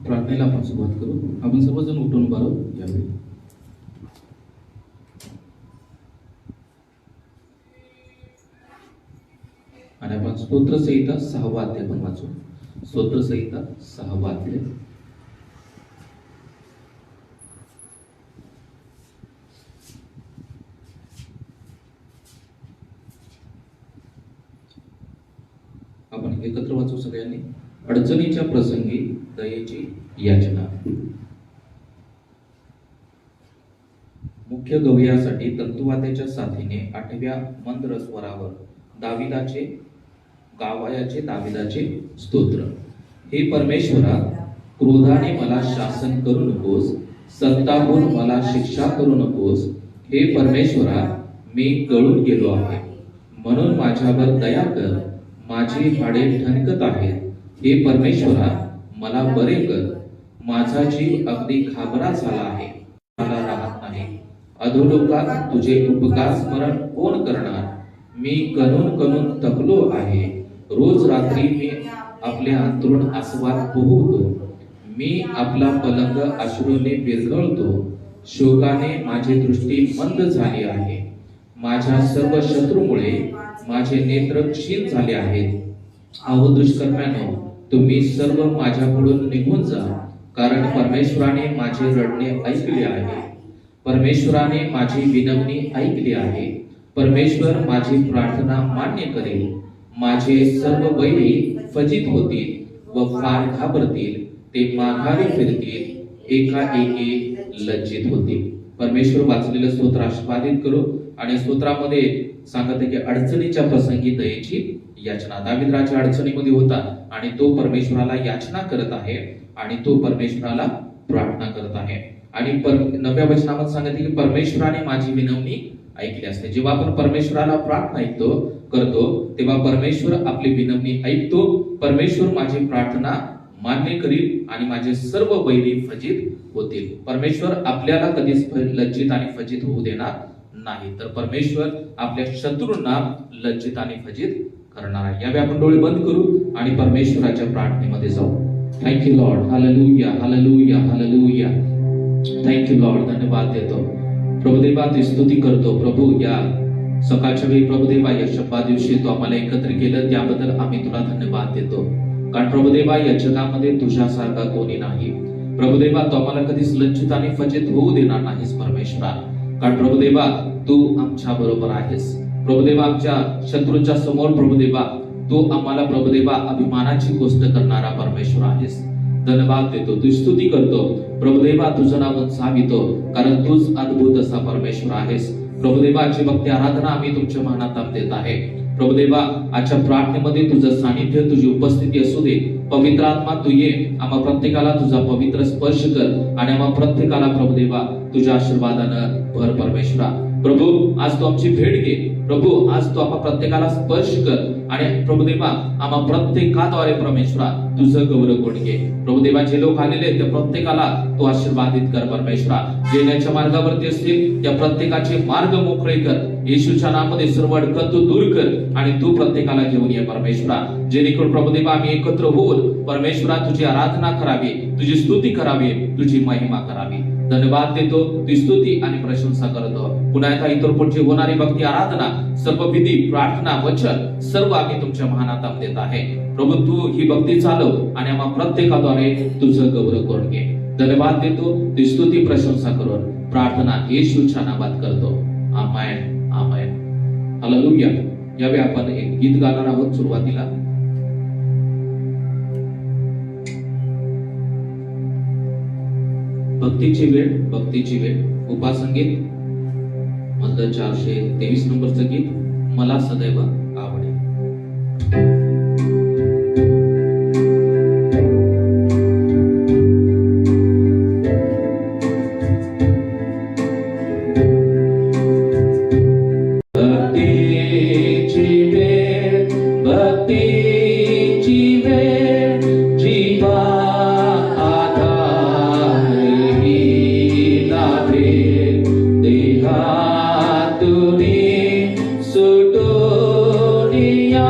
प्रार्थनेला आपण सुरुवात करू. आपण सर्वजण उठून उभा राहू यावेळी. आणि आपण स्तोत्रसंहिता 6वा अध्याय पण वाचू. स्तोत्रसंहिता 6वा अध्याय. आपण एकत्र वाचू सगळ्यांनी. अडचणीच्या प्रसंगी दयेची याचना. मुख्य गवयासाठी तंतुवाद्याच्या साथीने 8व्या मंद्र स्वरावर दाविदाचे स्तोत्र. हे परमेश्वरा, क्रोधाने मला शासन करू नकोस, सत्ताहून मला शिक्षा करू नकोस. हे परमेश्वरा, मी गळून गेलो आहे, म्हणून माझ्यावर दया कर. माझी हाडे ठणकत आहेत. हे परमेश्वरा, मला बरे कर. माझा जीव अगदी घाबरा झाला आहे, मला राहत नाही. अधोलोकात तुझे उपकार स्मरण कोण करणार? मी कणून थकलो आहे. रोज रात्री मी आपले अंथरूण आसवात पोहतो. मी आपला पलंग अश्रूने विरघळतो. शोकाने माझी दृष्टी मंद झाली आहे. माझ्या सर्व शत्रूमुळे माझे नेत्र क्षीण झाले आहेत. अहो दुष्कर्म्यानो, तुम्ही सर्व माझ्याकडून निघून जा, कारण परमेश्वराने माझे रडणे ऐकले आहे. परमेश्वराने माझी विनवणी ऐकली आहे. परमेश्वर माझी प्रार्थना मान्य करेल. माझे सर्व वैरी फजित होतील व फार घाबरतील. ते माघारी फिरतील, एकाएकी लज्जित होतील. परमेश्वर वाचलेलं स्तोत्र आस्वादित करू. आणि स्तोत्रामध्ये सांगत आहे की अडचणीच्या प्रसंगी दयेची याचना. दावीद राजा अडचणीमध्ये होता आणि तो परमेश्वराला याचना करत आहे आणि तो परमेश्वराला प्रार्थना करत आहे. आणि 9व्या वचनामध्ये सांगत आहे की परमेश्वराने माझी विनवणी ऐकली असते. जेव्हा आपण परमेश्वराला प्रार्थना करतो तेव्हा परमेश्वर आपली विनवणी ऐकतो. परमेश्वर माझी प्रार्थना मान्य करील आणि माझे सर्व वैरी फजित होतील. परमेश्वर आपल्याला कधीच लज्जित आणि फजित होऊ देणार नाही. तर परमेश्वर आपल्या शत्रूंना लज्जित आणि फजित करणार आहे. यावेळी आपण डोळे बंद करू आणि परमेश्वराच्या प्रार्थनेमध्ये जाऊ. Thank you Lord. Hallelujah, hallelujah, hallelujah. Thank you Lord. धन्यवाद देतो प्रभुदेवा, ती स्तुती करतो प्रभू. या सकाळच्या वेळी प्रभुदेवा या शब्दा दिवशी तू आम्हाला एकत्र केलं त्याबद्दल आम्ही तुला धन्यवाद देतो. कारण प्रभुदेवा या जगामध्ये तुझ्यासारखा कोणी नाही. प्रभुदेवा, तू आम्हाला कधीच लज्जित आणि फजित होऊ देणार नाहीस परमेश्वरा. कारण प्रभुदेवा, तू आमच्या बरोबर आहेस. प्रभुदेवा, आमच्या शत्रूंच्या समोर प्रभुदेवा तू आम्हाला प्रभुदेवा अभिमानाची गोष्ट करणारा परमेश्वर आहेस. धन्यवाद देतो, तू स्तुती करतो प्रभुदेवा, तुझं नाव उंचावितो, कारण तूच अद्भुत असा परमेश्वर आहेस. प्रभुदेवाची भक्ती आराधना आम्ही तुमच्या मानात देत आहे. प्रभुदेवा, आजच्या प्रार्थनेमध्ये तुझं सानिध्य, तुझी उपस्थिती असू दे. पवित्र आत्मा तू ये, आम्हा प्रत्येकाला तुझा पवित्र स्पर्श कर आणि आम्हा प्रत्येकाला प्रभुदेवा तुझ्या आशीर्वादानं भर परमेश्वरा. प्रभू, आज तू आमची भेट घे. प्रभू, आज तू आम्हा प्रत्येकाला स्पर्श कर आणि प्रभुदेवा आम्हा प्रत्येकाद्वारे परमेश्वरा तुझं गौरव कोण घे. प्रभुदेवा, जे लोक आलेले त्या प्रत्येकाला तू आशीर्वादित कर परमेश्वरा. जे येण्याच्या मार्गावरती असतील त्या प्रत्येकाचे मार्ग मोकळे कर. येशूच्या नामामध्ये सर्व अडचण तू दूर कर आणि तू प्रत्येकाला घेऊन ये परमेश्वरा. जेणेकरून प्रभुदेवा आम्ही एकत्र होऊन परमेश्वरा तुझी आराधना करावी, तुझी स्तुती करावी, तुझी महिमा करावी. धन्यवाद देतो, ती स्तुती आणि प्रशंसा करतो. पुन्हा एकदा इतर पुढची होणारी भक्ती आराधना, सर्व विधी, प्रार्थना, वचन सर्व आम्ही तुमच्या महानात देत आहे. प्रभू, तू ही भक्ती चालव आणि आम्हा प्रत्येकाद्वारे तुझं गौरव करून घे. धन्यवाद देतो, ती स्तुती प्रशंसा करून प्रार्थना येशूच्या नावात करतो. आमेन, आमेन, हालेलुया. यावेळी आपण एक गीत गाणार आहोत सुरुवातीला. भक्तीची वेळ उपासंगीत मधलं 423 नंबरचं गीत, मला सदैव आवडेल. सुटोनिया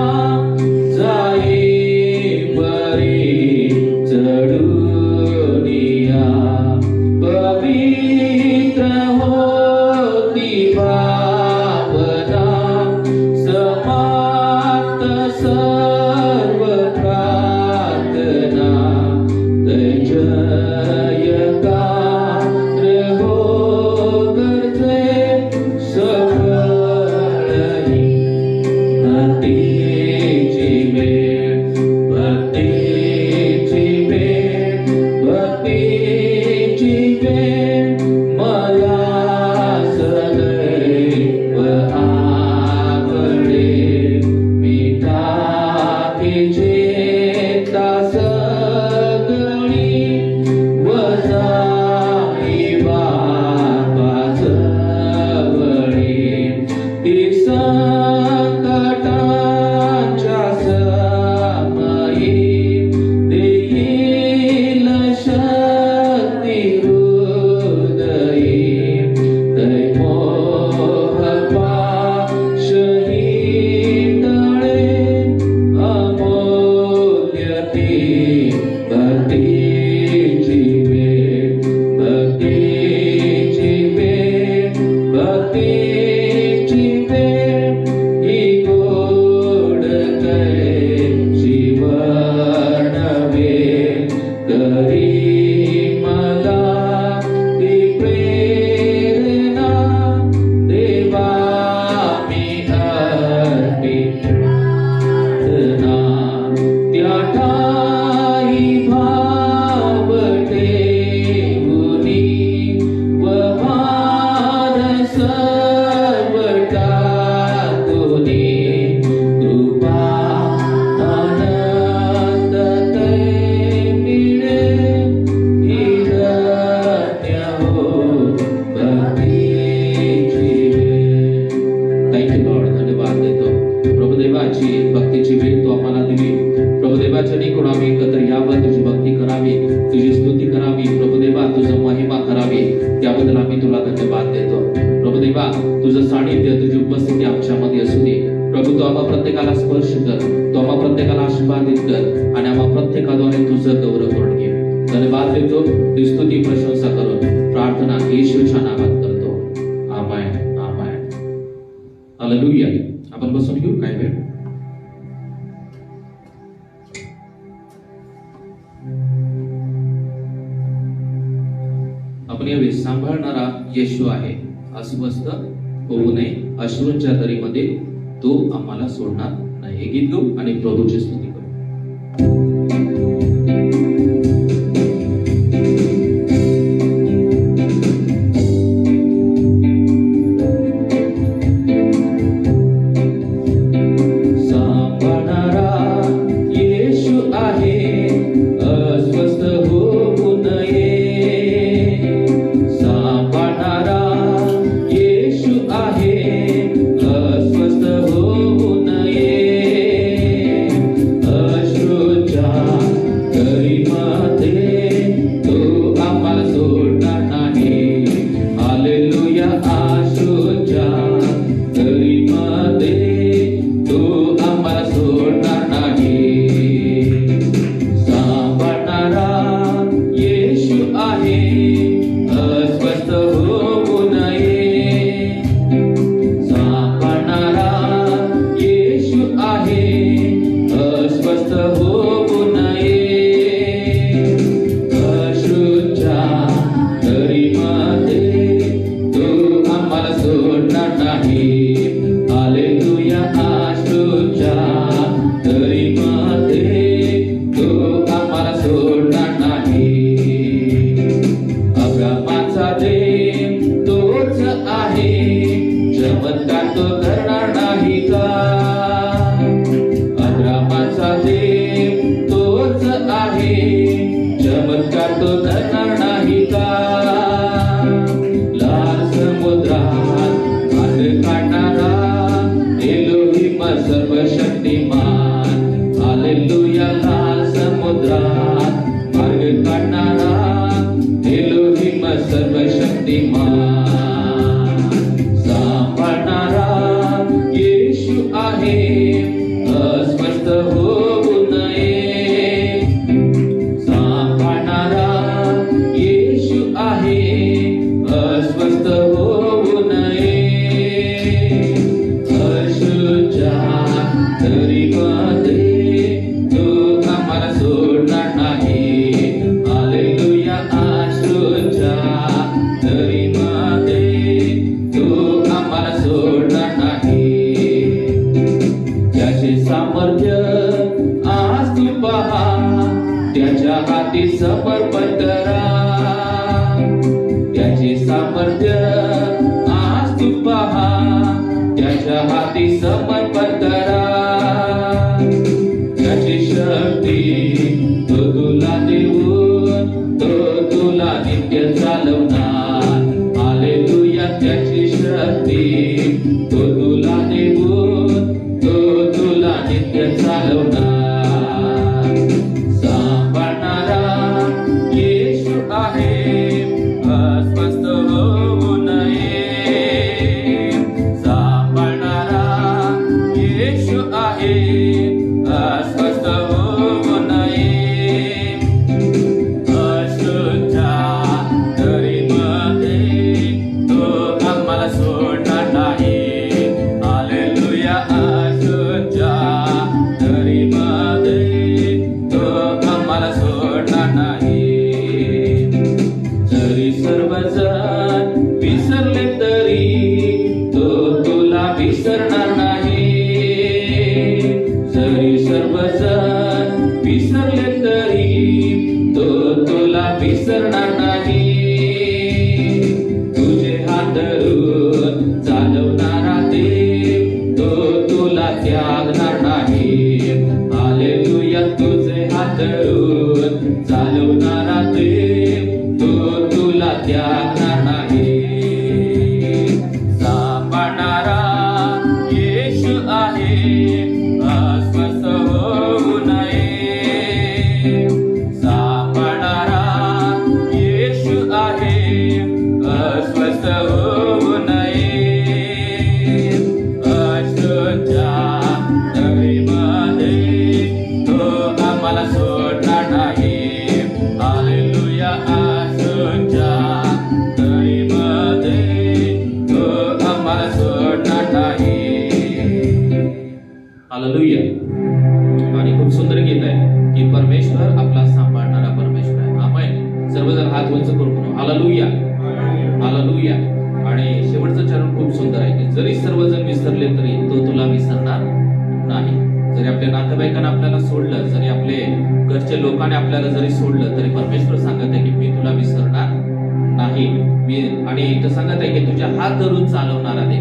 देवा तुझं सानिध्य, तुझी उपस्थिती आमच्यामध्ये असू दे प्रभू. तू आम्हा प्रत्येकाला स्पर्श कर, तू आम्हा प्रत्येकाला आशीर्वादित कर आणि आम्हा प्रत्येकाद्वारे तुझं गौरव करून घे. धन्यवाद देतो, ती स्तुती प्रशंसा करून प्रार्थना येशूच्या नावात करतो. आमेन, आमेन, हालेलुया. आपण बसून घेऊ काय वेळ. आपण यावेळी सांभाळणारा येशू आहे, अस्वस्थ होऊ नये, अश्रूंच्या दरीमध्ये तो आम्हाला सोडणार नाही. हे गीत गाऊ आणि प्रभूची स्तुती करू. अस्वस्थ होऊ नये. आम्हाला सोडणार नाही. हालेलुया. आणि खूप सुंदर गीत आहे की परमेश्वर आपला सांभाळणारा परमेश्वर आहे. आमेन. सर्वजण हात उंच करून म्हणू हालेलुया, हालेलुया. आणि शेवटचं चरण खूप सुंदर आहे की जरी सर्वजण विसरले तरी तो तुला विसरणार नाही. जरी आपल्या नातेवाईकांना आपल्याला सोडलं, जरी आपले घरचे लोकांनी आपल्याला जरी सोडलं, तरी परमेश्वर सांगत आहे की मी तुला विसरणार नाही. मी आणि इथं सांगत आहे की तुझ्या हात धरून चालवणार आहे.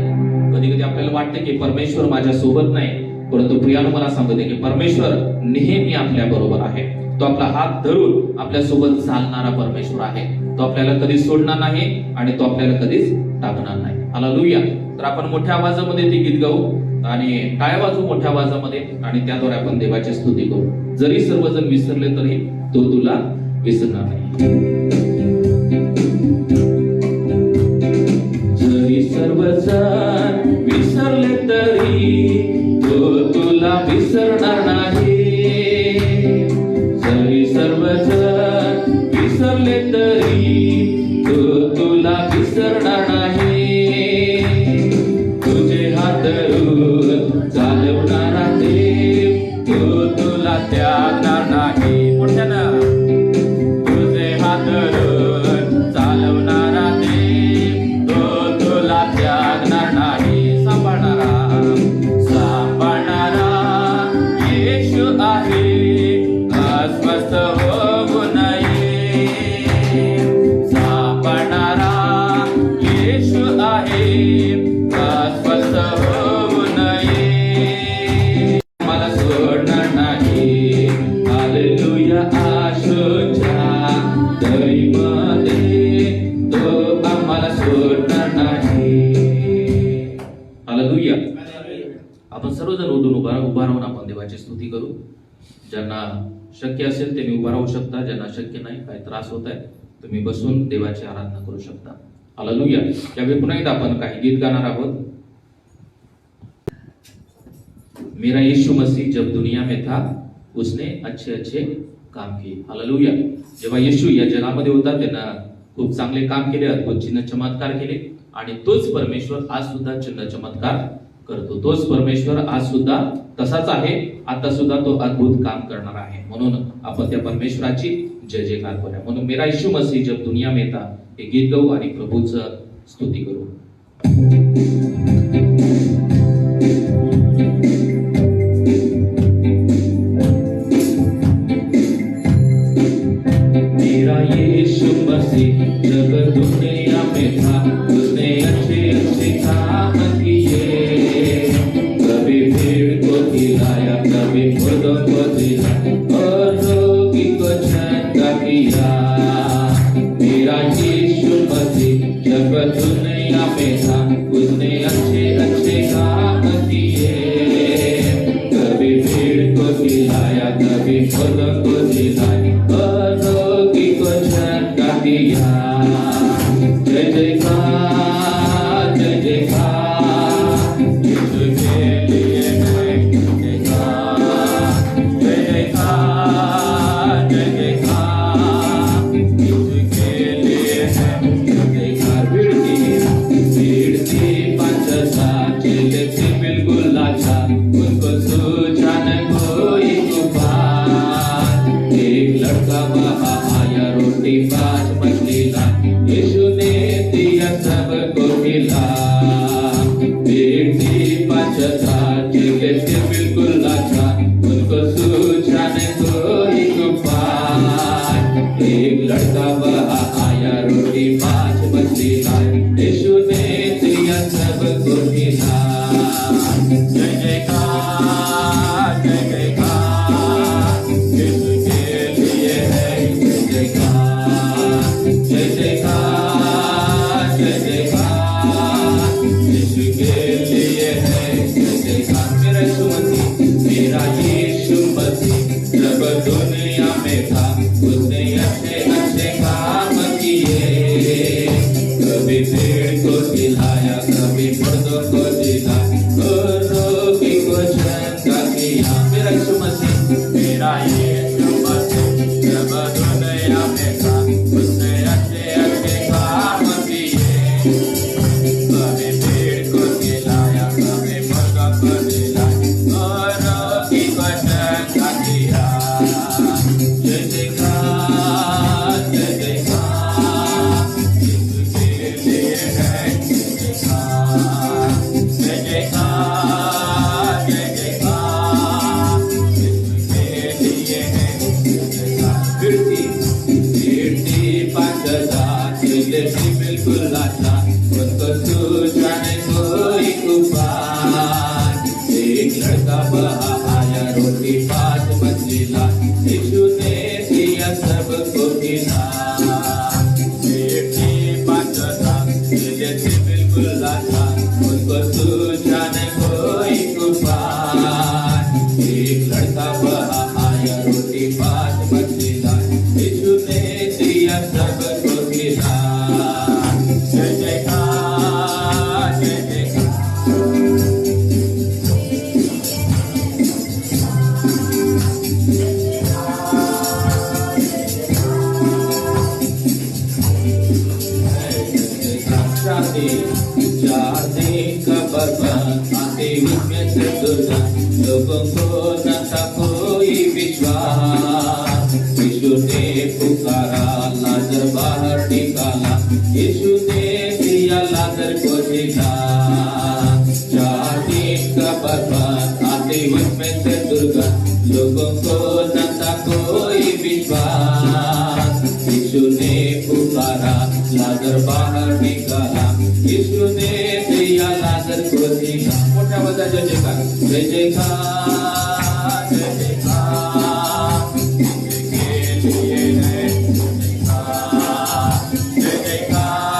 कधी कधी आपल्याला वाटतं की परमेश्वर माझ्या सोबत नाही, परंतु प्रियानो मला सांगत आहे की परमेश्वर नेहमी आपल्या बरोबर आहे. तो आपला हात धरून आपल्या सोबत चालणारा परमेश्वर आहे. तो आपल्याला कधी सोडणार नाही आणि तो आपल्याला कधीच टाकणार नाही. हालेलुया. तर आपण मोठ्या आवाजामध्ये ते गीत गाऊ आणि टाळ्या वाजवू मोठ्या आवाजामध्ये आणि त्याद्वारे आपण देवाची स्तुती करू. जरी सर्वजण विसरले तरी तो तुला विसरणार नाही. जरी सर्वजण विसरले तरी तो तुला विसरणार नाही. जरी सर्वजण विसरले तरी तो तुला विसरणार नाही. तुझे हात धरून चालवणारा देव तो तुला त्यागणार नाही. मोठ्यानं तुझे हात धरून चालवणारा देव तो तुला त्यागणार नाही. सांभाळणारा येशू आहे, अस्वस्थ होऊ नये. सांभाळणारा येशू आहे, अस्वस्थ होऊ नये. मला सोडणार नाही. हालेलुया. आशोच्या दरीमध्ये तो आम्हाला सोडणार नाही. हालेलुया. आपण सर्वजण उठून उभा राहून आपण देवाची स्तुती करू. ज्यांना शक्य असेल त्यांनी उभा राहू शकता. ज्यांना शक्य नाही, काही त्रास होत आहे, तुम्ही बसून देवाची आराधना करू शकता. हालेलुया. त्यावेळी पुन्हा एकदा आपण काही गीत गाणार आहोत. मेरा यीशु मसीह जब दुनिया में था उसने अच्छे अच्छे काम किए. हालेलुया. जेव्हा येशू या जगामध्ये होता त्यांना खूप चांगले काम केले, अद्भुत चिन्ह चमत्कार केले आणि तोच परमेश्वर आज सुद्धा चिन्ह चमत्कार करतो. तोच परमेश्वर आज सुद्धा तसाच आहे. आता सुद्धा तो अद्भुत काम करणार आहे. म्हणून आपण त्या परमेश्वराची जय जयकार करूया. म्हणून मेरा यीशु मसीह जब दुनिया में था हे गीत गाऊ आणि प्रभूचं स्तुती करू. मेरा यीशु मसीह जब दुनिया में था उसने अच्छे अच्छे काम किए. कभी भीड़ को खिलाया, कभी खुदों को दिया और रोगी को चंगा किया. मेरा यीशु मसीह जब दुनिया में था उसने अच्छे अच्छे काम किए. कभी भीड़ को खिलाया, कभी खुदों को दिलाया और रोगी को चंगा किया. जय जयकार, जय जयकार, यीशु के लिए है जयकार. जय जयकार, जय जयकार, यीशु के लिए है जयकार. भीड़ थी 5,000 चेले थे बिल्कुल लाचार, उनको सूझा न कोई उपाय. एक लड़का वहाँ आया, रोटी 5 मछली ला, यीशु ने दिया सबको खिला. भीड़ थी 5,000 चेले थे बिल्कुल लाचार, उनको सूझा न कोई उपाय. एक लड़का वहाँ आया, रोटी 5 मछली ला, यीशु ने दिया सबको खिला. जय जयकार, जय जयकार, यीशु के लिए है जय जयकार. जय जयकार, जय जयकार, यीशु के लिए है जय जयकार. मेरा यीशु मसीह जब दुनिया में था उसने अच्छे अच्छे काम किए. कभी भीड़ को खिलाया, कभी मुर्दों को दिला और रोगी को चंगा किया. मेरा यीशु मसीह, मेरा यीशु मसीह जब दुनिया में था उसने अच्छे अच्छे काम किए. कभी भीड़ को मुझको सूझा न कोई उपाय। एक लड़का वहाँ आया, रोटी बात बतलाए, यीशु ने दिया सबको खिलाए। जय जयकार, जय जयकार। जाने का बर्बाद आते उसमें से दुर्गा, लोगों को न था कोई विश्वास। यीशु ने पुकारा, लाजर बाहर निकाला, यीशु ने दिया लाजर को जिला। जाने का बर्बाद आते उसमें से दुर्गा, लोगों को न था कोई विश्वास। यीशु ने पुकारा, लाजर बाहर निकाला, यीशु ने दिया लाजर को जिला। मोटा बजा जय जयकार, जय जयकार, जय जयकार। के लिए है जयकार, जय जयकार,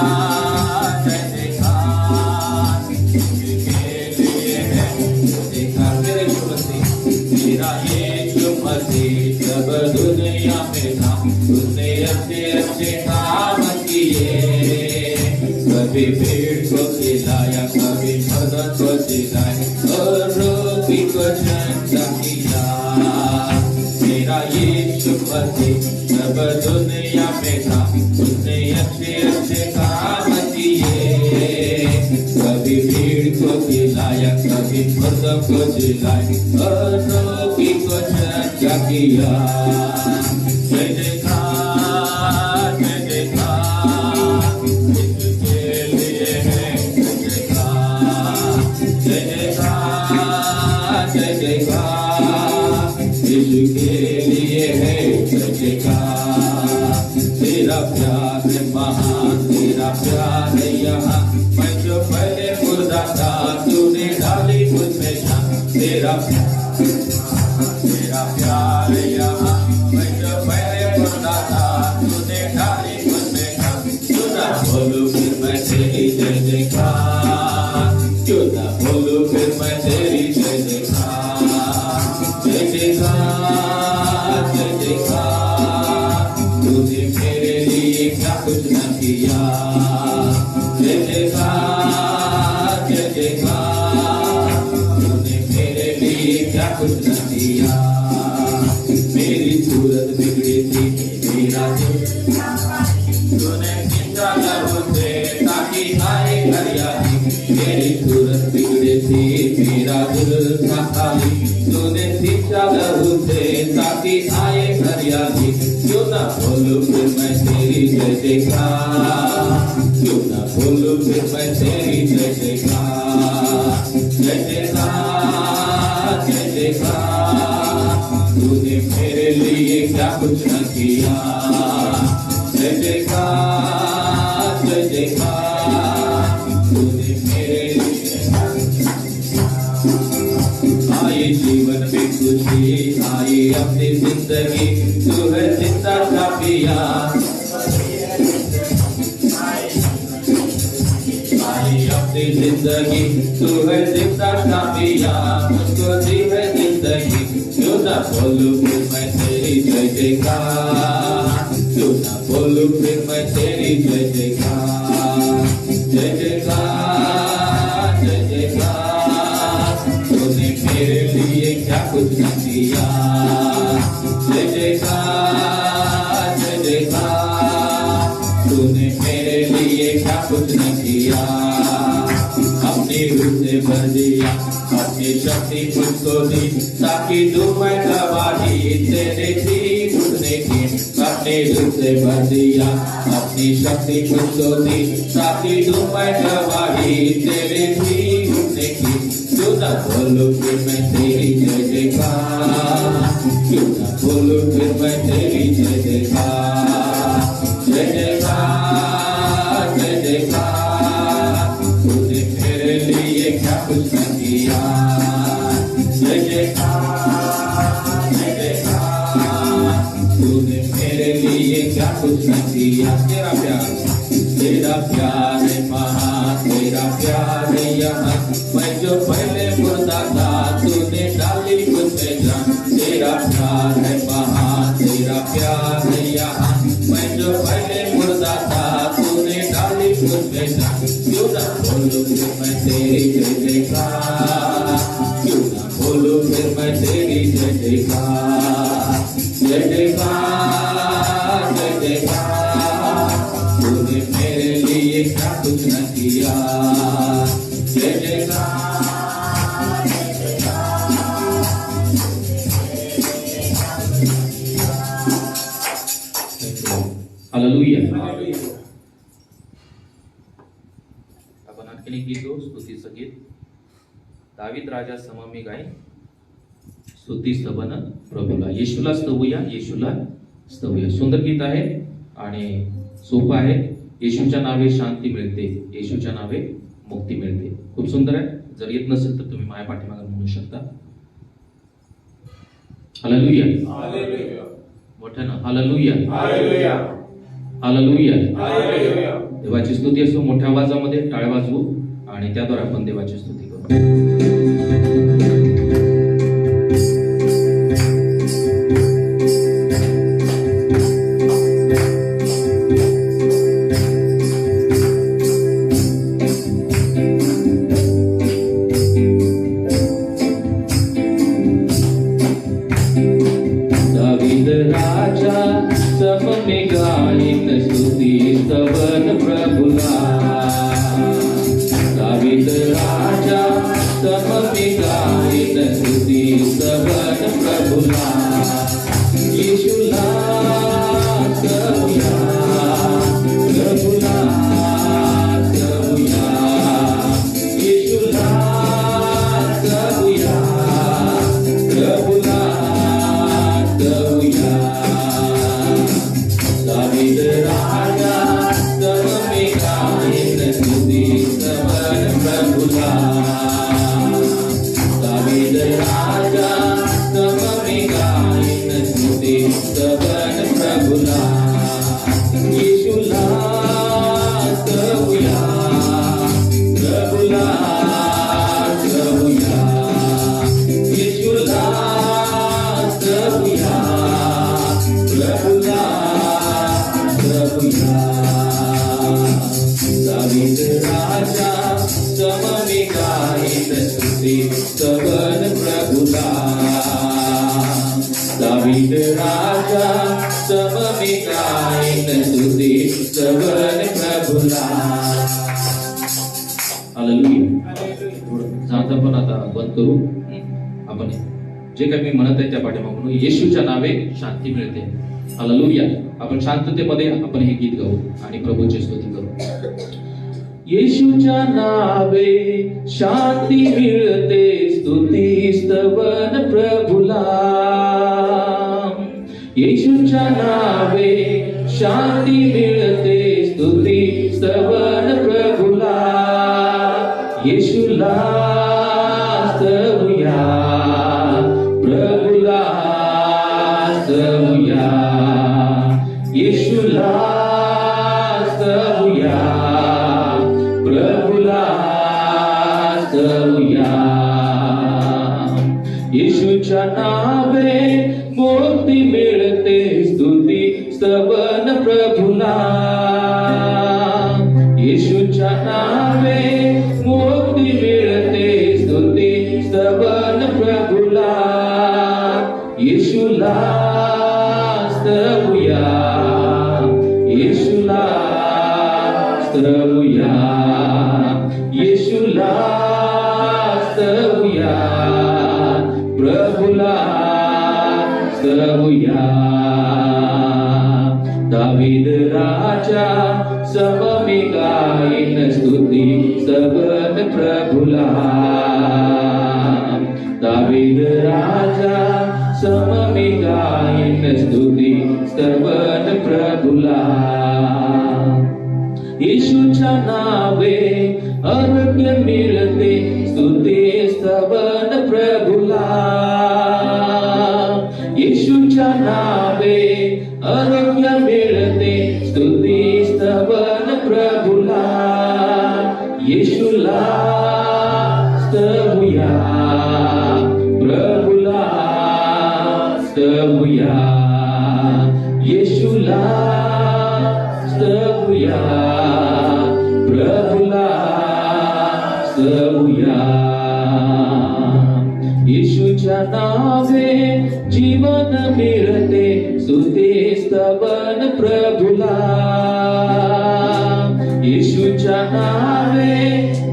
जय जयकार। के लिए है जयकार। मेरे यीशु मसीह, मेरा यीशु मसीह जब दुनिया में था, उसने अच्छे अच्छे काम किए। कभी भीड़ को खिलाया, कभी मदद को जिलाया, और रोगी को चंगा किया। मेरा यीशु मसीह जब दुनिया में था, उसने अच्छे अच्छे काम किए। कभी भीड़ को खिलाया, कभी मदद को जिलाया, और रोगी को चंगा किया। जय जयकार, जय जयकार। जय जयकार, यीशु के लिए है जय जयकार। तेरा प्यार है महान, तेरा प्यार है यहाँ, मैं जो पहले मुर्दा था, तूने डाली मुझमें जान। तेरा प्यार है यहाँ, मैं जो पहले मुर्दा था, तूने डाली मुझमें जान। क्यों ना बोलूं फिर मैं तेरी जय जयकार, क्यों ना बोलूं फिर मैं तेरी जय जयकार। जय जयकार, जय जयकार। तूने मेरे लिए क्या कुछ न किया। जय जयकार, जय जयकार। तूने मेरे लिए क्या कुछ न किया। मेरी सूरत बिगड़ी थी, मेरा दिल तूने खींचा लहू से, ताकि आए हरियाली। मेरी सूरत बिगड़ी थी, मेरा दिल था खाली, तूने खींचा लहू से, ताकि आए हरियाली। क्यों ना बोलूं फिर मैं तेरी जय जयकार, क्यों ना बोलूं फिर मैं तेरी जय जयकार। जय जयकार, जय जयकार। तूने मेरे लिए क्या कुछ न किया। जय जयकार, जय जयकार। तूने मेरे लिए आई जीवन में खुशी, आई अपनी जिंदगी, तू है जिंदा का पिया। आई अपनी जिंदगी, तू है जिंदा का पिया, मुझको दी है जिंदगी। क्यों ना बोलूं फिर मैं तेरी जय जयकार, क्यों ना बोलूं फिर मैं तेरी जय जयकार। जय जयकार, जय जयकार। तूने मेरे लिए क्या कुछ न किया। जय जयकार, जय जयकार। तूने मेरे लिए क्या कुछ न किया। अपनी रूह से भर दिया, अपनी शक्ति मुझको दी, ताकि दूं मैं गवाही तेरे ठीक उठने की। अपनी रूह से भर दिया, अपनी शक्ति मुझको दी, ताकि दूं मैं गवाही तेरे ठीक उठने की। क्यों ना बोलूं फिर मैं तेरी जय जयकार, क्यों ना बोलूं फिर मैं तेरी जय जयकार। जय जयकार, जय जयकार। तूने मेरे लिए क्या कुछ न किया। जय जयकार, जय जयकार। तूने मेरे लिए क्या कुछ न किया। तेरा प्यार है महान, तेरा प्यार है यहाँ। मैं जो पहले मुर्दा था तूने डाली मुझमें जान, तेरा प्यार है महान, तेरा प्यार है यहाँ। मैं जो पहले मुर्दा था तूने डाली मुझमें जान, क्यों ना बोलूं फिर मैं तेरी जय जयकार, क्यों ना बोलूं फिर मैं तेरी जय जयकार, जय जयकार, जय जयकार। तूने मेरे लिए क्या कुछ न किया, जय जयकार, जय जयकार। हालेलुया। आपण आणखीन एक गीत गाऊ, स्तुतीचं गीत. दावीद राजा सम मी गाईन, स्तुती स्तवन प्रभूला. येशूला स्तवूया, येशूला स्तवूया. सुंदर गीत आहे आणि सोपं आहे. येशूच्या नावे शांती मिळते, येशूच्या नावे मुक्ती मिळते. खूप सुंदर आहे. जर येत नसेल तर तुम्ही माझ्या पाठीमागे म्हणू शकता. Hallelujah, hallelujah. मोठ्यानं हालेलुया, हालेलुया, हालेलुया, हालेलुया. देवाची स्तुती असो. मोठ्या आवाजामध्ये टाळ्या वाजवू आणि त्याद्वारे आपण देवाची स्तुती करू. दावीद राजा सम मी गाईन, स्तुती स्तवन प्रभुला. दावीद राजा सम मी गाईन, स्तुती स्तवन प्रभुला. येशूला स्तवूया, प्रभुला स्तवूया, येशूला स्तवूया, प्रभुला स्तवूया. दावीद राजा सम मी गाईन, स्तुती स्तवन प्रभुला. दावीद राजा सम मी गाईन, स्तुती स्तवन प्रभुला. येशूला स्तवूया, प्रभुला स्तवूया, येशूला स्तवूया, प्रभुला स्तवूया. दावीद राजा सम मी गाईन, स्तुती स्तवन प्रभुला. दावीद राजा सम मी गाईन, स्तुती स्तवन प्रभुला. हालेलुया. जाता पण आता बंद करू. आपण जे काही मी म्हणत आहे त्या पाठीमागून येशूच्या नावे शांती मिळते. हालेलुया. आपण शांततेमध्ये आपण हे गीत गाऊ आणि प्रभूची स्तुती करू. येशूच्या नावे शांती मिळते, स्तुती स्तवन प्रभुला. येशूच्या नावे शांती मिळते, स्तुती स्तवन प्रभुला. येशूला स्तवूया, प्रभुला स्तवूया, येशूला स्तवूया, प्रभुला स्तवूया. येशूच्या नावे मुक्ती मिळते, स्तुती स्तवन प्रभुला. येशूच्या नावे मुक्ती मिळते, स्तुती स्तवन प्रभुला. येशूला स्तवूया, येशूला स्तवूया, येशूला स्तवूया, प्रभुला स्तवूया. दावीद राजा सम मी गाईन, स्तुती स्तवन प्रभुला. दावीद राजा सम मी गाईन, स्तुती स्तवन प्रभुला. येशूच्या नावे आरोग्य मिळते, स्तुती स्तवन प्रभुला. येशूच्या नावे आरोग्य मिळते, स्तुती स्तवन प्रभुला. येशूला स्तवूया, येशूला स्तवूया, प्रभूला स्तवूया. येशूच्या नावे जीवन मिळते, स्तुती स्तवन प्रभूला. येशूच्या नावे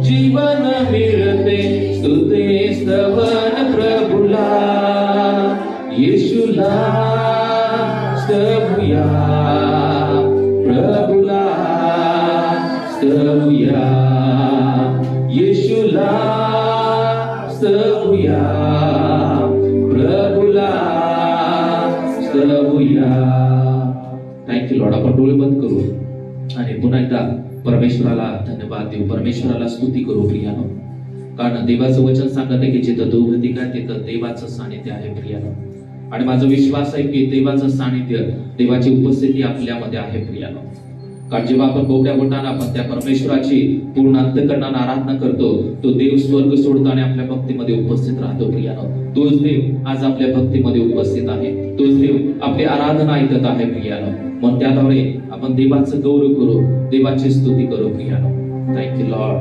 जीवन मिळते, स्तुती स्तवन प्रभूला. येशूला स्तवूया, प्रभूला स्तवूया, येशूला स्तवूया, प्रभूला स्तवूया. Thank you Lord. आपण डोळे बंद करू आणि पुन्हा एकदा परमेश्वराला धन्यवाद देऊ, परमेश्वराला स्तुती करू प्रियानो. कारण देवाचं वचन सांगत आहे की जिथं दोघं तिघं तिथं देवाचं सानिध्य आहे प्रियानो. आणि माझा विश्वास आहे की देवाचं सानिध्य, देवाची उपस्थिती आपल्यामध्ये आहे प्रियानो. कारण जेव्हा आपण बोबड्या बोटानं आपण त्या परमेश्वराची पूर्ण अंतःकरणानं आराधना करतो, तो देव स्वर्ग सोडतो आणि आपल्या भक्तीमध्ये उपस्थित राहतो प्रियानो. तोच देव आज आपल्या भक्तीमध्ये उपस्थित आहे, तोच देव आपली आराधना ऐकत आहे प्रियानो. मग त्याद्वारे आपण देवाचं गौरव करू, देवाची स्तुती करू प्रियानो. Thank you Lord.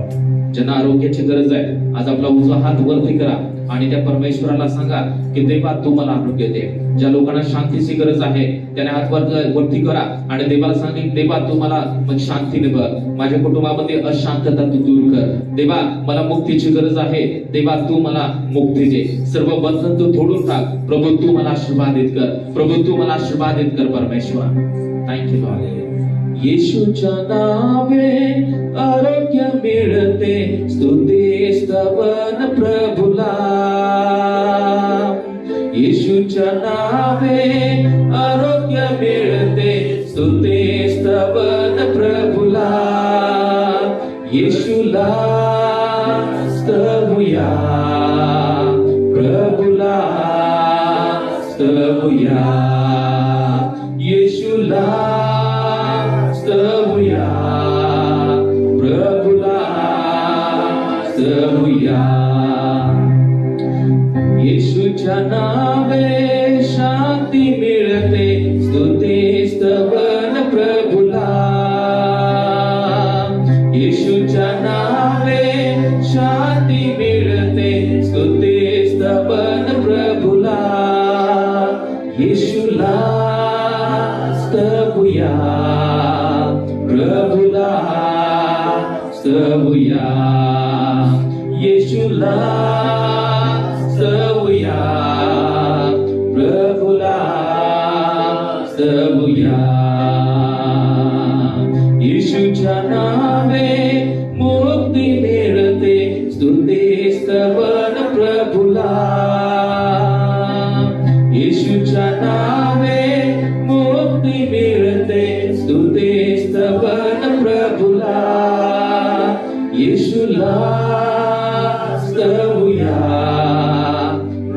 ज्यांना आरोग्याची गरज आहे, आज आपला उजवा हात वरती करा आणि त्या परमेश्वराला सांगा की देवा तू मला आरोग्य दे. ज्या लोकांना शांतीची गरज आहे त्याने हात वरती करा आणि देवाला सांगा देवा तू मला शांतीने भर, माझ्या कुटुंबामध्ये अशांतता तू दूर कर. देवा मला मुक्तीची गरज आहे, देवा तू मला मुक्ती दे. सर्व बंधन तू तोडून टाक प्रभू, तू मला आशीर्वादित कर प्रभू, तू मला आशीर्वादित कर परमेश्वरा. Thank you Lord. येशूच्या नावे आरोग्य मिळते, स्तुती स्तवन प्रभूला. येशूच्या नावे आरोग्य मिळते, स्तुती स्तवन प्रभूला. येशूला स्तवूया, प्रभूला स्तवूया, येशूला स्तवूया, प्रभूला स्तवूया. येशूच्या नावे शांती मिळते, स्तुती स्तवन प्रभूला. येशूच्या नावे शांती मिळते, स्तुती स्तवन प्रभूला. येशूला स्तवूया, प्रभूला स्तवूया, येशूला स्तवूया, प्रभूला स्तवूया. येशूच्या नावे मुक्ती मिळते, स्तुती स्तवन प्रभूला. येशूच्या नावे मुक्ती मिळते, स्तुती स्तवन प्रभूला. येशूला स्तवूया,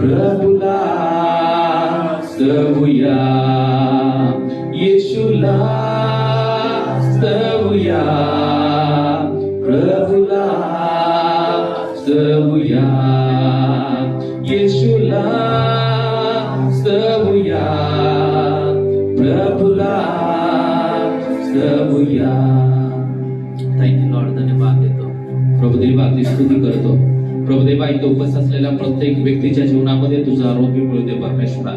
प्रभूला स्तवूया, येशूला स्तवूया, प्रभूला स्तवूया, येशूला स्तवूया, प्रभूला स्तवूया. Thank you Lord. धन्यवाद देतो प्रभुदेवा, ती स्तुती करतो प्रभुदेवा. इथं उपस्थित असलेल्या प्रत्येक व्यक्तीच्या जीवनामध्ये तुझं आरोग्य मिळू दे परमेश्वरा.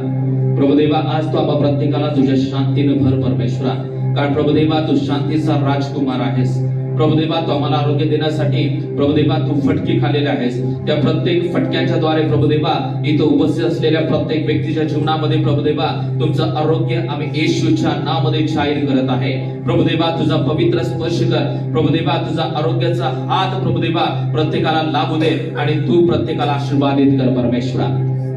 प्रभुदेवा आज तू आम्हा प्रत्येकाला तुझ्या शांतीनं भर परमेश्वरा. कारण प्रभुदेवा तू शांतीचा राजकुमार आहेस. प्रभुदेवा तू आम्हाला आरोग्य देण्यासाठी प्रभुदेवा तू फटकी खाल्लेले आहेस. त्या प्रत्येक फटक्यांच्या द्वारे प्रभुदेवा इथं उपस्थित असलेल्या प्रत्येक व्यक्तीच्या जीवनामध्ये प्रभुदेवा तुमचं आरोग्य आम्ही येशूच्या नावामध्ये जाहीर करत आहे. प्रभुदेवा तुझा पवित्र स्पर्श कर प्रभुदेवा, तुझा आरोग्याचा हात प्रभुदेवा प्रत्येकाला लागू दे आणि तू प्रत्येकाला आशीर्वादित कर परमेश्वरा.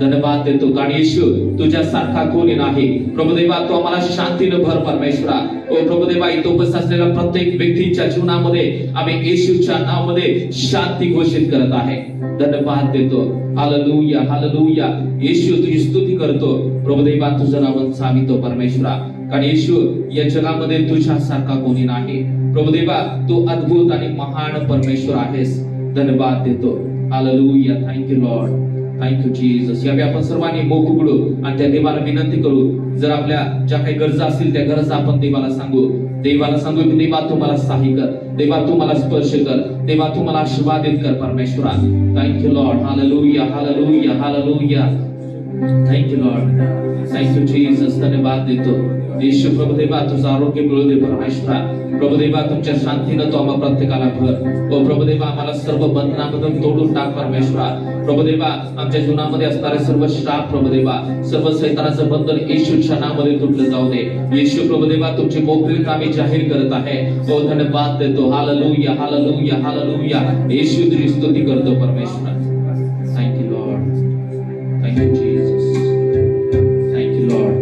धन्यवाद देतो कारण येशू तुझ्यासारखा कोणी नाही. प्रभुदेवा तू आम्हाला शांतीनं भर परमेश्वरा. ओ प्रभुदेवा इथं उपस्थित असलेल्या प्रत्येक व्यक्तीच्या जीवनामध्ये आम्ही येशूच्या नावामध्ये शांती घोषित करत आहे. धन्यवाद देतो. Hallelujah hallelujah. येशू तुझी स्तुती करतो प्रभुदेवा, तुझं नाव सांगितो परमेश्वरा. कारण येशू या जगामध्ये तुझ्यासारखा कोणी नाही. प्रभुदेवा तू अद्भुत आणि महान परमेश्वर आहेस. धन्यवाद देतो. Hallelujah. Thank you Lord. Thank you Jesus. यावेळी आपण सर्वांनी मुख उघडू आणि त्या देवाला विनंती करू. जर आपल्या ज्या काही गरजा असतील त्या गरजा आपण देवाला सांगू की देवा तू मला सहाय्य कर, देवा तू मला स्पर्श कर, देवा तू मला आशीर्वादित कर परमेश्वरा. Thank you Lord. Hallelujah hallelujah hallelujah. Thank you Lord. Thank you Jesus. धन्यवाद देतो येशू. प्रभुदेवा तुझं आरोग्य मिळू दे परमेश्वरा. प्रभुदेवा तुमच्या शांतीनं तो आम्हा प्रत्येकाला भर. ओ प्रभुदेवा आम्हाला सर्व बंधनामधून तोडून टाक परमेश्वरा. प्रभुदेवा आमच्या जीवनामध्ये असणारे सर्व श्राप प्रभुदेवा, सर्व सैतानाचं बंधन येशूच्या नावामध्ये तुटलं जाऊ दे. येशू प्रभुदेवा तुमची मोकळीक आम्ही जाहीर करत आहे. ओ धन्यवाद देतो. Hallelujah hallelujah hallelujah. येशू तुझी स्तुती करतो परमेश्वरा. Thank you Lord. Thank you Jesus. Thank you Lord.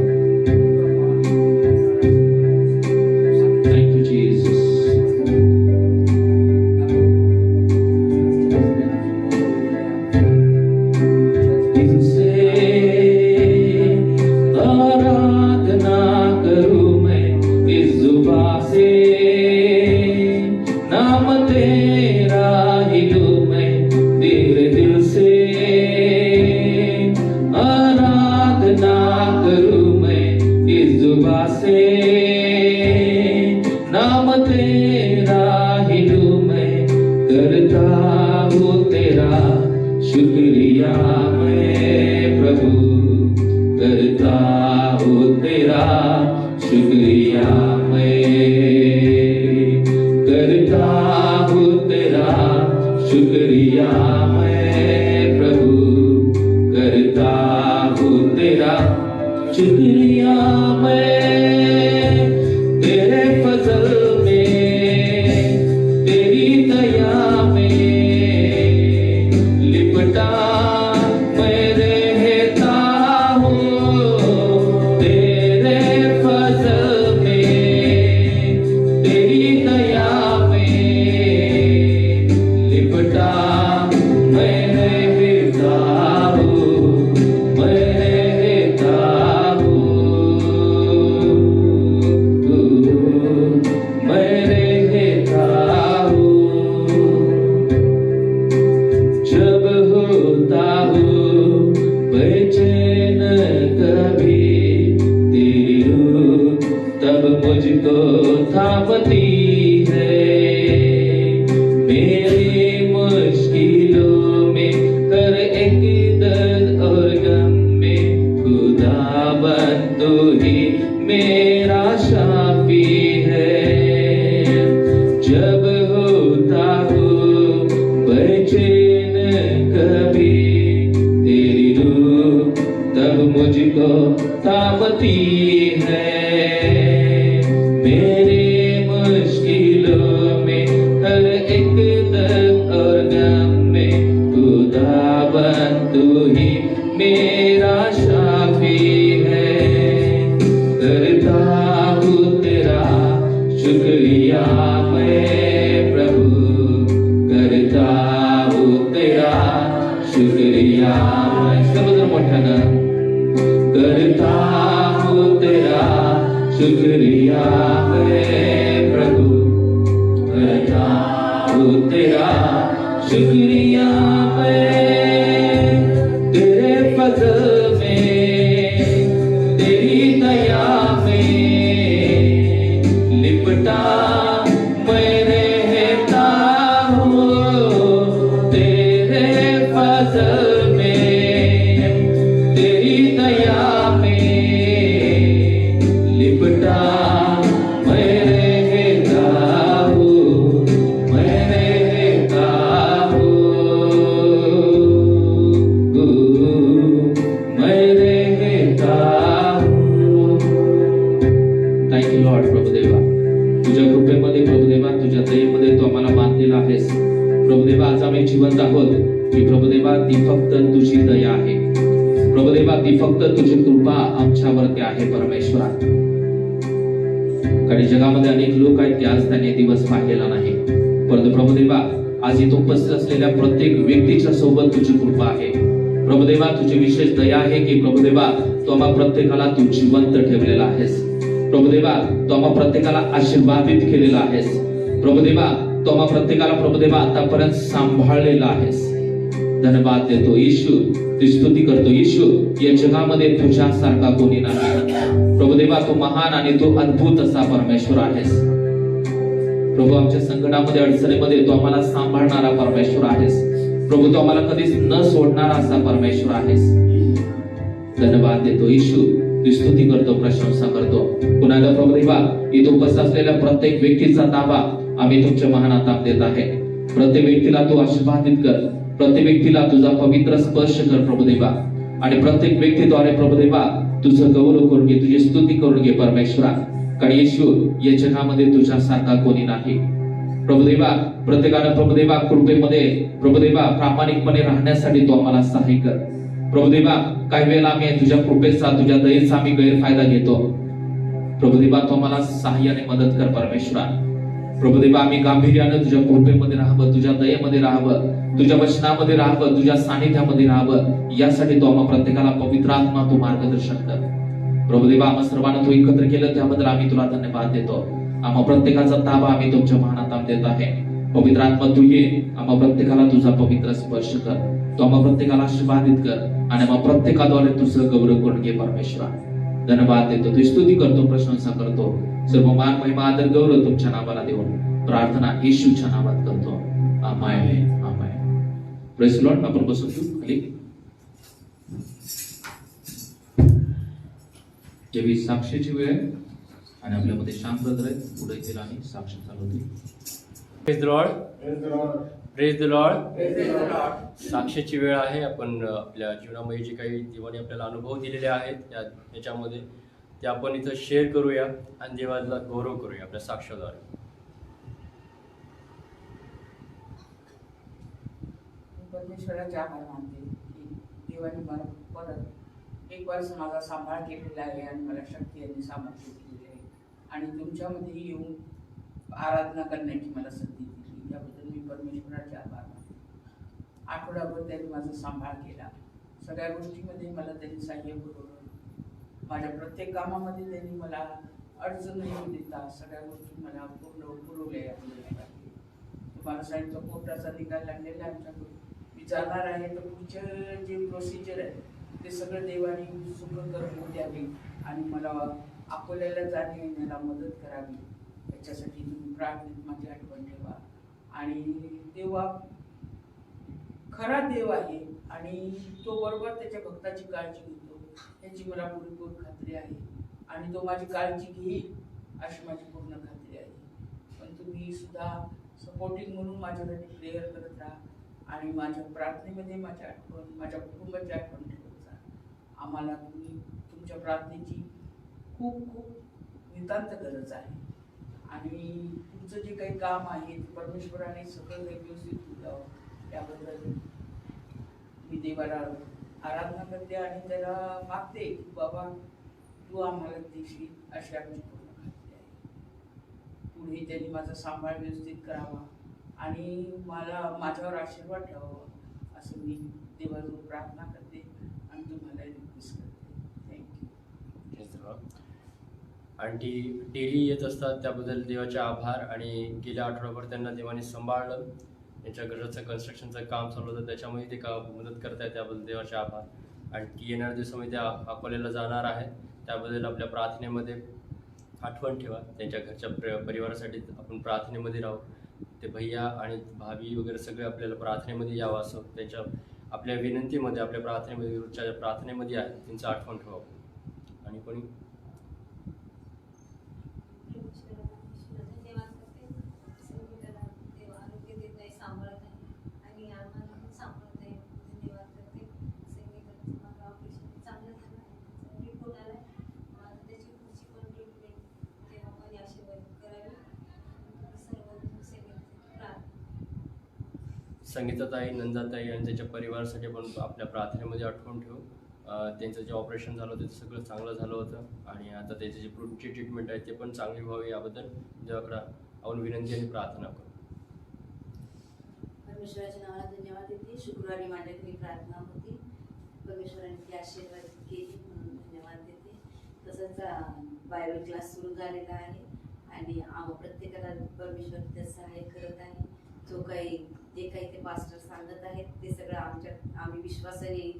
आशीर्वादित केलेला आहेस प्रभुदेवा. तो आम्हा प्रत्येकाला प्रभुदेवा आतापर्यंत सांभाळलेला आहेस. धन्यवाद देतो येशू. ती स्तुती करतो. येशू, या जगामध्ये तुझ्यासारखा कोणी नाही. प्रभू देवा, तू महान आणि तू अद्भुत असा परमेश्वर आहेस. प्रभू, आमच्या संकटामध्ये अडचणीमध्ये तू आम्हाला सांभाळणारा परमेश्वर आहेस. प्रभू, तू आम्हाला कधीच न सोडणारा असा परमेश्वर आहेस. धन्यवाद देतो येशू, ती स्तुती करतो, प्रशंसा करतो. पुन्हा एकदा प्रभू देवा, इथे उपस्थित असलेल्या प्रत्येक व्यक्तीचा ताबा आम्ही तुमच्या महान हातात देत आहे. प्रत्येक व्यक्तीला तू आशीर्वादित कर, प्रत्येक व्यक्तीला तुझा पवित्र स्पर्श कर प्रभू देवा. आणि प्रत्येक व्यक्तीद्वारे प्रभू देवा तुझं गौरव करून घे, तुझी स्तुती करून घे परमेश्वरा. कारण येशू, या जगामध्ये तुझ्यासारखा कोणी नाही. प्रभुदेवा, प्रत्येकानं प्रभुदेवा कृपेमध्ये प्रभुदेवा प्रामाणिकपणे राहण्यासाठी तू आम्हाला सहाय्य कर. प्रभुदेवा, काही वेळेला आम्ही तुझ्या कृपेचा, तुझ्या दयेचा आम्ही गैरफायदा घेतो. प्रभुदेवा, तू आम्हाला सहाय्याने मदत कर परमेश्वरा. प्रभुदेवा, आम्ही गांभीर्यानं तुझ्या कृपेमध्ये राहावं, तुझ्या दयेमध्ये राहावं, तुझ्या वचनामध्ये राहावं, तुझ्या सानिध्यामध्ये राहावं, यासाठी तू आम्हा प्रत्येकाला पवित्र आत्मा तू मार्गदर्शन कर. प्रभुदेवा, आम्हा सर्वांना तू एकत्र केलं त्याबद्दल आम्ही तुला धन्यवाद देतो. आम्हा प्रत्येकाचा ताबा आम्ही तुमच्या महानात देत आहे. पवित्र आत्मा तू ये, आम्हा प्रत्येकाला तुझा पवित्र स्पर्श कर, तू आम्हा प्रत्येकाला आशीर्वादित कर आणि आम्हा प्रत्येकाद्वारे तुझं गौरव करून घे परमेश्वरा. धन्यवाद देतो, तुझी स्तुती करतो, प्रशंसा करतो. सर्व मान, महिमा, आदर, गौरव तुमच्या नावाला देऊन प्रार्थना येशूच्या नावात करतो. Amen, amen. Praise the Lord. आपण बसून घेऊ खाली. जेवी साक्षीची वेळ आणि आपल्यामध्ये शांत आहेत, पुढे येतील आणि साक्ष चालू होतील. Praise the Lord, praise the Lord. साक्षीची वेळ आहे. आपण आपल्या जीवनामध्ये जे काही देवाने आपल्याला अनुभव दिलेले आहेत याच्यामध्ये ते आपण इथं शेअर करूया आणि देवाला गौरव करूया आपल्या साक्षाद्वारे. परमेश्वराचे आभार मानते की देवाने मला परत एक वर्ष माझा सांभाळ केलेला आहे आणि मला शक्ती आणि सामर्थ्य दिलेली आहे आणि तुमच्यामध्ये येऊन आराधना करण्याची मला संधी दिली. याबद्दल मी परमेश्वराचे आभार मानते. आठवडाभर त्यांनी माझा सांभाळ केला. सगळ्या गोष्टीमध्ये मला त्यांनी सहाय्य पुरवलं. माझ्या प्रत्येक कामामध्ये त्यांनी मला अडचण येऊ देता सगळ्या गोष्टी मला पुरवल्या. तुम्हाला सांगितलं कोर्टाचा निकाल लागलेला आहे आमच्याकडून. मी जाणार आहे तर पुढचं जे प्रोसिजर आहे ते सगळं देवाने सुखकर करून द्यावे आणि मला अकोल्याला जाणे येण्याला मदत करावी. याच्यासाठी तुम्ही प्रार्थनेत माझी आठवण ठेवा. आणि देवा खरा देव आहे आणि तो बरोबर त्याच्या भक्ताची काळजी घेतो याची मला पुरेपूर खात्री आहे आणि तो माझी काळजी घेईल अशी माझी पूर्ण खात्री आहे. पण तुम्ही सुद्धा सपोर्टिंग म्हणून माझ्यासाठी प्रेयर करत राहा आणि माझ्या प्रार्थनेमध्ये माझ्या आठवण, माझ्या कुटुंबाची आठवण ठेवत जा. आम्हाला तुम्ही तुमच्या प्रार्थनेची खूप खूप नितांत गरज आहे आणि तुमचं जे काही काम आहे ते परमेश्वराने सगळं काही व्यवस्थित करावं याबद्दल मी देवाला आराधना करते आणि त्याला मागते की बाबा तू आम्हाला देशील अशी आमची पूर्ण खात्री आहे. पुढे त्यांनी माझा सांभाळ व्यवस्थित करावा आणि मला माझ्यावर आशीर्वाद ठेवावा असं मी देवाजवळ प्रार्थना करते आणि तुम्हाला रिक्वेस्ट करते. थँक्यू. आंटी डेली येत असतात त्याबद्दल देवाचे आभार. आणि गेल्या आठवड्याभर त्यांना देवाने सांभाळलं. यांच्या घराचं कन्स्ट्रक्शनचं काम चालू होतं त्याच्यामध्ये ते मदत करत आहे त्याबद्दल देवाचे आभार. आणखी येणाऱ्या दिवसामध्ये त्या अकोल्याला जाणार आहेत त्याबद्दल आपल्या प्रार्थनेमध्ये आठवण ठेवा. त्यांच्या घरच्या परिवारासाठी आपण प्रार्थनेमध्ये राहू. ते भैया आणि भाभी वगैरे सगळे आपल्याला प्रार्थनेमध्ये यावं असं त्यांच्या आपल्या विनंतीमध्ये आपल्या प्रार्थनेमध्ये रोजच्या प्रार्थनेमध्ये आहे त्यांचं आठवण ठेवावं. आणि कोणी संगीताताई, नंदाताई आणि त्यांच्या परिवारासाठी आपण आपल्या प्रार्थनेमध्ये आठवण ठेवू. त्यांचं जे ऑपरेशन झालं होतं ते सगळं चांगलं झालं होतं आणि आता त्याची जी पुढची ट्रीटमेंट आहे ते पण चांगली व्हावी याबद्दल देवाकडे आपण विनंती आणि प्रार्थना करू. परमेश्वराच्या नावाला धन्यवाद देते. शुक्रवारी माझ्याकडे प्रार्थना होती. परमेश्वराने ती आशीर्वाद केली म्हणून धन्यवाद देते. तसंच बायबल क्लास सुरू झालेला आहे आणि प्रत्येकाला परमेश्वर ते सहाय्य करत आहे. जो काही जे काही ते पास्टर सांगत आहेत ते सगळं आम्ही विश्वासाने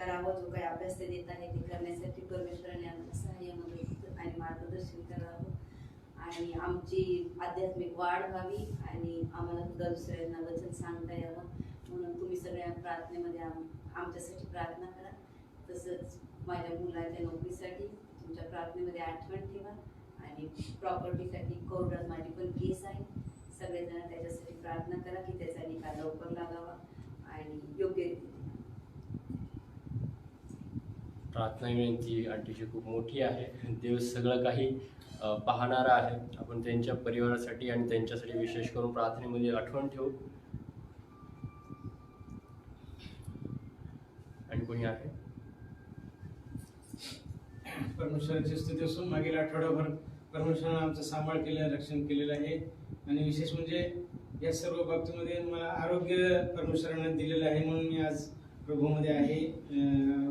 करावं, जो काही अभ्यास ते देत आहे ते करण्यासाठी परमेश्वराने आम्हाला सहाय्य, मदत आणि मार्गदर्शन करावं आणि आमची आध्यात्मिक वाढ व्हावी आणि आम्हाला सुद्धा दुसऱ्यांना वचन सांगता यावं. म्हणून तुम्ही सगळ्या प्रार्थनेमध्ये आमच्यासाठी प्रार्थना करा. तसंच माझ्या मुलाच्या नोकरीसाठी तुमच्या प्रार्थनेमध्ये आठवण ठेवा आणि प्रॉपर्टीसाठी कोर्टात माझी पण केस आहे. सगळेजण त्याच्यासाठी प्रार्थना करा की त्याचा निकाल लवकर लागावा आणि योग्य रीतीने. प्रार्थना विनंती आंटीची खूप मोठी आहे. देव सगळं काही पाहणारा आहे. आपण त्यांच्या परिवारासाठी आणि त्यांच्यासाठी विशेष करून प्रार्थनेमध्ये आठवण ठेवू. आणि कोणी आहे? परमेश्वराची स्तुती असून मागील आठवड्याभर परमेश्वराने आमचं सांभाळ केलं, रक्षण केलेलं आहे आणि विशेष म्हणजे या सर्व बाबतीमध्ये मला आरोग्य परमेश्वराने दिलेलं आहे. म्हणून मी आज प्रभूमध्ये आहे,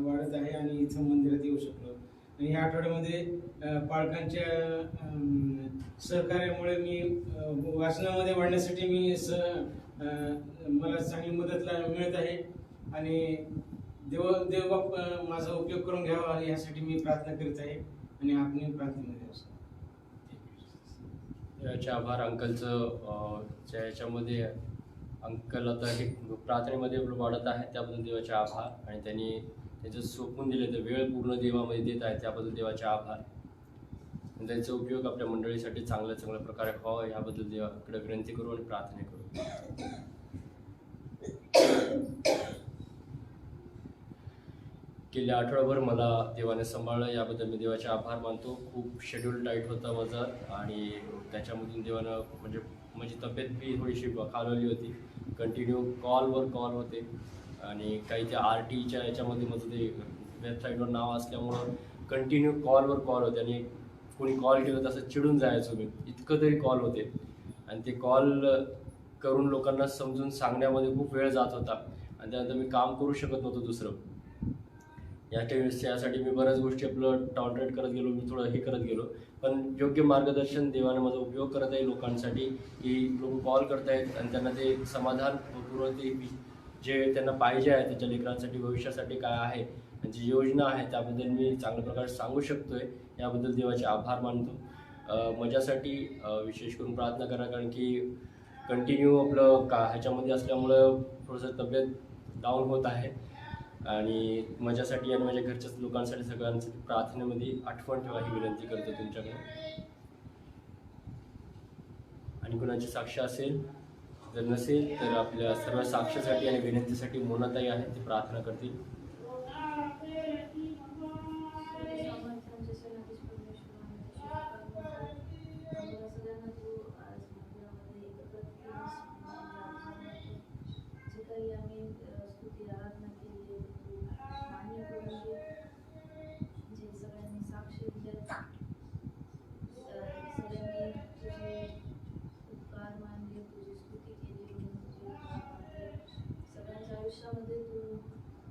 वाढत आहे आणि इथं मंदिरात येऊ शकलो. आणि या आठवड्यामध्ये पालकांच्या सहकार्यामुळे मी वाचनामध्ये वाढण्यासाठी मला चांगली मदत मिळत आहे आणि देवबाप माझा उपयोग करून घ्यावा यासाठी मी प्रार्थना करीत आहे आणि आपण प्रार्थनेमध्ये असतो. याचे आभार अंकलचं. याच्यामध्ये अंकल आता हे प्रार्थनेमध्ये वाढत आहे त्याबद्दल देवाचे आभार आणि त्यांनी त्याचं सोपून दिले तर वेळ पूर्ण देवामध्ये देत आहे त्याबद्दल देवाचे आभार. आणि त्यांचा उपयोग आपल्या मंडळीसाठी चांगल्या प्रकारे व्हावा याबद्दल देवाकडे विनंती करू आणि प्रार्थना करू. गेल्या आठवड्याभर मला देवाने सांभाळलं याबद्दल मी देवाचे आभार मानतो. खूप शेड्यूल टाईट होता माझं आणि त्याच्यामधून देवानं म्हणजे माझी तब्येत बी थोडीशी खालवली होती. कंटिन्यू कॉल होते आणि काही त्या RTच्या याच्यामध्ये माझं ते वेबसाईटवर नाव असल्यामुळं कंटिन्यू कॉल होते आणि कोणी कॉल केलं तसं चिडून जायचो मी. इतकं तरी कॉल होते आणि ते कॉल करून लोकांना समजून सांगण्यामध्ये खूप वेळ जात होता आणि त्यानंतर मी काम करू शकत नव्हतो दुसरं. यासाठी मी बऱ्याच गोष्टी आपलं टॉलरेट करत गेलो, मी थोडं हे करत गेलो. पण योग्य मार्गदर्शन देवाने माझा उपयोग करत आहे लोकांसाठी की लोक कॉल करत आहेत आणि त्यांना ते समाधानपूर्वक ते जे त्यांना पाहिजे आहे त्यांच्या लेकरांसाठी भविष्यासाठी काय आहे जी योजना आहे त्याबद्दल मी चांगल्या प्रकारे सांगू शकतो आहे. याबद्दल देवाचे आभार मानतो. माझ्यासाठी विशेष करून प्रार्थना करा कारण की कंटिन्यू आपलं ह्याच्यामध्ये असल्यामुळं थोडंसं तब्येत डाऊन होत आहे आणि माझ्यासाठी आणि माझ्या घरच्याच लोकांसाठी सगळ्यांसाठी प्रार्थनेमध्ये आठवण ठेवा ही विनंती करतो तुमच्याकडे. आणि कुणाची साक्ष असेल जर नसेल तर आपल्या सर्व साक्षीसाठी आणि विनंतीसाठी मोनाताई आहेत ती प्रार्थना करतील. आयुष्यामध्ये तू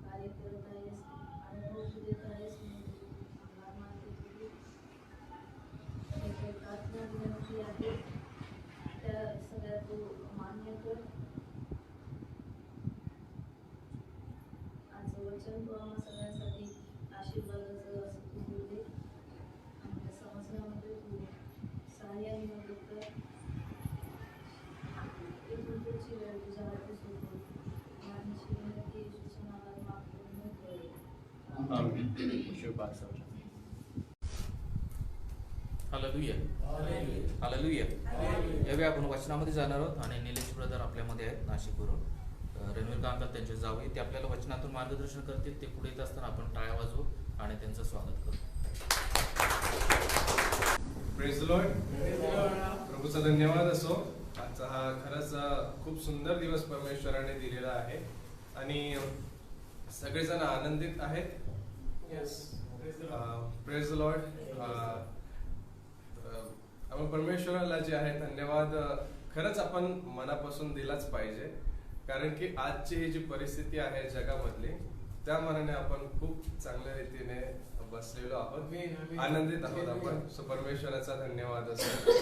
कार्य करत आहेस, अनुभव तू देत आहेस, आभार मानते. तुझी प्रार्थना विनंती आहे त्या सगळ्या तू मान्य कर. आजचं वचन तू आम्हा सगळ्यांसाठी आशीर्वादाचं असं तू बोलले. आम्हाला समजण्यामध्ये तू सहाय्य आणि मदत कर. इथून पुढची वेळ तुझ्या हाती सोडतो. Hallelujah hallelujah. यावेळी आपण वचनामध्ये जाणार आहोत आणि निलेश ब्रदर आपल्यामध्ये आहेत नाशिकवरून. रणवीर कांता त्यांचे जावई ते आपल्याला वचनातून मार्गदर्शन करतील. ते पुढे येत असताना आपण टाळ्या वाजवू आणि त्यांचं स्वागत करू. Praise the Lord. प्रभूचा धन्यवाद असो. आजचा हा खरंच खूप सुंदर दिवस परमेश्वराने दिलेला आहे आणि सगळेजण आनंदित आहेत. Praise the Lord. आपण परमेश्वराला जे आहे धन्यवाद खरंच आपण मनापासून दिलाच पाहिजे कारण की आजची ही जी परिस्थिती आहे जगामधली त्या मनाने आपण खूप चांगल्या रीतीने बसलेलो आहोत, आनंदित आहोत आपण. सो परमेश्वराचा धन्यवाद असो.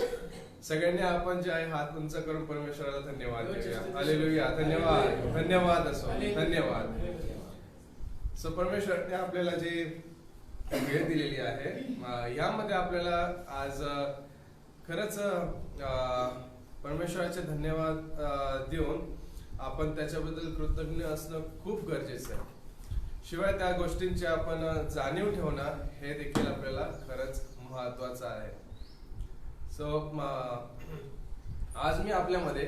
सगळ्यांनी आपण जे आहे हात उंच करून परमेश्वराला धन्यवाद देऊया. हालेलुया. धन्यवाद धन्यवाद असो. धन्यवाद. सो परमेश्वराने आपल्याला जी वेळ दिलेली आहे, यामध्ये आपल्याला आज खरंच परमेश्वराचे धन्यवाद देऊन आपण त्याच्याबद्दल कृतज्ञ असणं खूप गरजेचं आहे. शिवाय त्या गोष्टींची आपण जाणीव ठेवणं हे देखील आपल्याला खरंच महत्वाचं आहे. सो आज मी आपल्यामध्ये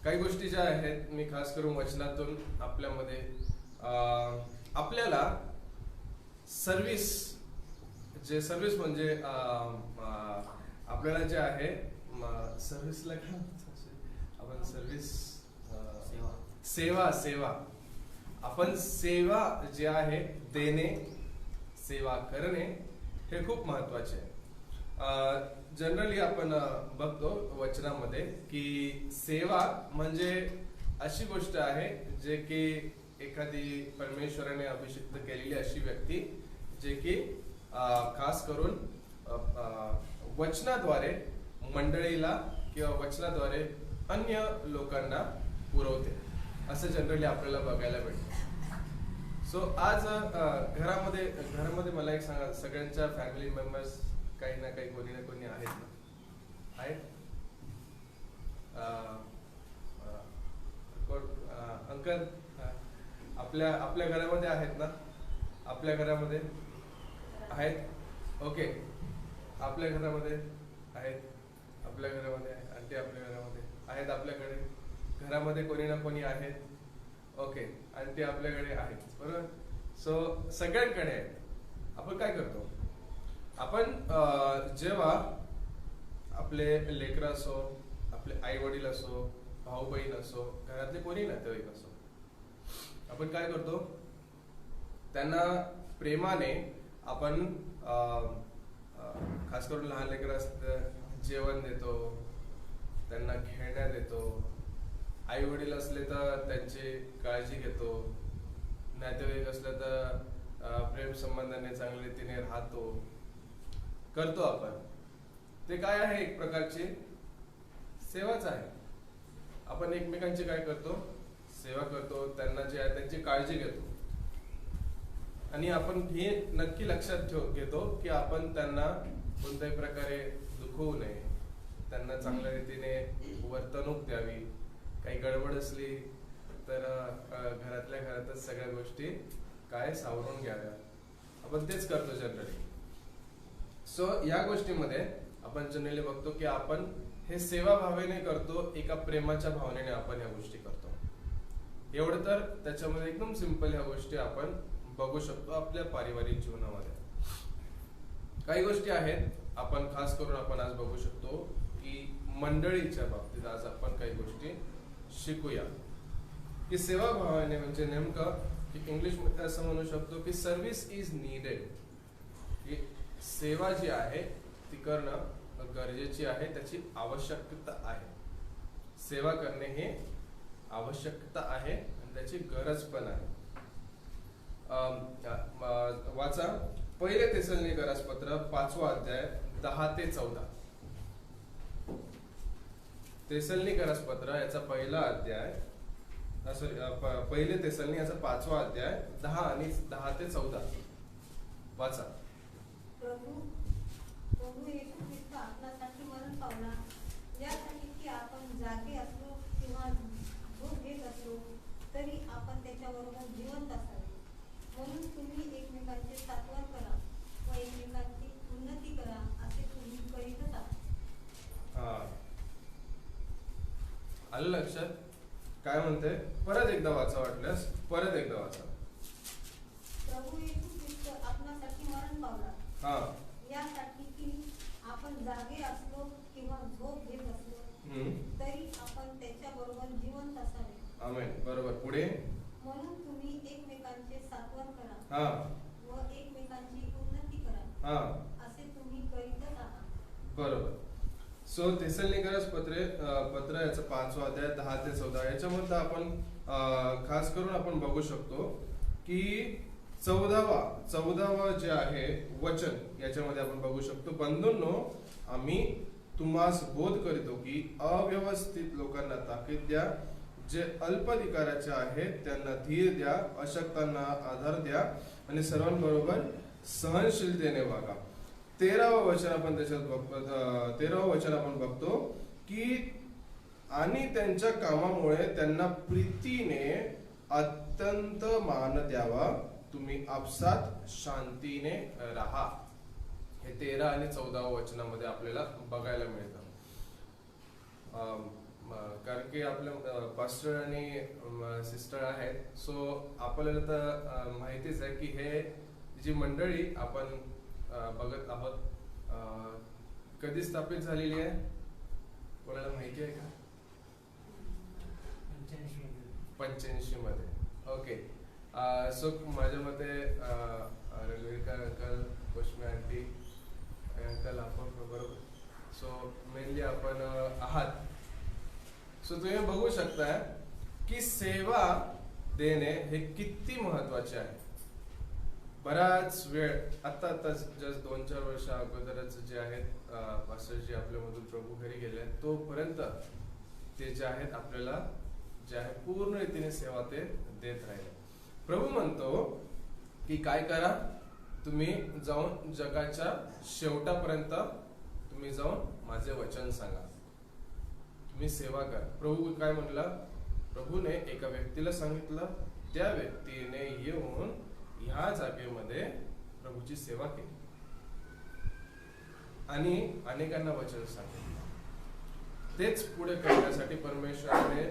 काही गोष्टी ज्या आहेत, मी खास करून वचनातून आपल्यामध्ये आपल्याला सर्व्हिस म्हणजे आपल्याला जे आहे सर्व्हिसला काय आपण सर्व्हिस सेवा आपण सेवा जे आहे देणे, सेवा करणे हे खूप महत्वाचे आहे. जनरली आपण बघतो वचनामध्ये की सेवा म्हणजे अशी गोष्ट आहे जे की एखादी परमेश्वराने अभिषिक्त केलेली अशी व्यक्ती जे की खास करून वचनाद्वारे मंडळीला किंवा वचनाद्वारे अन्य लोकांना पुरवते, असं जनरली आपल्याला बघायला भेटतं. सो आज घरामध्ये मला एक सांगा, सगळ्यांच्या फॅमिली मेंबर्स काही ना काही कोणी ना कोणी आहेत ना? आहेत अंकल, आपल्या घरामध्ये आहेत ना? आपल्या घरामध्ये आहेत? ओके, आपल्या घरामध्ये आहेत, आपल्या घरामध्ये आंटी आपल्या घरामध्ये आहेत, आपल्याकडे घरामध्ये कोणी ना कोणी आहेत. ओके, आंटी आपल्याकडे आहेत, बरोबर. सो सगळ्यांकडे आहेत. आपण काय करतो, आपण जेव्हा आपले लेकरं असो, आपले आई वडील असो, भाऊ बहीण असो, घरातले कोणी नातेवाईक असो, आपण काय करतो, त्यांना प्रेमाने आपण खास करून लहान लेकरं असतं जेवण देतो, त्यांना खेळण्या देतो. आई वडील असले तर त्यांची काळजी घेतो, नातेवाईक असले तर प्रेम संबंधाने चांगल्या रीतीने राहतो, करतो आपण. ते काय आहे, एक प्रकारची सेवाच आहे. आपण एकमेकांची काय करतो, सेवा करतो, त्यांना जे आहे त्यांची काळजी घेतो. आणि आपण हे नक्की लक्षात घेतो की आपण त्यांना कोणत्याही प्रकारे दुखवू नये, त्यांना चांगल्या रीतीने वर्तणूक द्यावी. काही गडबड असली तर घरातल्या घरातच सगळ्या गोष्टी काय सावरून घ्याव्या, आपण तेच करतो जनरली. सो या गोष्टीमध्ये आपण जनरली बघतो की आपण हे सेवा भावनेने करतो, एका प्रेमाच्या भावनेने आपण या गोष्टी करतो. एवढं तर त्याच्यामध्ये एकदम सिंपल ह्या गोष्टी आपण बघू शकतो आपल्या पारिवारिक जीवनामध्ये. काही गोष्टी आहेत आपण खास करून आपण आज बघू शकतो की मंडळीच्या बाबतीत आज आपण काही गोष्टी शिकूया की सेवा भावने म्हणजे नेमकं की इंग्लिश मध्ये असं म्हणू शकतो की सर्व्हिस इज नीडेड. की सेवा जी आहे ती करणं गरजेची आहे, त्याची आवश्यकता आहे. सेवा करणे हे आवश्यकता आहे आणि त्याची गरज पण आहे. वाचा पहिले तेसलोनिकरास पत्र 5 अध्याय 10 ते 14. तेसलोनिकरास पत्र याचा पहिला अध्याय पहिले तेसलोनी याचा 5 अध्याय 10 ते 14 वाचा. प्रभू येशू ख्रिस्त आपल्यासाठी मरण पावला, यासाठी की आपण जागे असलो किंवा झोप घेत असलो तरी आपण त्याच्याबरोबर जिवंत असावे. म्हणून तुम्ही एकमेकांचे सात्वन करा व एकमेकांची उन्नती करा, असे तुम्ही करीतच आहात. आलं लक्षात? काय म्हणते? परत एकदा वाचा, वाटल्यास परत एकदा वाचा. प्रभू येशू ख्रिस्त आपल्यासाठी मरण पावला, यासाठी की आपण जागे असलो किंवा झोप घेत असलो तरी आपण त्याच्याबरोबर जिवंत असावे. आमेन. बरोबर. पुढे. म्हणून तुम्ही एकमेकांचे सात्वन करा व एकमेकांची उन्नती करा, असे तुम्ही करीतच आहात. बरोबर. सो तेसलोनिकरास पत्र याचा 5 अध्याय 10 ते 14 याच्यामध्ये आपण खास करून आपण बघू शकतो की 14 जे आहे वचन याच्यामध्ये आपण बघू शकतो. बंधूंनो, आम्ही तुम्हास बोध करीतो की अव्यवस्थित लोकांना ताकीद द्या, जे अल्पाधिकाराचे आहेत त्यांना धीर द्या, अशक्तांना आधार द्या आणि सर्वांबरोबर सहनशीलतेने वागा. 13वं वचन आपण त्याच्यात बघतो, 13वं वचन आपण बघतो की आणि त्यांच्या कामामुळे त्यांना प्रीतीने अत्यंत मान द्यावा, तुम्ही आपसात शांतीने राहा. हे 13 आणि 14 वचनामध्ये आपल्याला बघायला मिळतं. कारण की आपल्या पास्टर आणि सिस्टर आहेत, सो आपल्याला तर माहितीच आहे की हे जी मंडळी आपण बघत आहोत कधी स्थापित झालेली आहे, कोणाला माहिती आहे का? 85 मध्ये. ओके. सो माझ्या मते रघुवीर अंकल, पुष्मी आंटी, अंकल आपण बरोबर. सो मेनली आपण आहात. सो तुम्ही बघू शकता की सेवा देणे हे किती महत्वाचे आहे. बराच वेळ आता जस्ट 2-4 वर्ष अगोदरच जे आहेत पास्टरजी आपल्यामधून प्रभू घरी गेले, तोपर्यंत ते जे आहेत आपल्याला जे आहे पूर्ण रीतीने सेवा ते देत राहिले. प्रभू म्हणतो की काय करा, तुम्ही जाऊन जगाच्या शेवटापर्यंत तुम्ही जाऊन माझे वचन सांगा, तुम्ही सेवा करा. प्रभू काय म्हणला, प्रभूने एका व्यक्तीला सांगितलं, त्या व्यक्तीने येऊन ह्या जागेमध्ये प्रभूची सेवा केली आणि अनेकांना वचन सांगितलं. तेच पुढे करण्यासाठी परमेश्वराने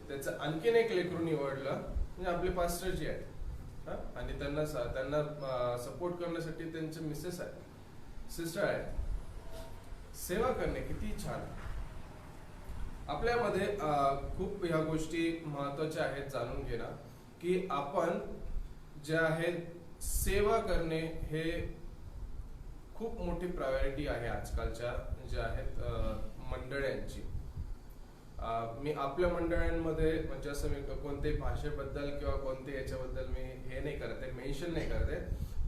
त्याचं आणखीन एक लेकरू निवडलं, म्हणजे आपले पास्टर जे आहेत आणि त्यांना सपोर्ट करण्यासाठी त्यांचे मिसेस आहेत, सिस्टर आहेत. सेवा करणे किती छान. आपल्यामध्ये खूप ह्या गोष्टी महत्वाच्या आहेत जाणून घेणं, की आपण जे आहे सेवा करणे हे खूप मोठी प्रायोरिटी आहे आजकालच्या ज्या आहेत मंडळांची. मी आपल्या मंडळांमध्ये म्हणजे असं मी कोणत्याही भाषेबद्दल किंवा कोणत्या याच्याबद्दल मी हे नाही करते, मेन्शन नाही करते,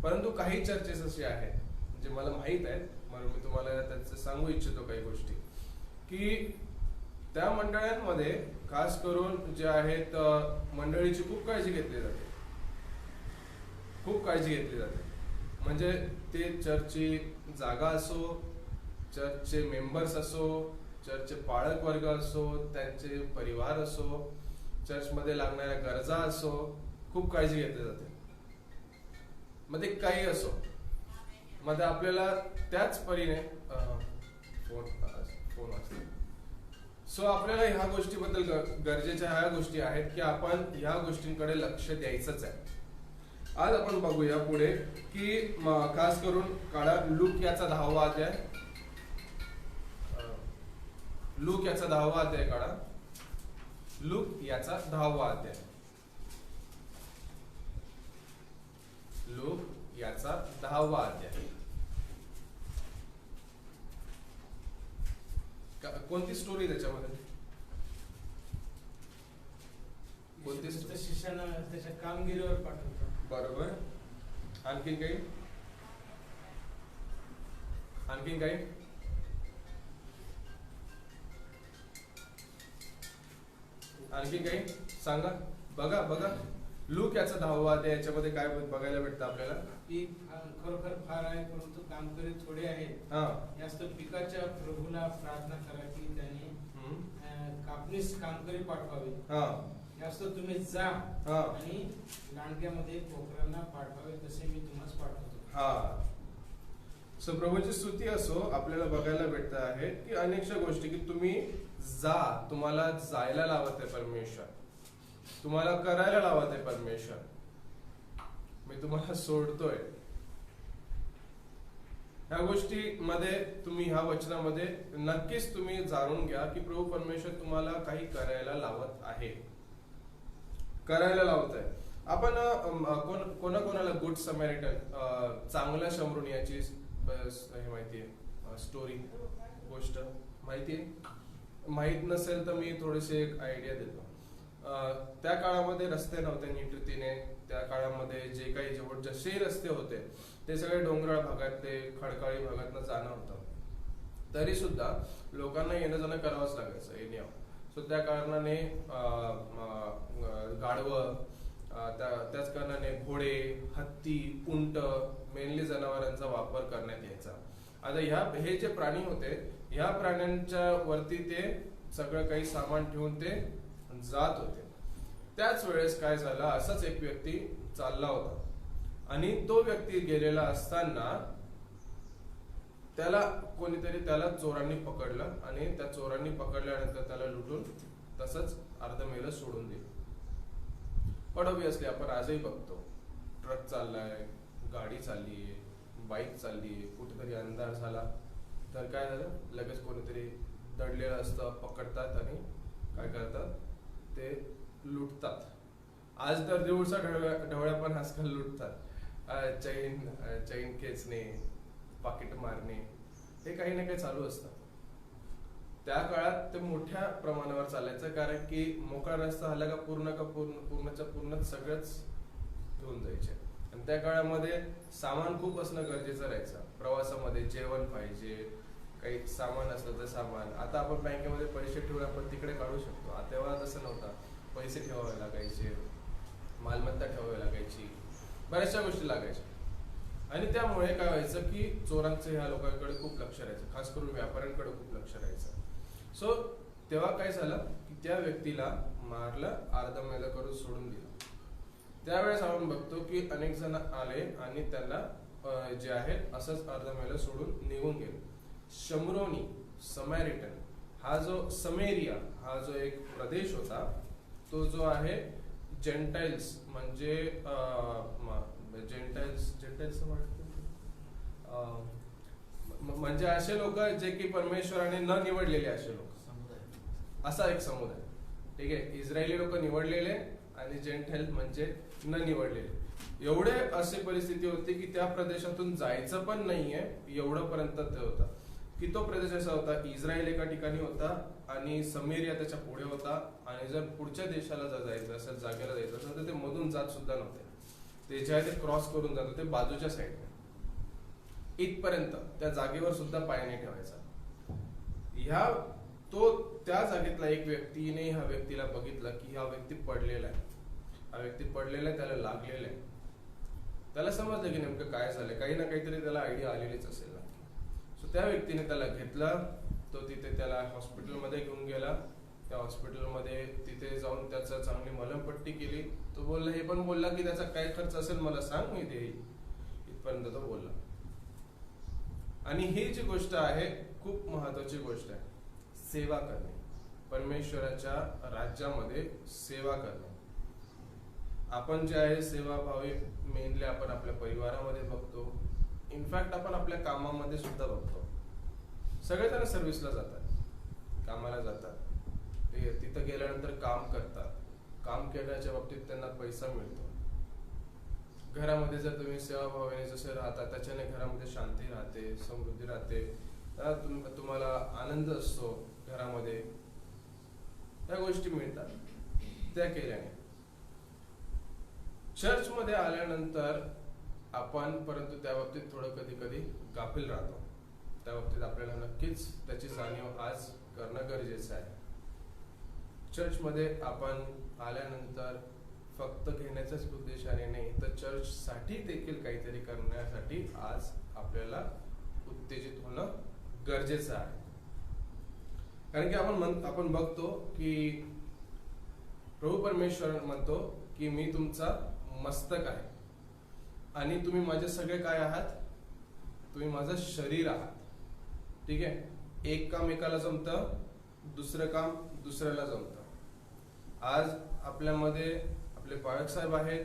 परंतु काही चर्चेस असे आहेत जे मला माहीत आहेत, म्हणून मी तुम्हाला त्याचं सांगू इच्छितो काही गोष्टी. की त्या मंडळांमध्ये खास करून जे आहेत मंडळीची खूप काळजी घेतली जाते, खूप काळजी घेतली जाते. म्हणजे ते चर्चची जागा असो, चर्चचे मेंबर्स असो, चर्चचे पाळक वर्ग असो, त्यांचे परिवार असो, चर्चमध्ये लागणाऱ्या गरजा असो, खूप काळजी घेतली जाते. मध्ये काही असो, मध्ये आपल्याला त्याच परीने फोन असतो. सो आपल्याला ह्या गोष्टीबद्दल गरजेच्या ह्या गोष्टी आहेत की आपण ह्या गोष्टींकडे लक्ष द्यायचंच आहे. आज आपण बघूया पुढे की खास करून काळा लूक याचा 10वा अध्याय, लूक याचा 10वा अध्याय काढा. लूक याचा 10वा अध्याय, लूक याचा 10वा अध्याय. कोणती स्टोरी त्याच्यामध्ये, कोणती शिष्यांना त्याच्या कामगिरीवर पाठवतो. बरोबर. आणखीन काही, आणखीन काही, आणखी काही सांगा. बघा बघा लूक याचा 10वा अध्याय, याच्यामध्ये काय बघायला भेटतं आपल्याला, की खरोखर फार आहे परंतु कामकरी थोडे आहेत. जास्त पिकाच्या प्रभूला प्रार्थना करा की त्यांनी कापणीस कामकरी पाठवावे. जास्त तुम्ही जा आणि लांडग्यामध्ये पोखरांना पाठवावे, तसे मी तुम्हाला पाठवतो. सो प्रभूची स्तुती असो. आपल्याला बघायला भेटत आहे की अनेकशा गोष्टी की तुम्ही जा, तुम्हाला जायला लावत आहे परमेश्वर, तुम्हाला करायला लावत आहे परमेश्वर, मी तुम्हाला सोडतोय. ह्या गोष्टीमध्ये तुम्ही ह्या वचनामध्ये नक्कीच तुम्ही जाणून घ्या की प्रभू परमेश्वर तुम्हाला काही करायला लावत आहे, करायला लावत आहे. आपण कोणाकोणाला गुड समॅरिटन, चांगल्या शमरून याची हे माहिती आहे, स्टोरी गोष्ट माहिती आहे? माहित नसेल तर मी थोडेसे एक आयडिया देतो. त्या काळामध्ये रस्ते नव्हते नीट रीतीने. त्या काळामध्ये जे काही जसे रस्ते होते ते सगळे डोंगराळ भागातले, खडकाळी भागातनं जाणं होतं. तरी सुद्धा लोकांना येणं जाणं करावंच लागायचं, एनिहाव. सो त्या कारणाने गाढवं, त्याच कारणाने घोडे, हत्ती, उंट, मेनली जनावरांचा वापर करण्यात यायचा. आता हे जे प्राणी होते, ह्या प्राण्यांच्या वरती ते सगळं काही सामान ठेवून ते जात होते. त्याच वेळेस काय झालं, असाच एक व्यक्ती चालला होता आणि तो व्यक्ती गेलेला असताना त्याला कोणीतरी त्याला चोरांनी पकडलं आणि त्या चोरांनी पकडल्यानंतर त्याला लुटून तसंच अर्धमेलं सोडून दिलं. पण ऑब्विसली आपण आजही बघतो, ट्रक चाललाय, गाडी चाललीये, बाईक चाललीये, कुठेतरी अंधार झाला तर काय झालं, लगेच कोणीतरी दडलेलं असतं, पकडतात आणि काय करतात, ते लुटतात. आज तर दिवसा ढवळ्या पण आजकाल लुटतात. चैन खेचणे, पाकिट मारणे, हे काही ना काही चालू असतं. त्या काळात ते मोठ्या प्रमाणावर चालायचं, कारण की मोकळा रस्ता आला का पूर्णच्या पूर्ण सगळंच घेऊन जायचे. आणि त्या काळामध्ये सामान खूप असणं गरजेचं राहायचं. प्रवासामध्ये जेवण पाहिजे, काही सामान असलं तर सामान. आता आपण बँकेमध्ये पैसे ठेवून आपण तिकडे काढू शकतो, तेव्हा तसं नव्हतं. पैसे ठेवावे लागायचे, मालमत्ता ठेवावी लागायची, बऱ्याचशा गोष्टी लागायच्या. आणि त्यामुळे काय व्हायचं की चोरांचं ह्या लोकांकडे खूप लक्ष राहायचं, खास करून व्यापाऱ्यांकडे खूप लक्ष राहायचं. सो तेव्हा काय झालं की त्या व्यक्तीला मारलं, अर्धमेलं करून सोडून दिलं. त्यावेळेस आपण बघतो की अनेक जण आले आणि त्यांना जे आहे असंच अर्धमेलं सोडून निघून गेले. शमरोनी, समॅरिटन समेरिया हा जो एक प्रदेश होता, तो जो आहे जेंटाइल्स म्हणजे जेंटाइल्स म्हणजे असे लोक जे की परमेश्वराने न निवडलेले असे लोक, असा एक समुदाय. ठीक आहे, इस्रायली लोक निवडलेले आणि जेंटाइल म्हणजे न निवडलेले. एवढे अशी परिस्थिती होती की त्या प्रदेशातून जायचं पण नाहीये, एवढं पर्यंत ते होता की तो प्रदेश असा होता, इस्रायल एका ठिकाणी होता आणि समेरिया त्याच्या पुढे होता. आणि जर पुढच्या देशाला जर जायचं असेल, जागेला जायचं असेल, तर ते मधून जात सुद्धा नव्हते. ते जे आहे ते क्रॉस करून जात होते बाजूच्या साईडने. इथपर्यंत त्या जागेवर सुद्धा पाय नाही ठेवायचा. त्या जागेतला एक व्यक्तीने ह्या व्यक्तीला बघितलं की हा व्यक्ती पडलेला आहे, त्याला लागलेला आहे. त्याला समजलं की नेमकं काय झालंय, काही ना काहीतरी त्याला आयडिया आलेलीच असेल ना. सो त्या व्यक्तीने त्याला घेतलं, तो तिथे त्याला हॉस्पिटलमध्ये घेऊन गेला. त्या हॉस्पिटलमध्ये तिथे जाऊन त्याचं चांगली मलमपट्टी केली. तो बोलला, हे पण बोलला की त्याचा काय खर्च असेल मला सांग, मी देईल. इथपर्यंत तो बोलला. आणि ही जी गोष्ट आहे खूप महत्वाची गोष्ट आहे, सेवा करणे, परमेश्वराच्या राज्यामध्ये सेवा करणे. आपण जे आहे सेवाभावी मेनली आपण आपल्या परिवारामध्ये बघतो, इनफॅक्ट आपण आपल्या कामामध्ये सुद्धा बघतो. सगळेजण सर्व्हिसला जातात, कामाला जातात, ते तिथं गेल्यानंतर काम करतात. काम केल्याच्या बाबतीत त्यांना पैसा मिळतो. घरामध्ये जर तुम्ही सेवाभावाने जसे राहता, त्याच्याने घरामध्ये शांती राहते, समृद्धी राहते, तुम्हाला आनंद असतो घरामध्ये, त्या गोष्टी मिळतात त्या केल्याने. चर्चमध्ये आल्यानंतर आपण परंतु त्या बाबतीत थोडं कधी कधी गाफील राहतो. त्या बाबतीत आपल्याला नक्कीच त्याची जाणीव आज करणं गरजेचं आहे. चर्चमध्ये आपण आल्यानंतर फक्त घेण्याच्याच उद्देशाने नाही, तर चर्च साठी देखील काहीतरी करण्यासाठी आज आपल्याला उत्तेजित होणं गरजेचं आहे. कारण की आपण बघतो की प्रभू परमेश्वर म्हणतो की मी तुमचा मस्तक आहे आणि तुम्ही माझे सगळे काय आहात, तुम्ही माझं शरीर आहात. ठीक आहे, एक काम एकाला जमतं, दुसरं काम दुसऱ्याला जमतं. आज आपल्यामध्ये आपले पाळक साहेब आहेत,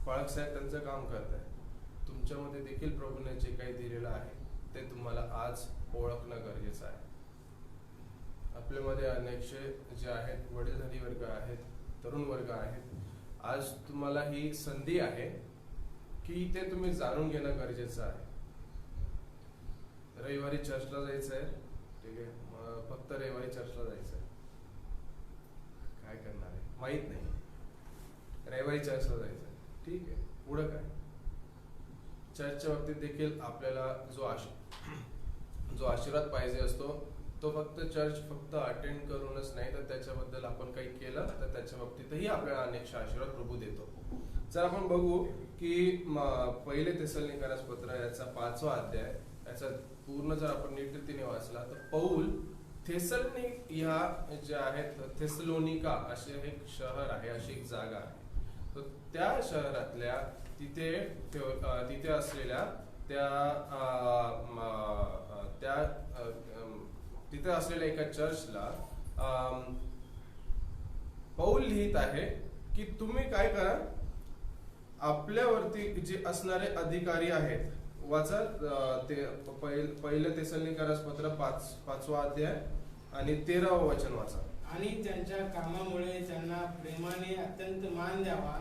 पाळक साहेब त्यांचं काम करत आहेत. तुमच्यामध्ये देखील प्रभूने जे काही दिलेलं आहे ते तुम्हाला आज ओळखणं गरजेचं आहे. आपल्यामध्ये अनेकशे जे आहेत वडीलधारी वर्ग आहेत, तरुण वर्ग आहेत. आज तुम्हाला ही संधी आहे की ते तुम्ही जाणून घेणं गरजेचं आहे. रविवारी चर्चला जायचं आहे, ठीक आहे, फक्त रविवारी चर्चला जायचं आहे, काय करणार आहे माहित नाही, रविवारी चर्चला जायचं आहे, ठीक आहे, पुढं काय. चर्चच्या बाबतीत देखील आपल्याला जो आशीर्वाद पाहिजे असतो तो फक्त चर्च फक्त अटेंड करूनच नाही, तर त्याच्याबद्दल आपण काही केलं तर त्याच्या बाबतीतही आपल्याला अनेक आशीर्वाद प्रभू देतो. जर आपण बघू की पहिले तेसलोनिकरास पत्र याचा 5वा अध्याय, याचा पूर्ण जर आपण नीट रीतीने वाचला तर पौल थेसलोनिक या जे आहेत, थेसलोनिका असे एक शहर आहे, अशी एक जागा आहे. तर त्या शहरातल्या तिथे असलेल्या तिथे असलेल्या एका चर्चला पौल लिहित आहे की तुम्ही काय करा, आपल्यावरती जे असणारे अधिकारी आहेत, वाचा ते पहिलं तेसलोनिकरास पत्र 5वा अध्याय आणि 13व वचन वाचा. आणि त्यांच्या कामामुळे त्यांना प्रेमाने अत्यंत मान द्यावा.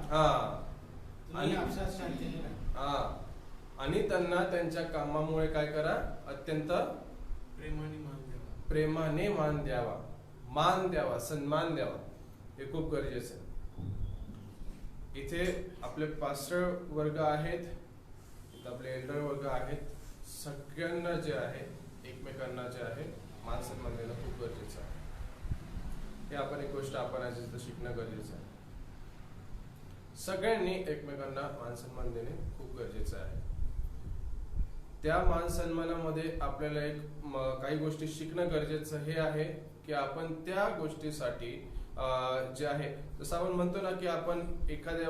आणि आपसात शांतीने राहा. आणि त्यांना त्यांच्या कामामुळे काय करा, अत्यंत प्रेमाने मान द्यावा, सन्मान द्यावा. हे खूप गरजेचं आहे. इथे आपले पास्टर वर्ग आहेत, इथे आपले एल्डर वर्ग आहेत, सगळ्यांना जे आहे एकमेकांना जे आहे मान सन्मान देणं खूप गरजेचं आहे. हे आपण एक गोष्ट आपण आज इथं शिकणं गरजेचं आहे. सगळ्यांनी एकमेकांना मान सन्मान देणे खूप गरजेचं आहे. त्या मान सन्मानामध्ये आपल्याला काही गोष्टी शिकणं गरजेचं हे आहे की आपण त्या गोष्टीसाठी जे आहे, जसं आपण म्हणतो ना की आपण एखाद्या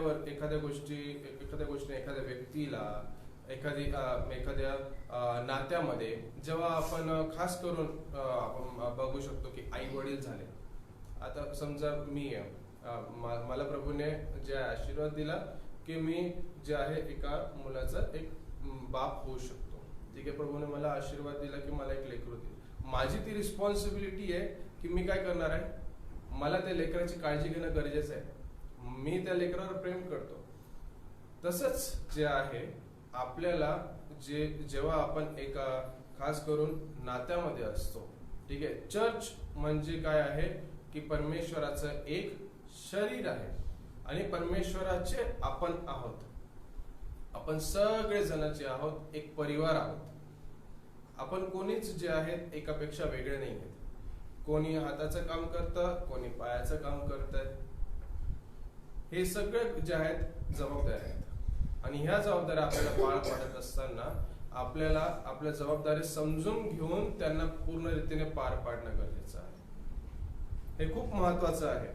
व्यक्तीला एखाद्या नात्यामध्ये जेव्हा आपण खास करून आपण बघू शकतो की आई वडील झाले. आता समजा मी मला प्रभूने जे आशीर्वाद दिला की मी जे आहे एका मुलाचा एक बाप होऊ शकतो. ठीक आहे, प्रभूने मला आशीर्वाद दिला की मला एक लेकरू दिलं. माझी ती रिस्पॉन्सिबिलिटी आहे की मी काय करणार आहे, मला त्या लेकराची काळजी घेणं गरजेचं आहे. मी त्या लेकरावर प्रेम करतो. तसंच जे आहे आपल्याला जेव्हा आपण एका खास करून नात्यामध्ये असतो, ठीक आहे, चर्च म्हणजे काय आहे की परमेश्वराचं एक शरीर आहे आणि परमेश्वराचे आपण आहोत. आपण सगळे जण जे आहोत एक परिवार आहोत. आपण कोणीच जे आहेत एकापेक्षा वेगळे नाही आहेत. कोणी हाताचं काम करतं, कोणी पायाचं काम करतंय. हे सगळे जे आहेत जबाबदाऱ्या आहेत आणि ह्या जबाबदाऱ्या आपल्याला पार पाडत असताना आपल्याला आपल्या जबाबदारी समजून घेऊन त्यांना पूर्ण रीतीने पार पाडणं गरजेचं आहे. हे खूप महत्वाचं आहे.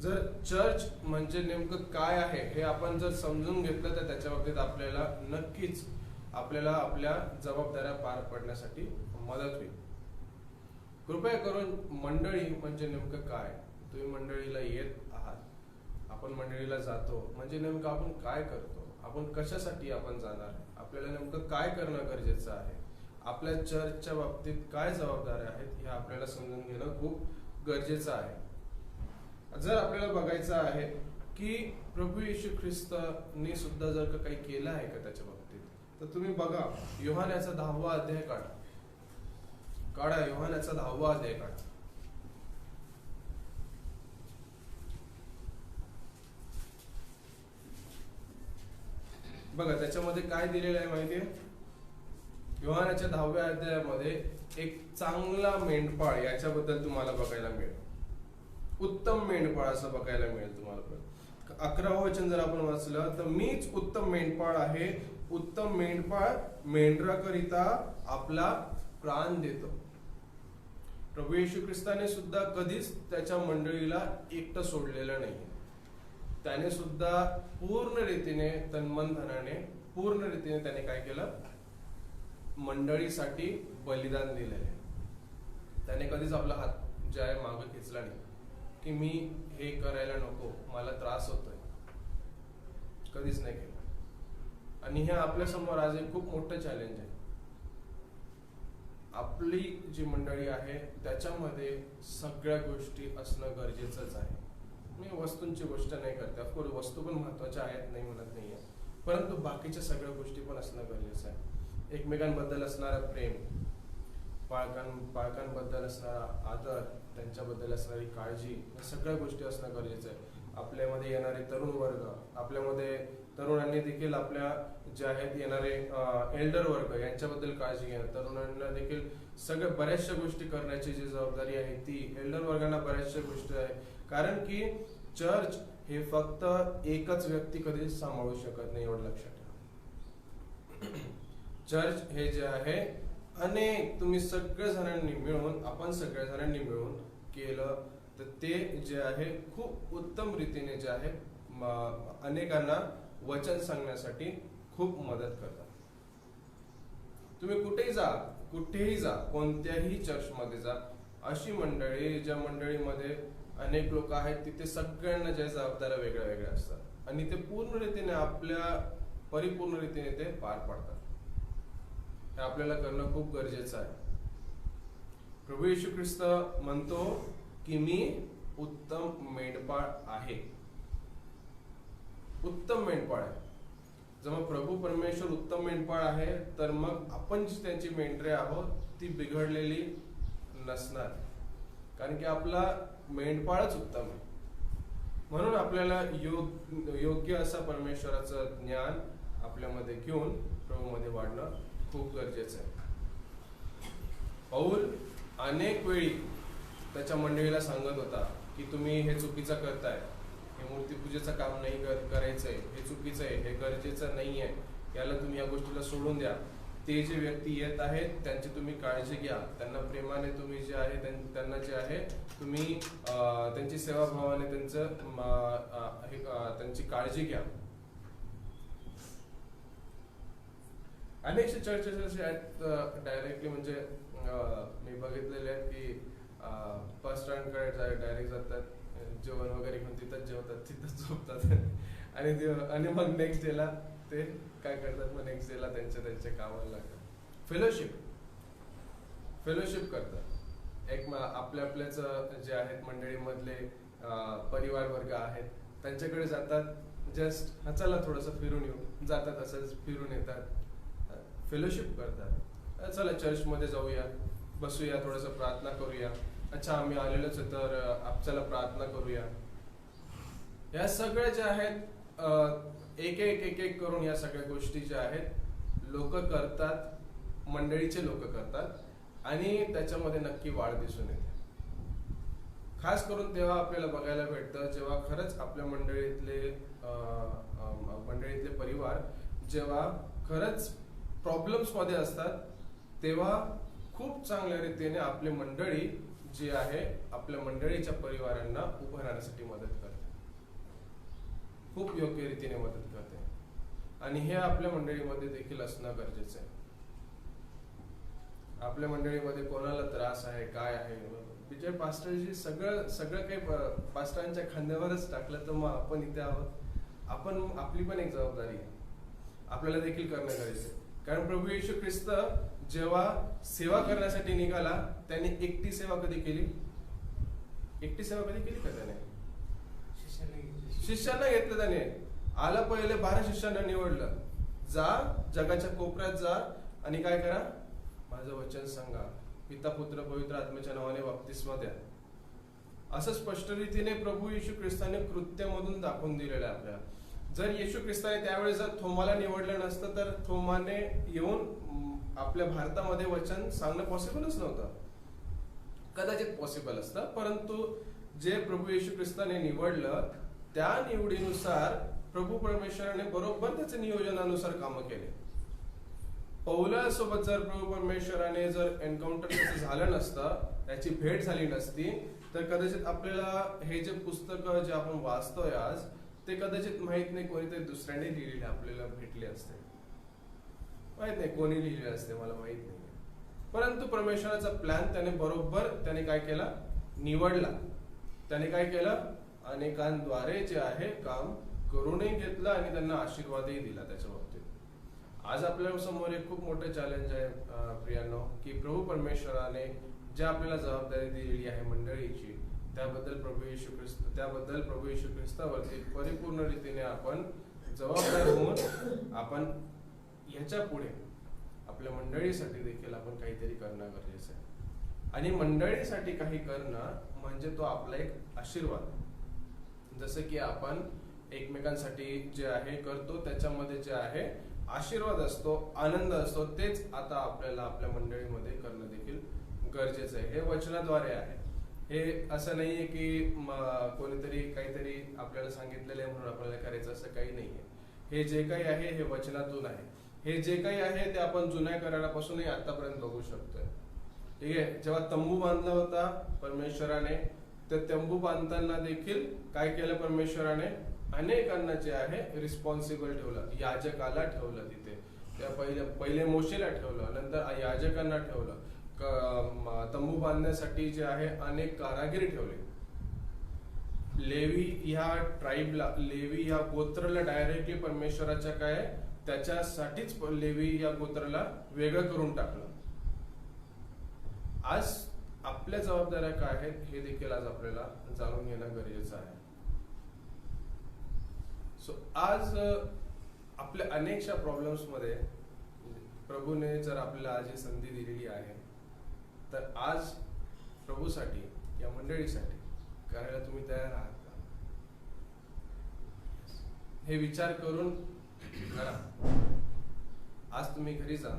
जर चर्च म्हणजे नेमकं काय आहे हे आपण जर समजून घेतलं तर त्याच्या बाबतीत आपल्याला नक्कीच आपल्या जबाबदाऱ्या पार पाडण्यासाठी मदत होईल. कृपया करून मंडळी म्हणजे नेमकं काय, तुम्ही मंडळीला येत आहात, आपण मंडळीला जातो म्हणजे नेमकं आपण काय करतो, आपण कशासाठी आपण जाणार, आपल्याला नेमकं काय करणं गरजेचं आहे, आपल्या चर्चच्या बाबतीत काय जबाबदाऱ्या आहेत हे आपल्याला समजून घेणं खूप गरजेचं आहे. जर आपल्याला बघायचं आहे की प्रभू येशू ख्रिस्तांनी सुद्धा जर काही केलं आहे का त्याच्या बाबतीत, तर तुम्ही बघा योहानाचा 10वा अध्याय काढा. योहानाचा 10वा अध्याय काढा. बघा त्याच्यामध्ये काय दिलेलं आहे माहितीये. योहानाच्या 10व्या अध्यायामध्ये एक चांगला मेंढपाळ याच्याबद्दल तुम्हाला बघायला मिळेल. उत्तम मेंढपाळ असं बघायला मिळेल तुम्हाला. 11वं वचन जर आपण वाचलं तर मीच उत्तम मेंढपाळ आहे. उत्तम मेंढपाळ मेंढराकरिता आपला प्राण देतो. प्रभू येशू ख्रिस्ताने सुद्धा कधीच त्याच्या मंडळीला एकटं सोडलेलं नाही. त्याने सुद्धा पूर्ण रीतीने तन्मन धनाने पूर्ण रीतीने त्याने काय केलं, मंडळीसाठी बलिदान दिलेलं. त्याने कधीच आपला हात जे आहे मागं खेचला नाही की मी हे करायला नको, मला त्रास होतोय, कधीच नाही केलं. आणि हे आपल्या समोर आज एक खूप मोठं चॅलेंज आहे. आपली जी मंडळी आहे त्याच्यामध्ये सगळ्या गोष्टी असणं गरजेचंच आहे. मी वस्तूंची गोष्ट नाही करते, ऑफकोर्स वस्तू पण महत्वाच्या आहेत, नाही म्हणत नाहीये, परंतु बाकीच्या सगळ्या गोष्टी पण असणं गरजेचं आहे. एकमेकांबद्दल असणारा प्रेम, पालकांबद्दल असणारा आदर, त्यांच्याबद्दल असणारी काळजी, या सगळ्या गोष्टी असणं गरजेचं आहे. आपल्यामध्ये येणारे तरुण वर्ग, आपल्यामध्ये तरुणांनी देखील आपल्या जे आहेत येणारे एल्डर वर्ग यांच्याबद्दल काळजी घेणं, तरुणांना देखील सगळ्या बऱ्याचशा गोष्टी करण्याची जी जबाबदारी आहे ती एल्डर वर्गांना बऱ्याचशा गोष्टी आहे. कारण की चर्च हे फक्त एकच व्यक्ती कधीच सांभाळू शकत नाही, एवढं लक्षात ठेवा. चर्च हे जे आहे अनेक तुम्ही सगळ्या जणांनी मिळून, आपण सगळ्या जणांनी मिळून केलं तर ते जे आहे खूप उत्तम रीतीने जे आहे अनेकांना वचन सांगण्यासाठी खूप मदत करतात. तुम्ही कुठेही जा, कोणत्याही चर्चमध्ये जा, अशी मंडळी ज्या मंडळीमध्ये अनेक लोक आहेत तिथे सगळ्यांना ज्या जबाबदाऱ्या वेगळ्या वेगळ्या असतात आणि ते पूर्ण रीतीने आपल्या परिपूर्ण रीतीने ते पार पाडतात. हे आपल्याला करणं खूप गरजेचं आहे. प्रभू येशू ख्रिस्त म्हणतो की मी उत्तम मेंढपाळ आहे. उत्तम मेंढपाळ आहे. जेव्हा प्रभू परमेश्वर उत्तम मेंढपाळ आहे तर मग आपण जी त्यांची मेंढरे आहोत ती बिघडलेली नसणार, कारण की आपला मेंढपाळच उत्तम आहे. म्हणून आपल्याला योग्य असा परमेश्वराचं ज्ञान आपल्यामध्ये घेऊन प्रभूमध्ये वाढणं खूप गरजेचं आहे. पौल अनेक वेळी त्याच्या मंडळीला सांगत होता की तुम्ही हे चुकीचं करताय, हे मूर्तीपूजेचं काम नाही करायचंय, हे चुकीचं आहे, हे गरजेचं नाहीये, याला तुम्ही या गोष्टीला सोडून द्या. ते जे व्यक्ती येत आहेत त्यांची तुम्ही काळजी घ्या, त्यांना प्रेमाने तुम्ही जे आहे त्यांना जे आहे तुम्ही त्यांची सेवाभावाने त्यांची काळजी घ्या. अनेकशे चर्चेस असे आहेत डायरेक्टली म्हणजे मी बघितलेले आहेत की बस स्टँडकडे डायरेक्ट जातात, जेवण वगैरे घेऊन तिथंच जेवतात, तिथंच झोपतात आणि मग नेक्स्ट डेला ते काय करतात, मग नेक्स्ट डेला त्यांच्या कामाला लागतात. फेलोशिप करतात. एक आपल्याच जे आहेत मंडळीमधले परिवार वर्ग आहेत त्यांच्याकडे जातात, जस्ट चला थोडस फिरून येऊ, जातात असंच फिरून येतात, फेलोशिप करतात. चला चर्चमध्ये जाऊया, बसूया, थोडस प्रार्थना करूया, अच्छा आम्ही आलेलोच आहे तर चला प्रार्थना करूया. या सगळ्या ज्या आहेत एक एक करून या सगळ्या गोष्टी ज्या आहेत लोक करतात, मंडळीचे लोक करतात आणि त्याच्यामध्ये नक्की वाढ दिसून येते. खास करून तेव्हा आपल्याला बघायला भेटतं जेव्हा खरंच आपल्या मंडळीतले परिवार जेव्हा खरंच प्रॉब्लेम्स मध्ये असतात तेव्हा खूप चांगल्या रीतीने आपली मंडळी जी आहे आपल्या मंडळीच्या परिवारांना उभं राहण्यासाठी मदत करते, खूप योग्य रीतीने मदत करते. आणि हे आपल्या मंडळीमध्ये देखील असणं गरजेचं आहे. आपल्या मंडळीमध्ये कोणाला त्रास आहे, काय आहे, विजय पास्टरजी सगळं काही पास्टरांच्या खांद्यावरच टाकलं तर मग आपण इथे आहोत. आपली पण एक जबाबदारी आहे, आपल्याला देखील करणं गरजेचं आहे. कारण प्रभू येशू ख्रिस्त जेव्हा सेवा करण्यासाठी निघाला त्याने एकटी सेवा कधी केली का त्याने? शिष्यांना घेतलं त्याने. आला पहिले 12 शिष्यांना निवडलं, जा जगाच्या कोपऱ्यात जा आणि काय करा, माझं वचन सांगा, पिता पुत्र पवित्र आत्म्याच्या नावाने बप्तिस्मा द्या. असं स्पष्ट रीतीने प्रभू येशू ख्रिस्ताने कृत्यामधून दाखवून दिलेलं आहे आपल्याला. जर येशू ख्रिस्ताने त्यावेळेस जर थोमाला निवडलं नसतं तर थोमाने येऊन आपल्या भारतामध्ये वचन सांगणं पॉसिबलच नव्हतं. कदाचित पॉसिबल असतं, परंतु जे प्रभू येशू ख्रिस्ताने निवडलं त्या निवडीनुसार प्रभू परमेश्वराने बरोबर त्याच्या नियोजनानुसार कामं केले. पौलासोबत जर प्रभू परमेश्वराने जर एन्काउंटर झालं नसतं, त्याची भेट झाली नसती तर कदाचित आपल्याला हे जे पुस्तक जे आपण वाचतोय आज ते कदाचित माहित नाही कोणीतरी दुसऱ्याने लिहिलेले आपल्याला भेटले असते. माहित नाही कोणी लिहिले असते, मला माहित नाही. परंतु परमेश्वराचा प्लॅन त्याने काय केला, निवडला. त्याने काय केलं, अनेकांद्वारे जे आहे काम करूनही घेतलं आणि त्यांना आशीर्वादही दिला त्याच्या बाबतीत. आज आपल्या समोर एक खूप मोठं चॅलेंज आहे प्रियांनो, की प्रभू परमेश्वराने ज्या आपल्याला जबाबदारी दिलेली आहे मंडळीची, त्याबद्दल प्रभू येशू ख्रिस्तावरती परिपूर्ण रीतीने आपण जबाबदार होऊन आपण ह्याच्या पुढे आपल्या मंडळीसाठी देखील आपण काहीतरी करणं गरजेचं आहे. आणि मंडळीसाठी काही करणं म्हणजे तो आपला एक आशीर्वाद. जसं की आपण एकमेकांसाठी जे आहे करतो त्याच्यामध्ये जे आहे आशीर्वाद असतो, आनंद असतो, तेच आता आपल्याला आपल्या मंडळीमध्ये करणं देखील गरजेचं आहे. हे वचनाद्वारे आहे. हे असं नाहीये की कोणीतरी काहीतरी आपल्याला सांगितलेलं आहे म्हणून आपल्याला करायचं, असं काही नाहीये. हे जे काही आहे हे वचनातून आहे. हे जे काही आहे ते आपण जुन्या करारापासूनही आतापर्यंत बघू शकतोय. ठीक आहे. जेव्हा तंबू बांधला होता परमेश्वराने, तर तंबू बांधताना देखील काय केलं परमेश्वराने, अनेकांना जे आहे रिस्पॉन्सिबल ठेवलं. याजकाला ठेवलं तिथे, त्या पहिले मोशेला ठेवलं, नंतर याजकांना ठेवलं. तंबू बांधण्यासाठी जे आहे अनेक कारागीर ठेवले. लेवी ह्या ट्राईबला, लेवी ह्या गोत्राला डायरेक्टली परमेश्वराच्या काय त्याच्यासाठीच लेवी या गोत्राला वेगळं करून टाकलं. आज आपल्या जबाबदाऱ्या काय आहेत हे देखील आज आपल्याला जाणून घेणं गरजेचं आहे. सो आज आपल्या अनेकशा प्रॉब्लेम्स मध्ये प्रभूने जर आपल्याला आज ही संधी दिलेली आहे, तर आज प्रभूसाठी, या मंडळीसाठी करायला तुम्ही तयार आहात का? हे विचार करून करा. आज तुम्ही घरी जा,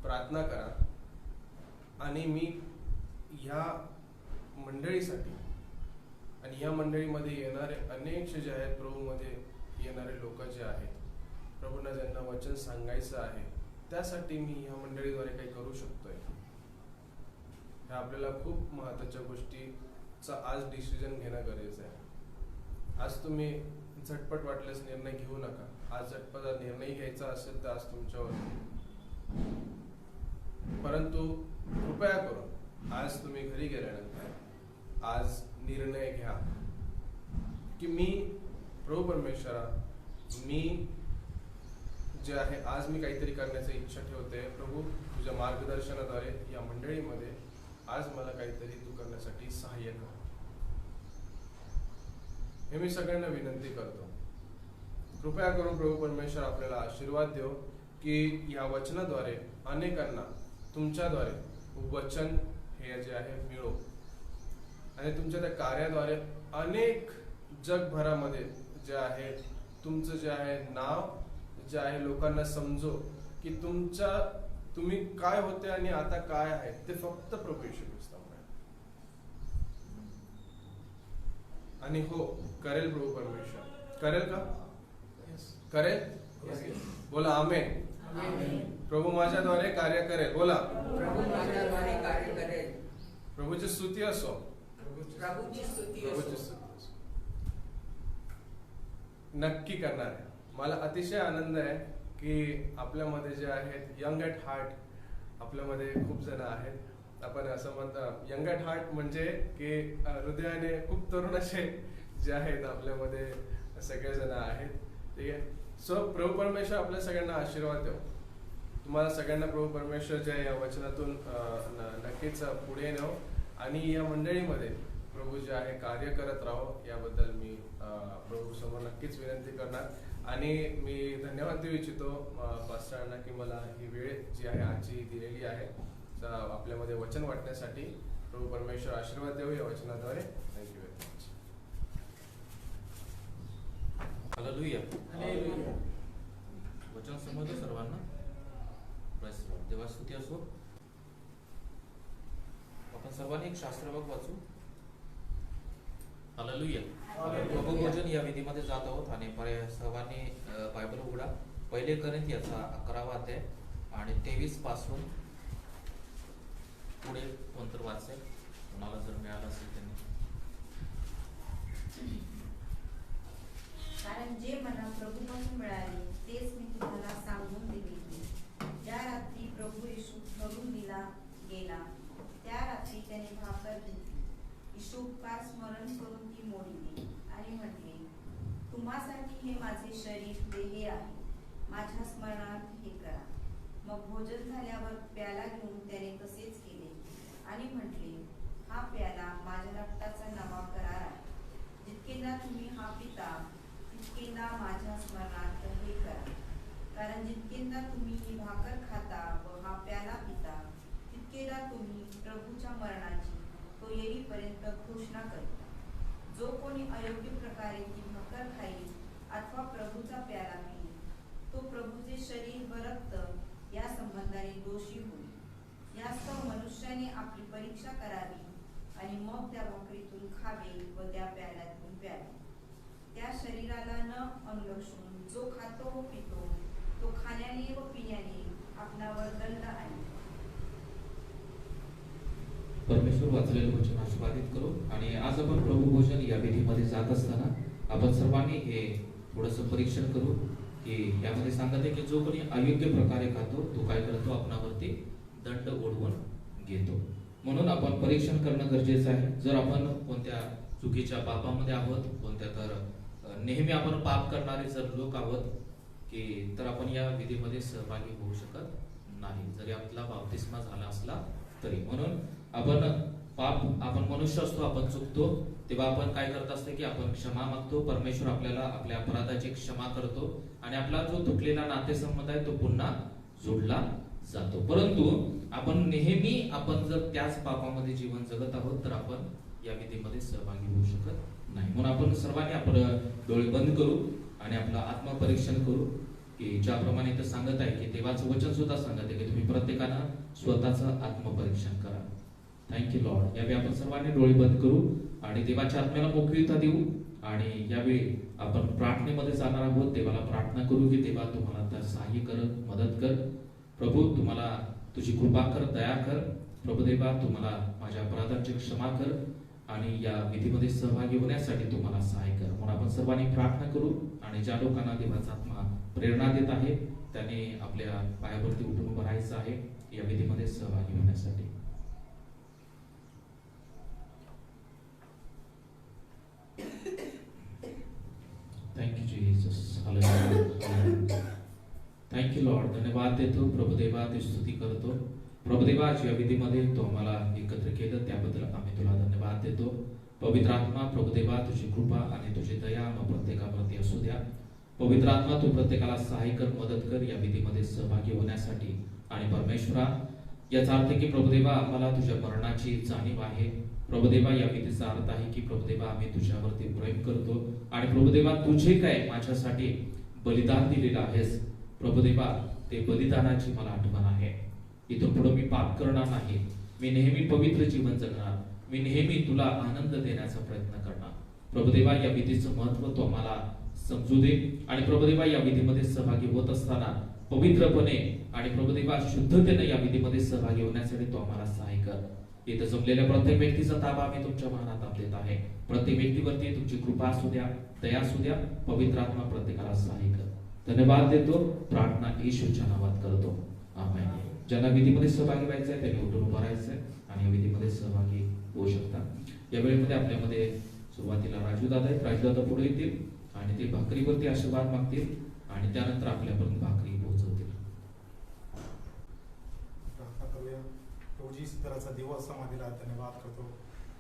प्रार्थना करा, आणि मी ह्या मंडळीसाठी आणि या मंडळीमध्ये येणारे अनेकशे जे आहेत, प्रभूमध्ये येणारे लोक जे आहेत, प्रभूंना ज्यांना वचन सांगायचं आहे, त्यासाठी मी ह्या मंडळीद्वारे काही करू शकतोय. ह्या आपल्याला खूप महत्वाच्या गोष्टीचा आज डिसिजन घेणं गरजेचं आहे. आज तुम्ही झटपट वाटल्यास निर्णय घेऊ नका. आज झटपट निर्णय घ्यायचा असेल तर आज तुमच्यावर, परंतु कृपया करून आज तुम्ही घरी गेल्यानंतर आज निर्णय घ्या की मी प्रभू परमेश्वरा, मी जे आहे आज मी काहीतरी करण्याची इच्छा ठेवते. प्रभू तुझ्या मार्गदर्शनाद्वारे या मंडळीमध्ये आज मला काहीतरी तू करण्यासाठी सहाय्य कर. हे मी सगळ्यांना विनंती करतो. कृपया करून प्रभू परमेश्वर आपल्याला आशीर्वाद देव की या वचनाद्वारे अनेकांना तुमच्याद्वारे वचन हे जे आहे मिळो, आणि तुमच्या त्या कार्याद्वारे अनेक जगभरामध्ये जे आहे तुमचं जे आहे नाव जे आहे लोकांना समजो की तुम्ही काय होते आणि आता काय आहे ते फक्त प्रभू येशू ख्रिस्तामुळे. आणि हो, करेल प्रभू परमेश्वर. करेल का? करेल. बोला आमेन. प्रभू माझ्याद्वारे कार्य करेल. बोला प्रभू माझ्याद्वारे कार्य करेल. प्रभूची स्तुती असो. प्रभूची स्तुती प्रभूची असो. स्तुती असो. नक्की करणार आहे. मला अतिशय आनंद आहे की आपल्यामध्ये जे आहेत यंग ॲट हार्ट, आपल्यामध्ये खूप जण आहेत. आपण असं म्हणतो यंग ॲट हार्ट म्हणजे की हृदयाने खूप तरुण असे जे आहेत आपल्यामध्ये सगळेजण आहेत. ठीक आहे. सो प्रभू परमेश्वर आपल्या सगळ्यांना आशीर्वाद देव. तुम्हाला सगळ्यांना प्रभू परमेश्वर जे या वचनातून नक्कीच पुढे नेव, आणि या मंडळीमध्ये प्रभू जे आहे कार्य करत राहो याबद्दल मी प्रभू समोर नक्कीच विनंती करणार. आणि मी धन्यवाद देऊ इच्छितो पास्टरांना की मला ही वेळ जी आहे आजची दिलेली आहे आपल्यामध्ये वचन वाटण्यासाठी. प्रभू परमेश्वर आशीर्वाद देऊ या वचनाद्वारे. Thank you very much. हालेलुया. वचन समजलं सर्वांना? देवा स्तुती असो. आपण सर्वांनी एक शास्त्रभाग वाचू. हालेलुया. प्रभुभोजन या विधीमध्ये जात आहोत आणि सर्वांनी बायबल उघडा. 1 कोरिंथियाचा 11वा अध्याय आणि 23 पासून पुढे कोणतर वाचेल, कोणाला जर मिळालं असेल त्यांनी. कारण जे मला प्रभूपासून मिळाले तेच मी तुम्हाला सांगून दिले. ज्या रात्री प्रभू येशू ठरून दिला गेला त्या रात्री त्याने भाकर घेतली, ईशोपकार स्मरण करून ती मोडली आणि म्हटले, तुम्हासाठी हे माझे शरीर देह आहे, माझ्या स्मरणार्थ हे करा. मग भोजन झाल्यावर प्याला घेऊन त्याने तसेच केले आणि म्हटले, हा प्याला माझ्या रक्ताचा नवा करार आहे. जितकेदा तुम्ही हा पिता तितकेदा माझ्या स्मरणार्थ हे करा. कारण जितकेदा तुम्ही ही भाकर खाता व हा प्याला पिता तितकेदा तुम्ही प्रभूच्या मरणाची तो येईपर्यंत घोषणा करता. जो कोणी अयोग्य प्रकारे ती भाकर खाईल अथवा प्रभूचा प्याला पिईल तो प्रभूचे शरीर व रक्त या संबंधाने दोषी होईल। यास्तव मनुष्याने आपली परीक्षा करावी आणि मग त्या भाकरीतून खावे व त्या प्याल्यातून प्यावे। त्या शरीराला न अनुलक्षून जो खातो व पितो तो खाण्याने व पिण्याने आपणावर दंड आणेल। परमेश्वर वाचलेलं वचन आशीर्वादित करू। आणि आज आपण प्रभू भोजन या विधीमध्ये जात असताना आपण सर्वांनी हे थोडंसं परीक्षण करू की यामध्ये सांगत आहे की जो कोणी अयोग्य प्रकारे खातो तो काय करतो, आपणावरती दंड ओढवून घेतो। म्हणून आपण परीक्षण करणं गरजेचं आहे। जर आपण कोणत्या चुकीच्या पापामध्ये आहोत, कोणत्या तर नेहमी आपण पाप करणारे जर लोक आहोत की तर आपण या विधीमध्ये सहभागी होऊ शकत नाही, जरी आपला बाप्तिस्मा झाला असला तरी। म्हणून आपण मनुष्य असतो, आपण चुकतो, तेव्हा आपण काय करत असतो की आपण क्षमा मागतो। परमेश्वर आपल्याला आपल्या अपराधाची क्षमा करतो आणि आपला जो तुटलेला नातेसंबंध आहे तो पुन्हा जोडला जातो। परंतु आपण नेहमी जर त्याच पापामध्ये जीवन जगत आहोत तर आपण या विधीमध्ये सहभागी होऊ शकत नाही। म्हणून आपण सर्वांनी आपण डोळे बंद करू आणि आपलं आत्मपरीक्षण करू की ज्याप्रमाणे इथं सांगत आहे की देवाचं वचन सुद्धा सांगत आहे की तुम्ही प्रत्येकानं स्वतःचं आत्मपरीक्षण करा। Thank you Lord. यावेळी आपण सर्वांनी डोळे बंद करू आणि देवाच्या आत्म्याला मोकळीता देऊ आणि यावेळी आपण प्रार्थनेमध्ये जाणार आहोत। देवाला प्रार्थना करू की देवा तुम्हाला तर सहाय्य कर, मदत कर। प्रभू तुम्हाला तुझी कृपा कर, दया कर। प्रभू देवा तुम्हाला माझ्या अपराधांची क्षमा कर आणि या विधीमध्ये सहभागी होण्यासाठी तुम्हाला सहाय्य कर। म्हणून आपण सर्वांनी प्रार्थना करू आणि ज्या लोकांना देवाचा आत्मा प्रेरणा देत आहे त्याने आपल्या पायावरती उठून उभं राहायचं आहे या विधीमध्ये सहभागी होण्यासाठी। Thank you Jesus, hallelujah. Thank you Lord. धन्यवाद देतो प्रभुदेवा, ते स्तुती करतो प्रभुदेवा। या विधीमध्ये तो आम्हाला एकत्र केलं त्याबद्दल आम्ही तुला धन्यवाद देतो। पवित्र आत्मा प्रभुदेवा तुझी कृपा आणि तुझी दया प्रत्येकावरती असू द्या। पवित्र आत्मा तू प्रत्येकाला सहाय्य कर, मदत कर या विधीमध्ये सहभागी होण्यासाठी। आणि परमेश्वरा याचा अर्थ की प्रभुदेवा आम्हाला तुझ्या मरणाची जाणीव आहे। प्रभुदेवा या विधीचा अर्थ आहे की प्रभुदेवा आम्ही तुझ्यावरती प्रेम करतो आणि प्रभुदेवा तुझे काय माझ्यासाठी बलिदान दिलेलं आहेस प्रभुदेवा, ते बलिदानाची मला आठवण आहे। इथून पुढे मी पाप करणार नाही, मी नेहमी पवित्र जीवन जगणार, मी नेहमी तुला आनंद देण्याचा प्रयत्न करणार। प्रभुदेवा या विधीचं महत्व तो आम्हाला समजू दे आणि प्रभुदेवा या विधीमध्ये सहभागी होत असताना पवित्रपणे आणि प्रभुदेवा शुद्धतेने या विधीमध्ये सहभागी होण्यासाठी तो आम्हाला सहाय्य कर। इथं जमलेल्या प्रत्येक व्यक्तीचा ताबा आम्ही तुमच्या मनात देत आहे। प्रत्येक व्यक्तीवरती तुमची कृपा असू द्या, दया असू द्या। पवित्र आत्मा प्रत्येकाला सहाय्य कर। धन्यवाद देतो, प्रार्थना येशूच्या नावात करतो, आमेन। ज्यांना विधीमध्ये सहभागी व्हायचं आहे त्यांनी उठून उभं राहायचंय आणि या विधीमध्ये सहभागी होऊ शकता। या वेळेमध्ये आपल्यामध्ये सुरुवातीला राजू दादा आहेत, राजू दादा पुढे येतील आणि ते भाकरीवरती आशीर्वाद मागतील आणि त्यानंतर आपल्यापर्यंत भाकरी पोहोचवतील। प्रार्थना करूया। प्रभूजी स्तराचा दिवस समाधीला धन्यवाद करतो,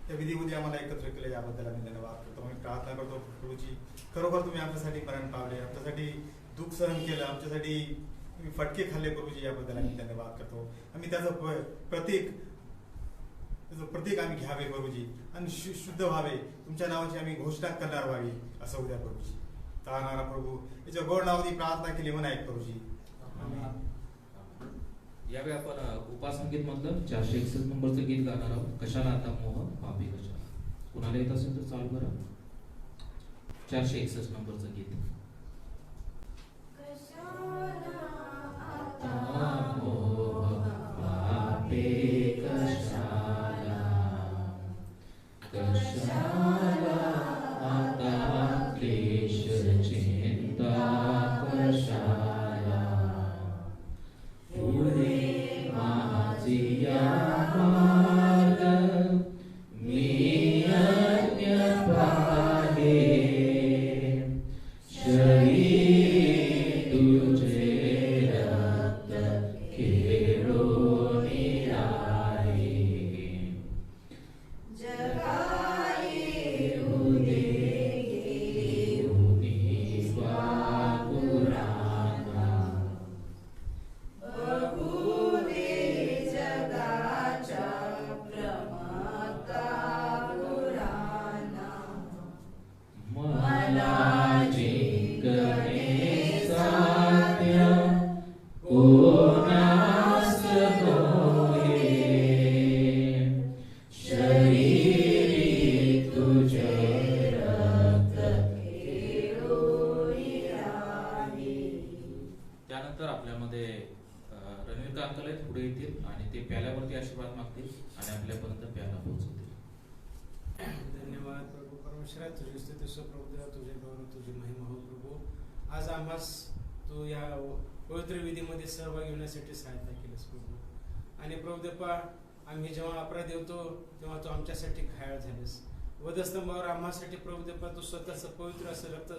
त्या विधीमध्ये आम्हाला एकत्र केले याबद्दल आम्ही धन्यवाद करतो। आम्ही प्रार्थना करतो प्रभूजी खरोखर तुम्ही आमच्यासाठी मरण पावले, आमच्यासाठी दुःख सहन केलं, आमच्यासाठी तुम्ही फटके खाल्ले प्रभूजी, याबद्दल आम्ही धन्यवाद करतो। आम्ही त्याचं प्रतीक आम्ही घ्यावे प्रभूजी आणि शुद्ध व्हावे, तुमच्या नावाची आम्ही घोषणा करणार व्हावी असं उद्या प्रभूजी। तारणारा प्रभू याच्या गोड नावाने प्रार्थना केली म्हणा एक प्रभूजी, आमेन। यावेळी आपण उपासनगीत मधलं 461 नंबरचं गीत गाणार आहोत, कशाला आता मोह पापी कशाला। कुणाला येत असेल तर चालू करा 461 नंबरचं गीत। कशाला आता क्लेश चिंता कशाला, पुढे माझिया मार्ग मी अन्य पाहे, त्यानंतर आपल्यामध्ये रणवीर कांतले पुढे येतील आणि ते प्याल्यावरती आशीर्वाद मागतील आणि आपल्यापर्यंत प्याला पोहोचवतील. धन्यवाद प्रभू परमेश्वरा, तुझी स्तुती सो प्रभू देवा, तुझे गौरव, तुझी महिमा हो प्रभू. आज आम्हास तू या पवित्र विधीमध्ये सहभागी होण्यासाठी सहायता केलीस प्रभू. आणि प्रभू देवा, आम्ही जेव्हा अपराधी होतो तेव्हा तू आमच्यासाठी घायाळ झालीस. वधस्तंभावर आम्हासाठी प्रभू देवा तू स्वतःच पवित्र असं रक्त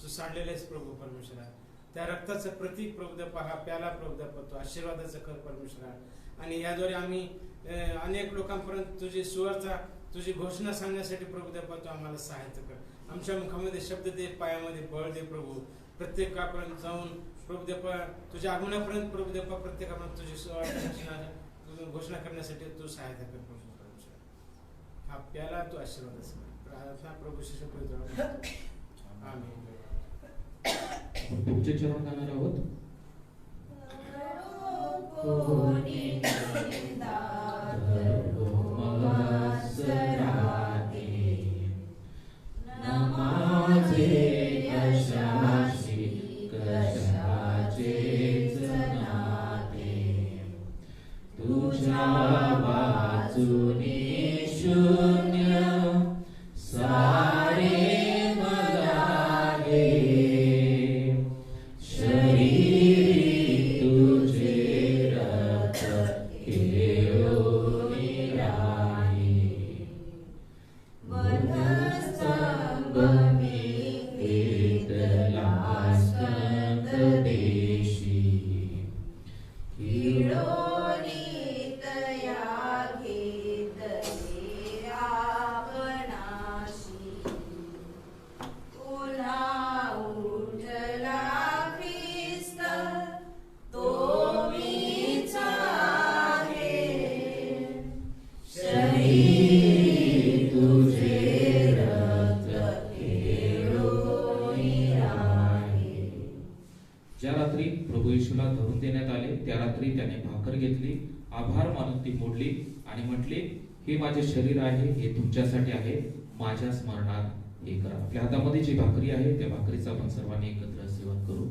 तू सांडलेलं आहेस प्रभू परमेश्वरा. त्या रक्ताचं प्रतीक प्रभू देवा हा प्याला प्रभू देवा तू आशीर्वादाचं कर परमेश्वरा. आणि याद्वारे आम्ही अनेक लोकांपर्यंत तुझी सुवार्ता, तुझी घोषणा सांगण्यासाठी प्रभू देवा तू आम्हाला सहायता कर. आमच्या मुखामध्ये शब्द दे, पायामध्ये बळ दे प्रभू. प्रत्येकापर्यंत जाऊन प्रभू देवा तुझ्या आगमनापर्यंत प्रभू देवा प्रत्येकापर्यंत तुझी सुवार्ता घोषणा करण्यासाठी तू सहायता कर प्रभू परमेश्वरा. हा प्याला तू आशीर्वादाचं कर. प्रार्थना प्रभू शिष्य पवित्र आमेन. पुढचे चरण गाणार आहोत. तुझ्या वाचुनी शून्य सारे मला हे, शरीरी तुझे रक्त घेऊनी राही. वधस्तंभ मी घेतला स्कंद देशी, किडोनी तया घेतले आपणाशी. पुन्हा उठला ख्रिस्त तो मीच आहे. शरीरी तुझे रक्त घेऊनी राही. ज्या रात्री प्रभू येशूला धरून देण्यात आले त्या रात्री त्याने भाकर घेतली, आभार मानून ती मोडली आणि म्हटले, हे माझे शरीर आहे, हे तुमच्यासाठी आहे, माझ्या स्मरणात हे करा. आपल्या हातामध्ये जी भाकरी आहे त्या भाकरीचं आपण सर्वांनी एकत्र सेवन करू.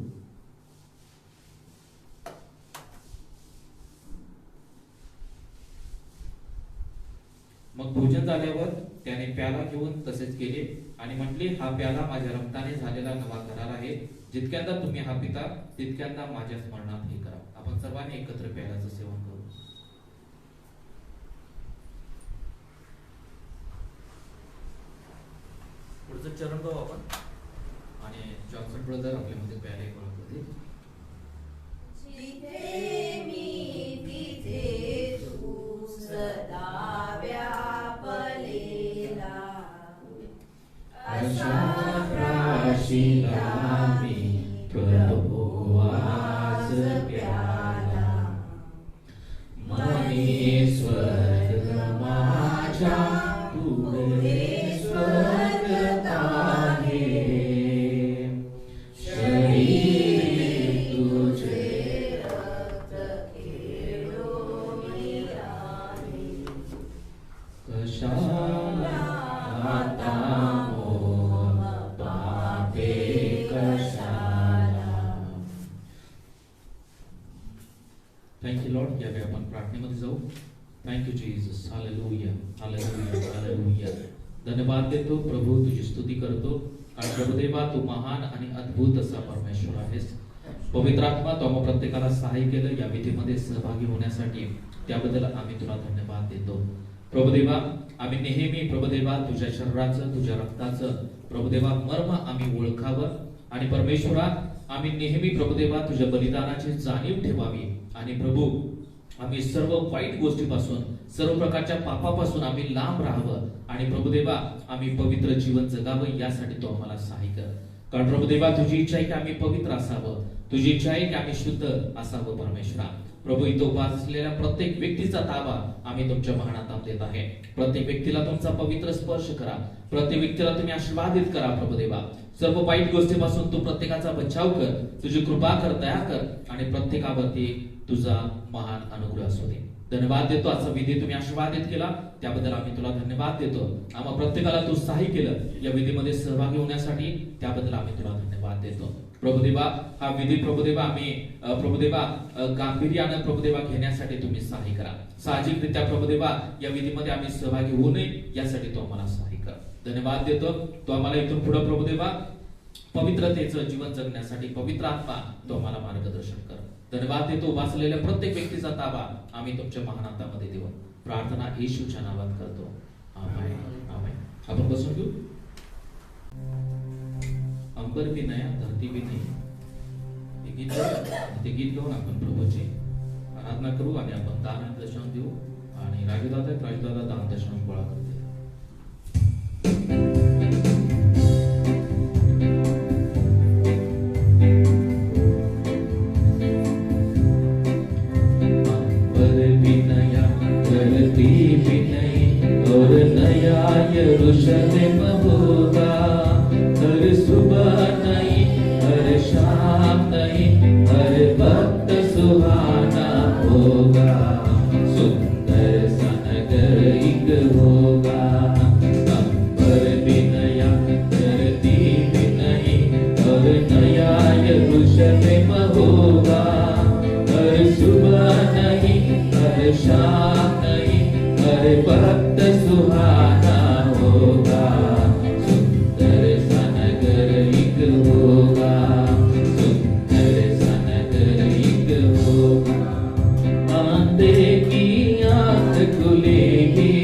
मग भोजन झाल्यावर त्याने प्याला घेऊन तसेच केले आणि म्हटले, हा प्याला माझ्या रक्ताने झालेला नवा करार आहे. जितक्यांदा तुम्ही हा पिता तितक्यांदा माझ्या स्मरणात हे करा. आपण सर्वांनी एकत्र प्याल्याचं सेवन करू. पुढचं चरण पाहू आपण. आणि जॉन्सन ब्रदर आपल्यामध्ये प्याले बोलत होते. जिथे मी तिथे तू सदा व्यापलेला, अशा प्राशिला मी प्रभू आज प्याला. मनी स्वर्ग माझ्या पुढे स्वर्ग आहे. शरीरी तुझे रक्त खेळोनी राही. कशाला आता मोह पापे कशाला. Thank you Lord. यावेळी आपण प्रार्थनेमध्ये जाऊ. Thank you Jesus. Hallelujah, hallelujah, hallelujah. धन्यवाद देतो प्रभू, तुझी स्तुती करतो. कारण प्रभुदेवा तू महान आणि अद्भुत असा परमेश्वर आहेस. पवित्र आत्मा तू आम्हा प्रत्येकाला सहाय्य केलं या विधीमध्ये सहभागी होण्यासाठी, त्याबद्दल आम्ही तुला धन्यवाद देतो. प्रभुदेवा आम्ही नेहमी प्रभुदेवा तुझ्या शरीराचं, तुझ्या रक्ताचं प्रभुदेवा मर्म आम्ही ओळखावं आणि परमेश्वरा आम्ही नेहमी प्रभुदेवा तुझ्या बलिदानाची जाणीव ठेवावी. आणि प्रभू आम्ही सर्व वाईट गोष्टीपासून, सर्व प्रकारच्या पापापासून आम्ही लांब राहावं आणि प्रभुदेवा आम्ही पवित्र जीवन जगावं यासाठी तो आम्हाला सहाय्य कर. कारण प्रभुदेवा तुझी इच्छा आहे की आम्ही पवित्र असावं, तुझी इच्छा आहे की आम्ही शुद्ध असावं. परमेश्वरा प्रभू इथं उभा असलेल्या प्रत्येक व्यक्तीचा ताबा आम्ही तुमच्या महानात देत आहे. प्रत्येक व्यक्तीला तुमचा पवित्र स्पर्श करा, प्रत्येक व्यक्तीला तुम्ही आशीर्वादित करा. प्रभुदेवा सर्व वाईट गोष्टीपासून तू प्रत्येकाचा बचाव कर, तुझी कृपा कर, दया कर आणि प्रत्येकावरती तुझा महान अनुग्रह असू दे. धन्यवाद देतो. आजचा विधी तुम्ही आशीर्वादित केला त्याबद्दल आम्ही तुला धन्यवाद देतो. आम्हा प्रत्येकाला तू सहाय्य केलं या विधीमध्ये सहभागी होण्यासाठी, त्याबद्दल आम्ही तुला धन्यवाद देतो. प्रभुदेवा हा विधी प्रभुदेवा आम्ही प्रभुदेवा गांभीर्यानं प्रभुदेवा घेण्यासाठी तुम्ही सहाय्य करा. साहजिकरित्या प्रभुदेवा या विधीमध्ये आम्ही सहभागी होऊ नये यासाठी तो आम्हाला सहाय्य करा. धन्यवाद देतो. तो आम्हाला इथून पुढे प्रभुदेवा पवित्रतेचं जीवन जगण्यासाठी पवित्र आत्मा तो आम्हाला मार्गदर्शन कर. धन्यवाद देतो. वाचलेल्या प्रत्येक व्यक्तीचा ताबा आम्ही तुमच्या महान हातामध्ये देऊ. प्रार्थना येशूच्या नावात करतो. आमेन. आमेन. आपण बसून घेऊ. अंबर भी नया धरती भी नाही. ते गीत घेऊन आपण प्रभूची आराधना करू आणि आपण दान दशम देऊ. आणि राजूदादा दान दशम गोळा करते. और नया यरूशलेम होगा. हर सुबह नई, हर शाम नई, हर वक्त सुहाना होगा. सुंदर सा नगर एक होगा. अंबर भी नया, धरती भी नई, और नया यरूशलेम होगा. हर सुबह नई, हर शाम नई, हर वक्त सुहाना होगा. सुंदर सा नगर एक होगा. सुंदर सा नगर एक होगा. अंधे की आंख खुलेगी,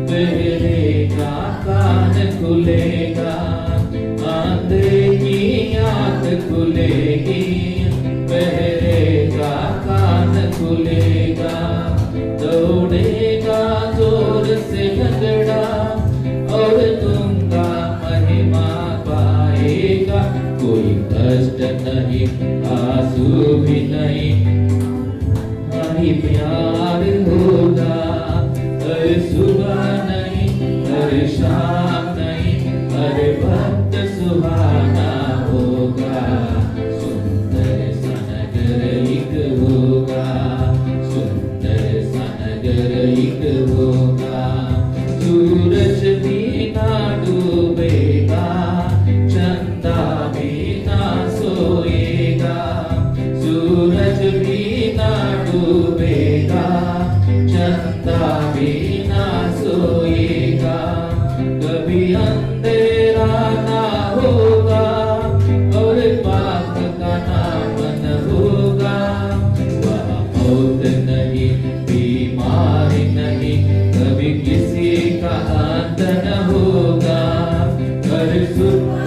बहरे का कान खुलेगा. अंधे की आंख खुलेगी, बहरे का कान खुलेगा. दौड़ेगा जोर से लंगड़ा, और गूंगा महिमा पाएगा. कोई कष्ट नहीं, आंसू भी नहीं, भाई प्यार होगा. हर सुबह नहीं, हर शाम नहीं, हर वक्त सुहाना होगा. सुंदर सा नगर एक होगा. सुंदर सा नगर एक होगा. सूरज भी ना डूबेगा, चंदा भी ना सोएगा. सूरज भी ना डूबेगा, चंदा भी ना सोएगा. कभी अंधेरा ना होगा, और पाप का नाम न होगा. वहाँ मौत नहीं, बीमारी नहीं, कभी किसी का अंत न होगा. हर सुबह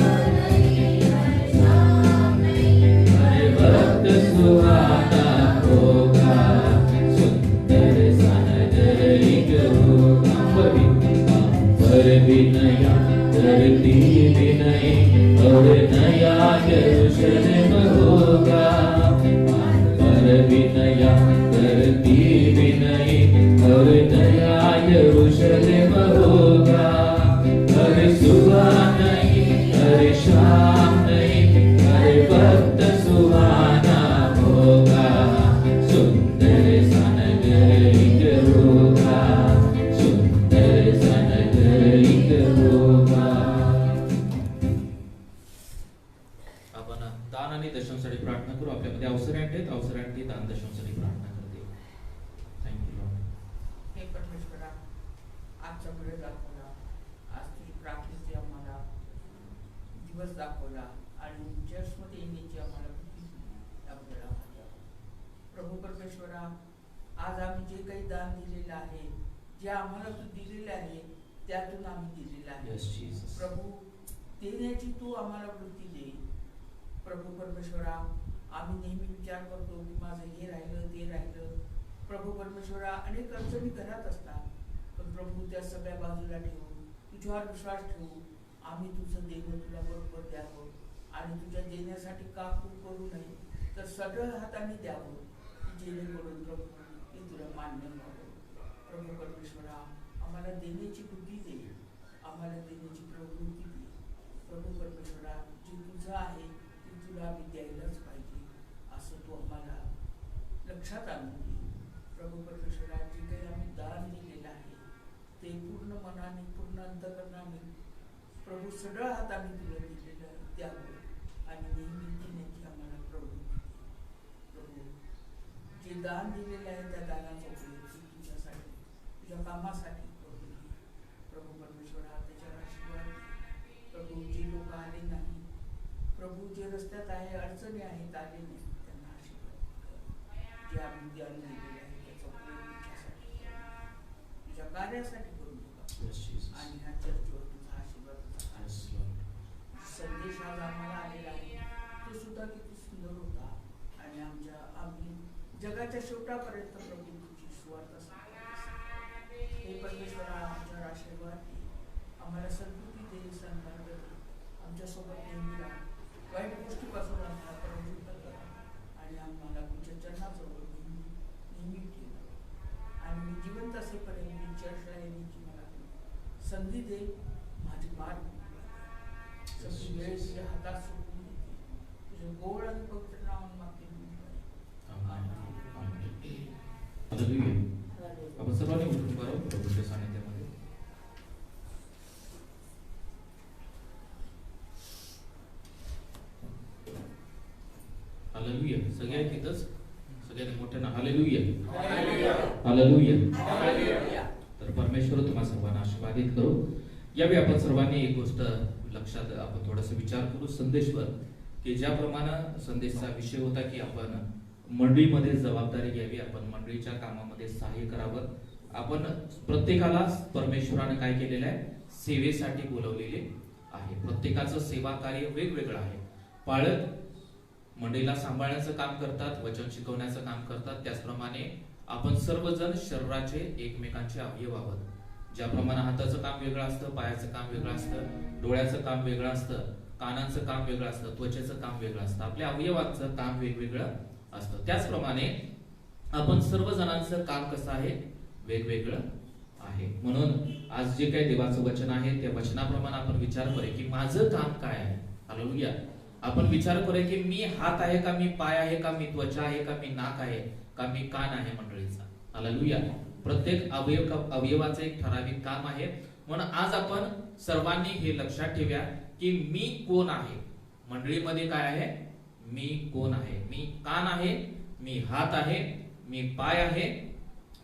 हर वक्त सुहाना होगा. सुंदर सा नगर एक होगा. अंबर भी नया, धरती भी नई, और नया यरूशलेम होगा. अंबर भी नया, धरती भी नई, और नया यरूशलेम होगा. हर सुबह नई, हर शाम नई, हर वक्त सुहाना होगा. सुंदर सा नगर एक होगा. सुंदर सा नगर एक होगा. आपण दान आणि दशमसाठी प्रार्थना करू. आपल्यामध्ये अवसरांटी आहेत, अवसरांटी दान दशमसाठी प्रार्थना करते. Thank you Lord. हे परमेश्वरा, आजचा वेळ दाखवला, आज ती रात्रीची आम्हाला दिवस दाखवला आणि चर्चमध्ये येण्याची आम्हाला भीती दिली. त्याबद्दल आभार. प्रभू परमेश्वरा, आज आम्ही जे काही दान दिलेलं आहे, जे आम्हाला तू दिलेलं आहे, त्यातून आम्ही दिलेलं आहे. Yes, Jesus. प्रभू, देण्याची तू आम्हाला वृत्ती दे. प्रभू परमेश्वरा, आम्ही नेहमी विचार करतो की माझं हे राहिलं, ते राहिलं. प्रभू परमेश्वरा, अनेक अडचणी घरात असतात, पण प्रभू त्या सगळ्या बाजूला ठेवून तुझ्यावर विश्वास ठेवू आम्ही तुझं देणं तुला बरोबर द्यावं आणि तुझ्या देण्यासाठी काकू करू नये, तर सगळं हाताने द्यावं, जेणेकरून प्रभू हे तुला मान्य व्हावं. प्रभू परमेश्वरा, आम्हाला देण्याची बुद्धी दे, आम्हाला देण्याची प्रवृत्ती दे. प्रभू परमेश्वरा, जे तुझं आहे ते तुला आम्ही द्यायलाच पाहिजे असं तू आम्हाला लक्षात आणून दे. प्रभू परमेश्वरा, जे काही आम्ही दान दिलेलं आहे ते पूर्ण मनाने, पूर्ण अंतकरणाने प्रभू सगळं हाताने तुला दिलेलं द्यावं आणि नेहमी दान दिलेलं आहे त्या दानाचा उपयोग तू तुझ्यासाठी तुझ्या कामासाठी करून घे. प्रभू परमेश्वरा त्याच्यावर आशीर्वाद दे. प्रभू जी लोक आले नाही, प्रभू जे रस्त्यात आहे, अडचणी आहेत, आले नाही, त्यांना आशीर्वाद कर. जे आम्ही ज्ञान दिलेलं आहे त्याचा उपयोग तुझ्यासाठी कर. तुझ्या कार्यासाठी करून दे. आणि ह्या चर्चवर तुझा आशीर्वाद संदेश आज आम्हाला आलेला आहे तो सुद्धा किती सुंदर होता. आणि आम्ही जगाच्या शेवटापर्यंत प्रभू तुझी सुवार्थ सांगतो. हे परमेश्वरा आमच्यावर आशीर्वाद दे, आम्हाला सद्बुद्धी दे, सन्मान दे, आमच्यासोबत नेहमी राहा, वाईट गोष्टीपासून आम्हाला प्रवृत्त करा आणि आम्हाला तुझ्या चरणाजवळ नेहमी ठेवा. आणि मी जिवंत असेपर्यंत मी चर्चला येण्याची मला संधी दे. माझी वाट सगळी वेळ तुझ्या हातात सोडून देते. तुझं गोड आणि पवित्र नावाने मागते. आपण सर्वांनी उठून बरोबर प्रभूच्या सानिध्यामध्ये हालेलुया. सगळे तिथंच सगळ्यांनी मोठ्यानं हालेलुया हालेलुया. तर परमेश्वर तुम्हा सर्वांना आशीर्वादित करो. यावेळी आपण सर्वांनी एक गोष्ट लक्षात आपण थोडासा विचार करू संदेशवर, की ज्याप्रमाणे संदेशचा विषय होता की आपण मंडळीमध्ये जबाबदारी घ्यावी, आपण मंडळीच्या कामामध्ये सहाय्य करावं. आपण प्रत्येकाला परमेश्वराने काय केलेलं आहे, सेवेसाठी बोलवलेले आहे. प्रत्येकाचं सेवा कार्य वेगवेगळं आहे. पाळक मंडळीला सांभाळण्याचं काम करतात, वचन शिकवण्याचं काम करतात. त्याचप्रमाणे आपण सर्वजण शरीराचे एकमेकांचे अवयव आहोत. ज्याप्रमाणे हाताचं काम वेगळं असतं, पायाचं काम वेगळं असतं, डोळ्याचं काम वेगळं असतं, कानांचं काम वेगळं असतं, त्वचेचं काम वेगळं असतं, आपल्या अवयवांचं काम वेगवेगळं असतं. त्याचप्रमाणे आपण सर्वजणांचं काम कसं आहे, वेगवेगळं आहे. म्हणून आज जे काही देवाचं वचन आहे त्या वचनाप्रमाणे आपण विचार करूया की माझं काम काय आहे. हालेलुया. आपण विचार करूया की मी हात आहे का, मी पाय आहे का, मी त्वचा आहे का, मी नाक आहे का, मी कान आहे मंडळीचा. हालेलुया. प्रत्येक अवयवाचं एक ठराविक काम आहे. म्हणून आज आपण सर्वांनी हे लक्षात ठेवूया की मी कोण आहे. मंडळीमध्ये काय आहे, मी कोण आहे. मी कान आहे, मी हात आहे, मी पाय आहे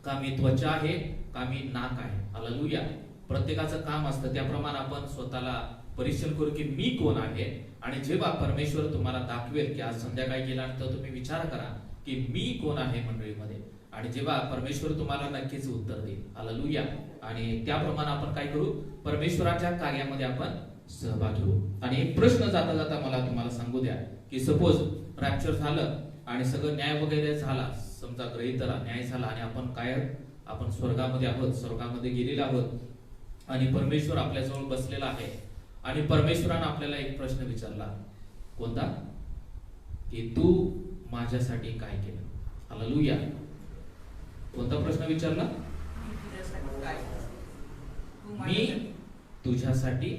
का, मी त्वचा आहे का, मी नाक आहे. हालेलुया. प्रत्येकाचं काम असतं. त्याप्रमाणे आपण स्वतःला परीक्षण करू की मी कोण आहे. आणि जेव्हा परमेश्वर तुम्हाला दाखवेल की आज संध्याकाळी गेल्यानंतर तुम्ही विचार करा की मी कोण आहे मंडळीमध्ये. आणि जेव्हा परमेश्वर तुम्हाला नक्कीच उत्तर देईल. हालेलुया. आणि त्याप्रमाणे आपण काय करू, परमेश्वराच्या कार्यामध्ये आपण सहभागी होऊ. आणि एक प्रश्न जाता जाता मला तुम्हाला सांगू द्या की सपोज रॅप्चर झालं आणि सगळं न्याय वगैरे झाला, समजा ग्रहितला न्याय झाला आणि आपण स्वर्गामध्ये आहोत, स्वर्गामध्ये गेलेलो आहोत आणि परमेश्वर आपल्याजवळ बसलेला आहे. आणि परमेश्वरानं आपल्याला एक प्रश्न विचारला, कोणता, की तू माझ्यासाठी काय केलं. हालेलुया. कोणता प्रश्न विचारला, मी तुझ्यासाठी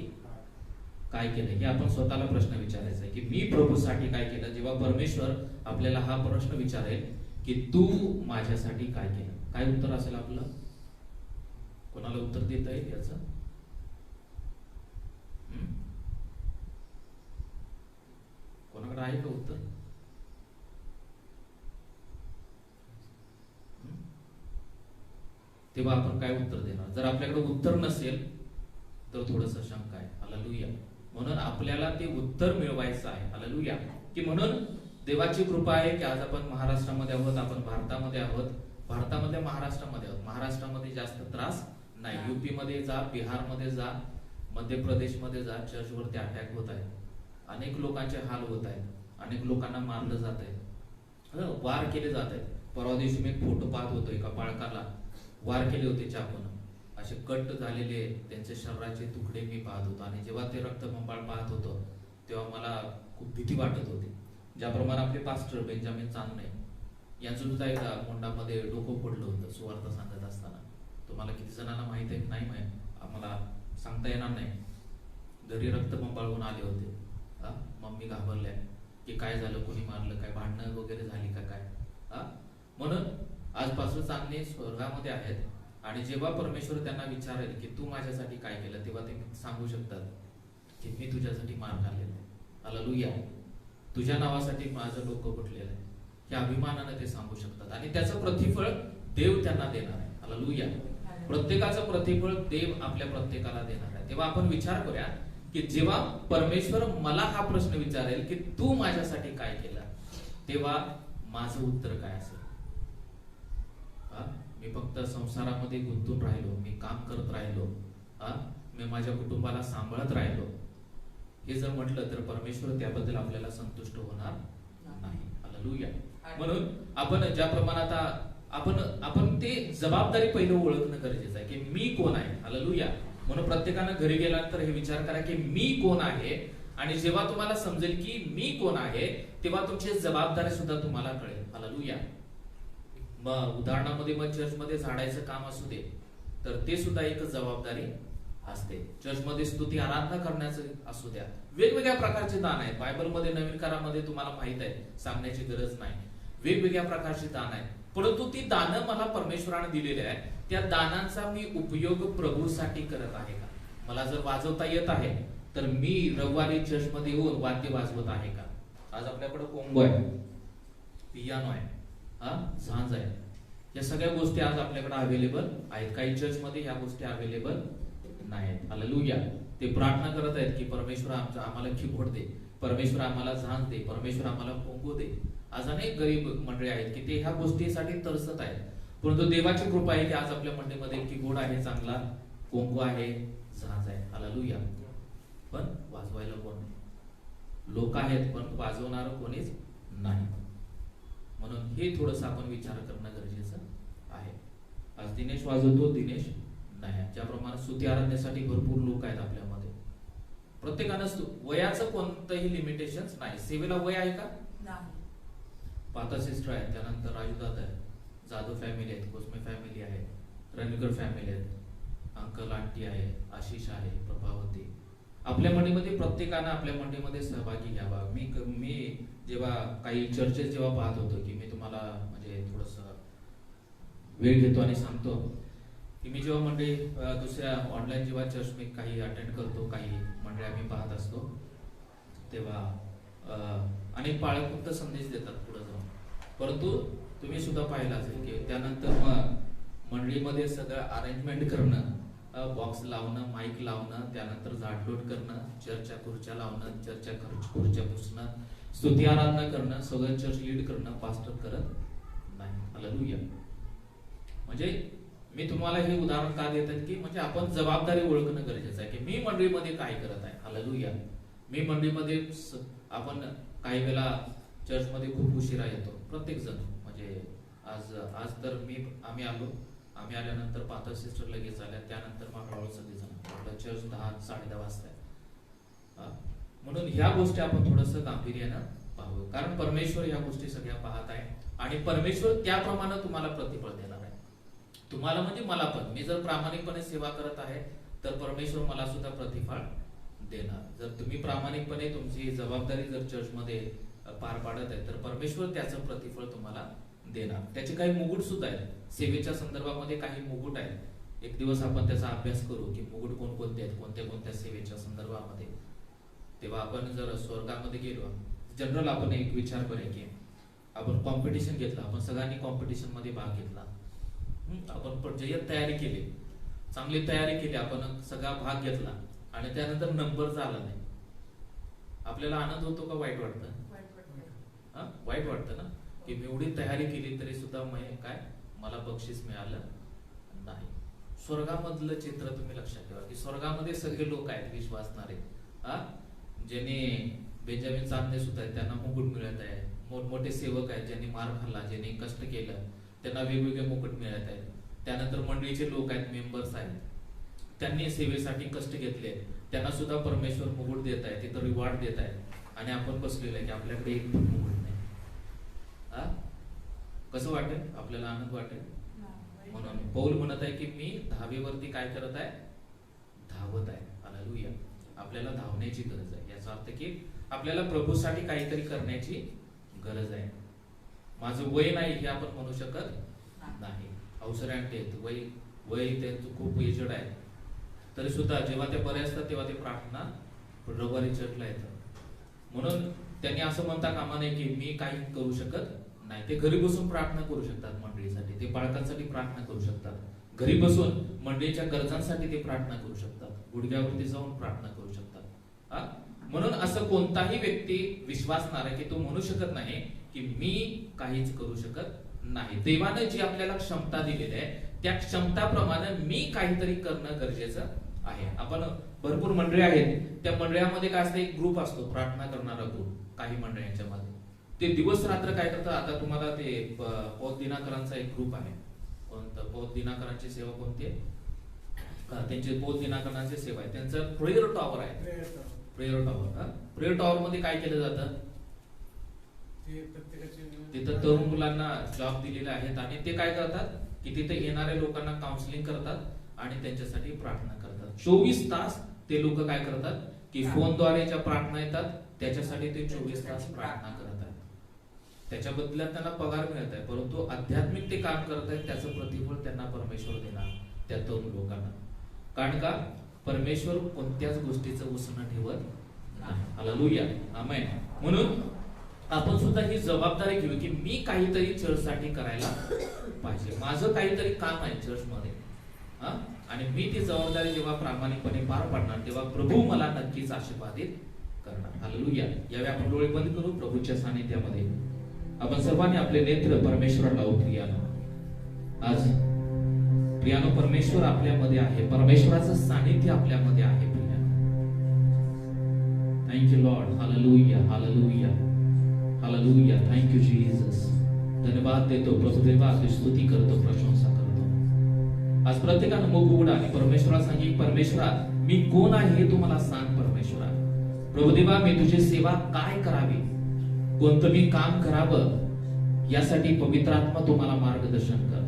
काय केलं. हे आपण स्वतःला प्रश्न विचारायचा आहे की मी प्रभूसाठी काय केलं. जेव्हा परमेश्वर आपल्याला हा प्रश्न विचारेल की तू माझ्यासाठी काय केलं, काय उत्तर असेल आपलं. कोणाला उत्तर देता येईल याचं. कोणाकडे आहे का उत्तर. तेव्हा आपण काय उत्तर देणार. जर आपल्याकडे उत्तर नसेल तर थोडंसं शंका आहे. हालेलुया. म्हणून आपल्याला ते उत्तर मिळवायचं आहे. हालेलुया. की म्हणून देवाची कृपा आहे की आज आपण महाराष्ट्रामध्ये आहोत, आपण भारतामध्ये आहोत. भारतामध्ये महाराष्ट्रामध्ये आहोत. महाराष्ट्रामध्ये जास्त त्रास नाही. युपी मध्ये जा, बिहारमध्ये जा, मध्य प्रदेशमध्ये जा, चर्चवरती अटॅक होत आहेत, अनेक लोकांचे हाल होत आहेत, अनेक लोकांना मारलं जात आहे, वार केले जात आहेत. परवा दिवशी मी एक फोटो पाहत होतो, एका बाळकाला वार केले होते चाकून, असे कट झालेले त्यांचे शरीराचे तुकडे मी पाहत होतो. आणि जेव्हा ते रक्तबंबाळ पाहत होतो तेव्हा मला खूप भीती वाटत होती. ज्याप्रमाणे आपले पास्टर बेंजामिन चांदणे यांचं सुद्धा एकदा मुंडामध्ये डोकं फोडलं होतं सुवार्थ सांगत असताना. तुम्हाला किती जणांना माहित आहे नाही माहित, आम्हाला सांगता येणार नाही. घरी रक्तबंबाळून आले होते. मम्मी घाबरल्या की काय झालं, कोणी मारलं काय, भांडणं वगैरे झाली का काय. म्हणून आजपासून चांगले स्वर्गामध्ये आहेत. आणि जेव्हा परमेश्वर त्यांना विचारेल की तू माझ्यासाठी काय केलं, तेव्हा ते सांगू शकतात की मी तुझ्यासाठी मार खाल्लेला आहे. हालेलुया. तुझ्या नावासाठी माझं डोकं फुटलेलं आहे. हे अभिमानाने ते सांगू शकतात आणि त्याचं प्रतिफळ देव त्यांना देणार आहे. हालेलुया. प्रत्येकाचं प्रतिफळ देव आपल्या प्रत्येकाला देणार आहे. तेव्हा आपण विचार करूया की जेव्हा परमेश्वर मला हा प्रश्न विचारेल की तू माझ्यासाठी काय केलं, तेव्हा माझं उत्तर काय असेल? मी फक्त संसारामध्ये गुंतून राहिलो, मी काम करत राहिलो, मी माझ्या कुटुंबाला सांभाळत राहिलो, हे जर म्हटलं तर परमेश्वर त्याबद्दल आपल्याला संतुष्ट होणार नाही. हालेलुया. म्हणून आपण ज्या प्रमाणात आपण ते जबाबदारी पहिलं ओळखणं गरजेचं आहे की मी कोण आहे. हालेलुया. म्हणून प्रत्येकानं घरी गेल्यानंतर हे विचार करा की मी कोण आहे, आणि जेव्हा तुम्हाला समजेल की मी कोण आहे तेव्हा तुमची जबाबदारी सुद्धा तुम्हाला कळेल. हालेलुया. मग उदाहरणामध्ये मग चर्चमध्ये झाडायचं काम असू दे तर ते सुद्धा एक जबाबदारी असते. चर्चमध्ये स्तुती आराधना करण्याचं असू द्या, वेगवेगळ्या प्रकारचे दान आहेत. बायबलमध्ये नवीन करारामध्ये तुम्हाला माहित आहे, सांगण्याची गरज नाही, वेगवेगळ्या प्रकारची दान आहेत. परंतु ती दानं मला परमेश्वराने दिलेली आहे, त्या दानांचा मी उपयोग प्रभूसाठी करत आहे का? मला जर वाजवता येत आहे तर मी रविवारी चर्चमध्ये येऊन वाद्य वाजवत आहे का? आज आपल्याकडे कोंबो आहे, पियानो आहे, झांज आहे, या सगळ्या गोष्टी आज आपल्याकडे अवेलेबल आहेत. काही चर्चमध्ये ह्या गोष्टी अवेलेबल नाहीत. हालेलुया. ते प्रार्थना करत आहेत की परमेश्वर आम्हाला कीबोर्ड दे, परमेश्वर आम्हाला झांज दे, परमेश्वर आम्हाला कोंबो दे. आज अनेक गरीब मंडळी आहेत की ते ह्या गोष्टीसाठी तरसत आहेत. परंतु देवाची कृपा आहे की आज आपल्या मंडळीमध्ये कीबोर्ड आहे, चांगला कोंबो आहे, झांज आहे. हालेलुया. पण वाजवायला कोण नाही. लोक आहेत पण वाजवणार कोणीच नाही. म्हणून हे थोडंसं आपण विचार करणं गरजेचं आहे. आज दिनेश वाजवतो, दिनेश नाही. ज्याप्रमाणे स्तुती आराधनेसाठी भरपूर लोक आहेत आपल्यामध्ये. प्रत्येकानं वयाचं कोणतंही लिमिटेशन नाही. सेवेला वय आहे का? पाता सिस्टर आहेत, त्यानंतर राजूदादा आहेत, जाधव फॅमिली आहेत, कोसमे फॅमिली आहे, रणवीकर फॅमिली आहेत, अंकल आंटी आहे, आशिष आहे, प्रभावती. आपल्या मंडळीमध्ये प्रत्येकानं आपल्या मंडळीमध्ये सहभागी घ्यावा. मी जेव्हा काही चर्चेस जेव्हा पाहत होतो की मी तुम्हाला म्हणजे थोडस वेळ घेतो आणि सांगतो की मी जेव्हा मंडळी दुसऱ्या ऑनलाईन जेव्हा चर्च मी काही अटेंड करतो, काही मंडळी आम्ही पाहत असतो, तेव्हा अनेक पाळकमुक्त संदेश देतात पुढे जाऊन. परंतु तुम्ही सुद्धा पाहिलं असेल की त्यानंतर मग मंडळीमध्ये सगळं अरेंजमेंट करणं, बॉक्स लावणं, माईक लावणं, त्यानंतर झाडलोट करणं, चर्चच्या खुर्च्या लावणं, चर्चच्या खुर्च्या पुसणं, स्तुती आराधना करणं, सगळं चर्च लीड करणं पास्टर करत नाही. हालेलुया. म्हणजे मी तुम्हाला हे उदाहरण का देत आहे की म्हणजे आपण जबाबदारी ओळखणं गरजेचं आहे की मी मंडळीमध्ये काय करत आहे. हालेलुया. मी मंडळीमध्ये आपण काही वेळेला चर्चमध्ये खूप उशिरा येतो प्रत्येक जण. म्हणजे आज तर आम्ही आल्यानंतर पाथर सिस्टर लगेच आल्या, त्यानंतर मग हळूहळू सगळेजण. आपला चर्च 10-10:30 वाजता आहे. म्हणून ह्या गोष्टी आपण थोडंसं गांभीर्यानं पाहू, कारण परमेश्वर ह्या गोष्टी सगळ्या पाहत आहे आणि परमेश्वर त्याप्रमाणे तुम्हाला प्रतिफळ देणार आहे. तुम्हाला म्हणजे मला पण. मी जर प्रामाणिकपणे सेवा करत आहे तर परमेश्वर मला सुद्धा प्रतिफळ देणार. जर तुम्ही प्रामाणिकपणे तुमची जबाबदारी जर चर्चमध्ये पार पाडत आहे तर परमेश्वर त्याचं प्रतिफळ तुम्हाला देणार. त्याचे काही मुकुट सुद्धा आहेत. सेवेच्या संदर्भामध्ये काही मुकुट आहेत. एक दिवस आपण त्याचा अभ्यास करू की मुकुट कोणकोणते आहेत, कोणत्या कोणत्या सेवेच्या संदर्भामध्ये. तेव्हा आपण जर स्वर्गामध्ये गेलो, जनरल आपण एक विचार करूया की आपण कॉम्पिटिशन घेतलं, आपण सगळ्यांनी कॉम्पिटिशन मध्ये भाग घेतला, आपण जय्यत तयारी केली, चांगली तयारी केली, आपण सगळा भाग घेतला आणि त्यानंतर नंबर आला नाही, आपल्याला आनंद होतो का वाईट वाटतं? वाईट वाटतं ना की मी एवढी तयारी केली तरी सुद्धा मला बक्षीस मिळालं नाही. स्वर्गामधलं चित्र तुम्ही लक्षात ठेवा की स्वर्गामध्ये सगळे लोक आहेत विश्वासणारे, ज्यांनी बेंजामिन चांदणे सुद्धा आहेत, त्यांना मुकुट मिळत आहे. मोठमोठे सेवक आहेत ज्यांनी मार खाल्ला, ज्यांनी कष्ट केलं, त्यांना वेगवेगळे मुकुट मिळत आहेत. त्यानंतर मंडळीचे लोक आहेत, मेंबर्स आहेत, त्यांनी सेवेसाठी कष्ट घेतले, त्यांना सुद्धा परमेश्वर मुकुट देत आहे, तिथं रिवॉर्ड देत आहे. आणि आपण बसलेलो आहे की आपल्याकडे एक पण मुकुट नाही. कसं वाटेल? आपल्याला आनंद वाटेल. म्हणून पौल म्हणत आहे की मी धावेवरती काय करत आहे? धावत आहे. हालेलुया. आपल्याला धावण्याची गरज आहे. याचा अर्थ की आपल्याला प्रभूसाठी काहीतरी करण्याची गरज आहे. माझं वय नाही हे आपण म्हणू शकत नाही. अवसरांटे वय ते खूप एजड आहे तरी सुद्धा जेव्हा ते बरे असतात तेव्हा ते प्रार्थना रविवारी चर्चला येतात. म्हणून त्यांनी असं म्हणता कामा नये की मी काही करू शकत नाही, ते घरी बसून प्रार्थना करू शकतात मंडळीसाठी, ते बाळकांसाठी प्रार्थना करू शकतात, घरी बसून मंडळीच्या गरजांसाठी ते प्रार्थना करू शकतात, गुडघ्यावरती जाऊन प्रार्थना करू शकतात. म्हणून असं कोणताही व्यक्ती विश्वासणार आहे की तो म्हणू शकत नाही की मी काहीच करू शकत नाही. देवाने जी आपल्याला क्षमता दिलेली आहे त्या क्षमताप्रमाणे मी काहीतरी करणं गरजेचं आहे. आपण भरपूर मंडळी आहेत, त्या मंडळामध्ये काय असतं, एक ग्रुप असतो प्रार्थना करणारा ग्रुप. काही मंडळांच्या मध्ये ते दिवस रात्र काय करतात. आता तुम्हाला ते पौत दिनाकरांचा एक ग्रुप आहे. कोणतं पौत दिनाकरांची सेवा कोणती आहे? त्यांचे पौत दिनाकरांची सेवा आहे. त्यांचं प्रेयर टॉवर आहे. Prayer tower. प्रेयर टॉवर मध्ये काय केलं जातं, तिथं तरुण मुलांना जॉब दिलेले आहेत आणि ते काय करतात की तिथे येणाऱ्या लोकांना काउन्सिलिंग करतात आणि त्यांच्यासाठी प्रार्थना करतात. 24 तास ते लोक काय करतात की फोनद्वारे ज्या प्रार्थना येतात त्याच्यासाठी ते 24 तास प्रार्थना करत आहेत. त्याच्या बदल्यात त्यांना पगार मिळत आहे, परंतु आध्यात्मिक ते काम करत आहेत त्याचं प्रतिफळ त्यांना परमेश्वर देणार त्या तरुण लोकांना. कारण का परमेश्वर कोणत्याच गोष्टीचं उसणं ठेवत नाही. हालेलुया, आमेन. म्हणून आपण सुद्धा ही जबाबदारी घेऊ की मी काहीतरी चर्चसाठी करायला पाहिजे, माझं काहीतरी काम आहे चर्चमध्ये, आणि मी ती जबाबदारी जेव्हा प्रामाणिकपणे पार पाडणार तेव्हा प्रभू मला नक्कीच आशीर्वादित करणार. हालेलुया. यावेळी आपण डोळे बंद करू प्रभूच्या सानिध्यामध्ये. आपण सर्वांनी आपले नेत्र परमेश्वराला लावू. प्रियानो, आज प्रियानो परमेश्वर आपल्यामध्ये आहे, परमेश्वराचं सानिध्य आपल्यामध्ये आहे. प्रियानो, thank you Lord. Hallelujah, hallelujah, hallelujah. Thank you Jesus. धन्यवाद देतो प्रभुदेवा, तुझी स्तुती करतो, प्रशंसा करतो. आज प्रत्येकानं मुख उघडा आणि परमेश्वराला सांगी, परमेश्वरा मी कोण आहे हे तू मला सांग. परमेश्वरा प्रभुदेवा मी तुझी सेवा काय करावी, कोणतं मी काम करावं यासाठी पवित्र आत्मा तुम्हाला मार्गदर्शन कर.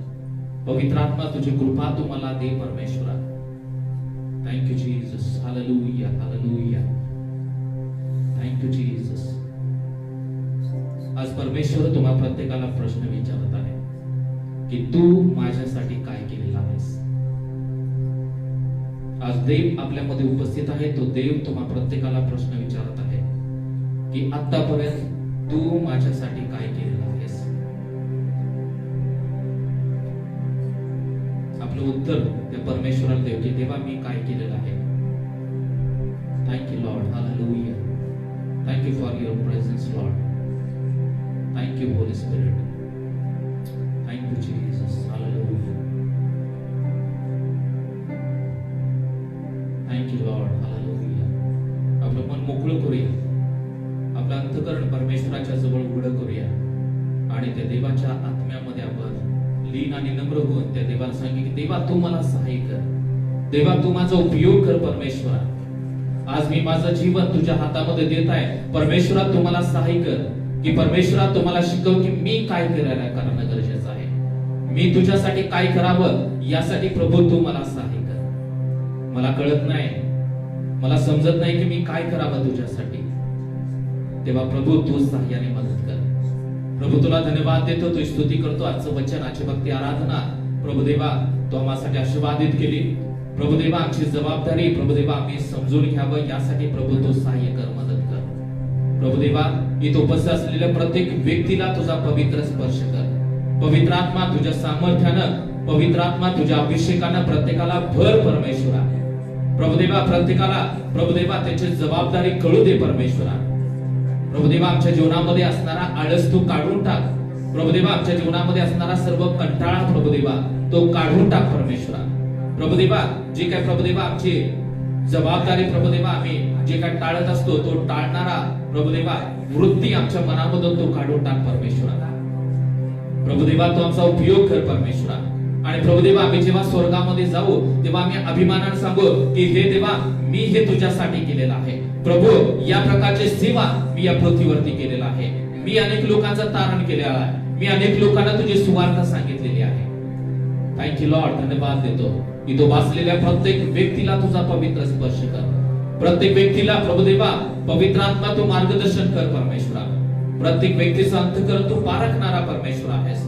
पवित्र आत्मा तुझी कृपा तुम्हाला दे परमेश्वरा. Thank you Jesus. Hallelujah, hallelujah. Thank you Jesus. आज परमेश्वर तुम्हा प्रत्येकाला प्रश्न विचारत आहे की तू माझ्यासाठी काय केलेलं आहेस. आज देव आपल्यामध्ये उपस्थित आहे. तो देव तुम्हा प्रत्येकाला प्रश्न विचारत आहे की आतापर्यंत तू माझ्यासाठी काय केलेलं आहेस. आपलं उत्तर त्या परमेश्वराला देव की देवा मी काय केलेलं आहे. Thank you Lord. Hallelujah. Thank you for your presence Lord. Thank you, Holy Spirit. Thank you, Jesus. Hallelujah. Thank you, Lord. Hallelujah. आपलं मन मोकळं करूया, आपलं अंतःकरण परमेश्वराच्या जवळ उघडं करूया आणि त्या देवाच्या आत्म्यामध्ये आपण लीन आणि नम्र होऊन त्या देवाला सांगू की देवा तू मला सहाय्य कर, देवा तू माझा उपयोग कर. परमेश्वरा आज मी माझं जीवन तुझ्या हातामध्ये देत आहे. परमेश्वरा तू मला सहाय्य कर की परमेश्वरा तुम्हाला शिकव की मी काय करायला करणं गरजेचं आहे, मी तुझ्यासाठी काय करावं यासाठी प्रभू तू मला सहाय्य कर. मला कळत नाही, मला समजत नाही की मी काय करावं तुझ्यासाठी. तेव्हा प्रभू तू सहाय्याने मदत कर. प्रभू तुला धन्यवाद देतो, तुझी स्तुती करतो. आजचं वचन, आजची भक्ती आराधना प्रभुदेवा तू आम्हासाठी आशीर्वादित केली. प्रभुदेवा आमची जबाबदारी प्रभुदेवा आम्ही समजून घ्यावं यासाठी प्रभू तू सहाय्य कर, मदत कर. प्रभुदेवा इथं उपस्थित असलेल्या प्रत्येक व्यक्तीला तुझा पवित्र स्पर्श कर. पवित्र आत्मा तुझ्या सामर्थ्यानं, पवित्र आत्मा तुझ्या अभिषेकानं प्रत्येकाला भर परमेश्वरा. प्रभुदेवा प्रत्येकाला प्रभुदेवा त्याची जबाबदारी कळू दे परमेश्वरा. प्रभुदेवा आमच्या जीवनामध्ये असणारा आळस तू काढून टाक. प्रभुदेवा आमच्या जीवनामध्ये असणारा सर्व कंटाळा प्रभुदेवा तो काढून टाक परमेश्वरा. प्रभुदेवा जे काय प्रभुदेवा आमची जबाबदारी प्रभुदेवा आम्ही जे काय टाळत असतो तो टाळणारा प्रभुदेवा वृत्ती आमच्या मनामधून तो काढून टाक परमेश्वरा. प्रभुदेवा तो आमचा उपयोग कर परमेश्वरा. आणि प्रभुदेवा आम्ही जेव्हा स्वर्गामध्ये जाऊ तेव्हा आम्ही अभिमानाने सांगू की हे देवा मी हे तुझ्यासाठी केलेलं आहे. प्रभू या प्रकारची सेवा मी या पृथ्वीवरती केलेला आहे. मी अनेक लोकांचं तारण केलेलं आहे. मी अनेक लोकांना तुझी सुवार्ता सांगितलेली आहे. Thank you Lord. धन्यवाद देतो. इथं वाचलेल्या प्रत्येक व्यक्तीला तुझा पवित्र स्पर्श कर. प्रत्येक व्यक्तीला प्रभुदेवा पवित्र आत्मा तू मार्गदर्शन कर परमेश्वरा. प्रत्येक व्यक्तीचा अंतःकरण तू पारखणारा परमेश्वर आहेस.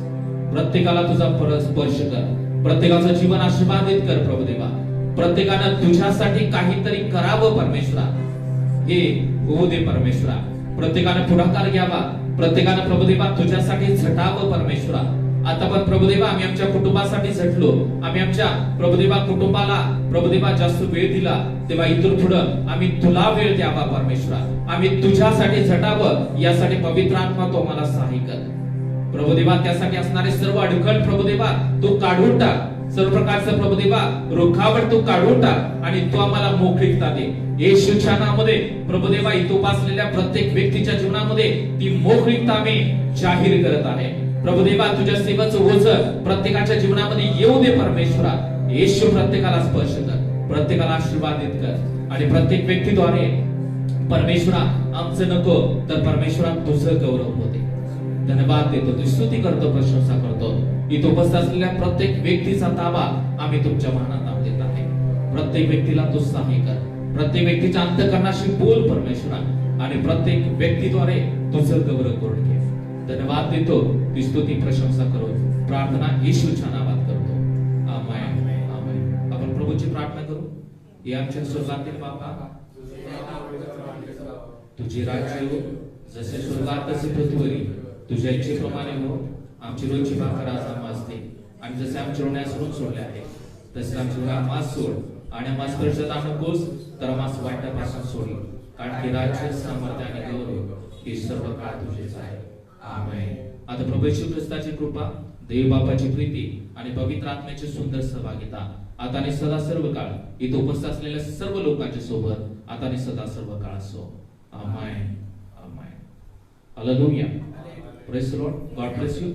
प्रत्येकाला तुझा स्पर्श कर. प्रत्येकाचं जीवन आशीर्वादित कर प्रभुदेवा. प्रत्येकानं तुझ्यासाठी काहीतरी करावं परमेश्वरा हे होऊ दे परमेश्वरा. प्रत्येकानं पुढाकार घ्यावा प्रत्येकानं प्रभुदेवा तुझ्यासाठी झटावं परमेश्वरा. आता पण प्रभुदेवा आम्ही आमच्या कुटुंबासाठी झटलो, आम्ही आमच्या प्रभुदेवा कुटुंबाला प्रभुदेवा जास्त वेळ दिला, तेव्हा इथून पुढं आम्ही तुला वेळ द्यावा परमेश्वरा. आम्ही तुझ्यासाठी झटावं यासाठी पवित्र आत्मा तो आम्हाला सहाय्य कर प्रभुदेवा. त्यासाठी असणारे सर्व अडखळ प्रभुदेवा तू काढून टाक, सर्व प्रकारचं प्रभुदेवा रुखावट तू काढून टाक आणि तू आम्हाला मोकळीकता दे येशूच्या नामामध्ये. प्रभुदेवा इथं उपासलेल्या प्रत्येक व्यक्तीच्या जीवनामध्ये ती मोकळीकता आम्ही जाहीर करत आहे प्रभुदेवा. तुझ्या सेवेचं ओझ प्रत्येकाच्या जीवनामध्ये येऊ दे परमेश्वरा. येशू प्रत्येकाला स्पर्श कर, प्रत्येकाला आशीर्वादित कर आणि प्रत्येक व्यक्तीद्वारे परमेश्वरा आमचं नको तर परमेश्वरा तुझं गौरव होते. धन्यवाद देतो, तुझी स्तुती करतो, प्रशंसा करतो. इथं उपस्थित असलेल्या प्रत्येक व्यक्तीचा ताबा आम्ही तुमच्या मानात देत आहे. प्रत्येक व्यक्तीला तू सहाय्य कर, प्रत्येक व्यक्तीच्या अंतःकरणाशी बोल परमेश्वरा आणि प्रत्येक व्यक्तीद्वारे तुझं गौरव करून घे. धन्यवाद देतो, ती स्तुती प्रशंसा करो, प्रार्थना येशूच्या नावात करतो. आमेन, आमेन. आपण प्रभूची प्रार्थना करू. हे आमच्या स्वर्गातील बाबा, तुझे राज्य हो, जसे स्वर्गात तसे पृथ्वीवर. तुझ्या इच्छेप्रमाणे हो. आमची रोजची भाकर आज आम्हाला दे आणि जसे आमच्या ऋणासरून सोडले आहे तसे आमचे ऋण आम्हाला सोड आणि आम्हाला स्पर्शात आणू नकोस तर आम्हाला वाईटापासून सोड. कारण की राज्य, सामर्थ्य आणि गौरव हे सर्व काळ तुझेच आहे. आमेन. आता प्रभू येशू ख्रिस्ताची कृपा, देव बापाची प्रीती आणि पवित्र आत्म्याची सुंदर सहभागिता आता आणि सदा सर्व काळ इथे उपस्थित असलेल्या सर्व लोकांच्या सोबत आता आणि सदा सर्व काळ असो. आमेन, आमेन. Hallelujah. Praise the Lord. God bless you.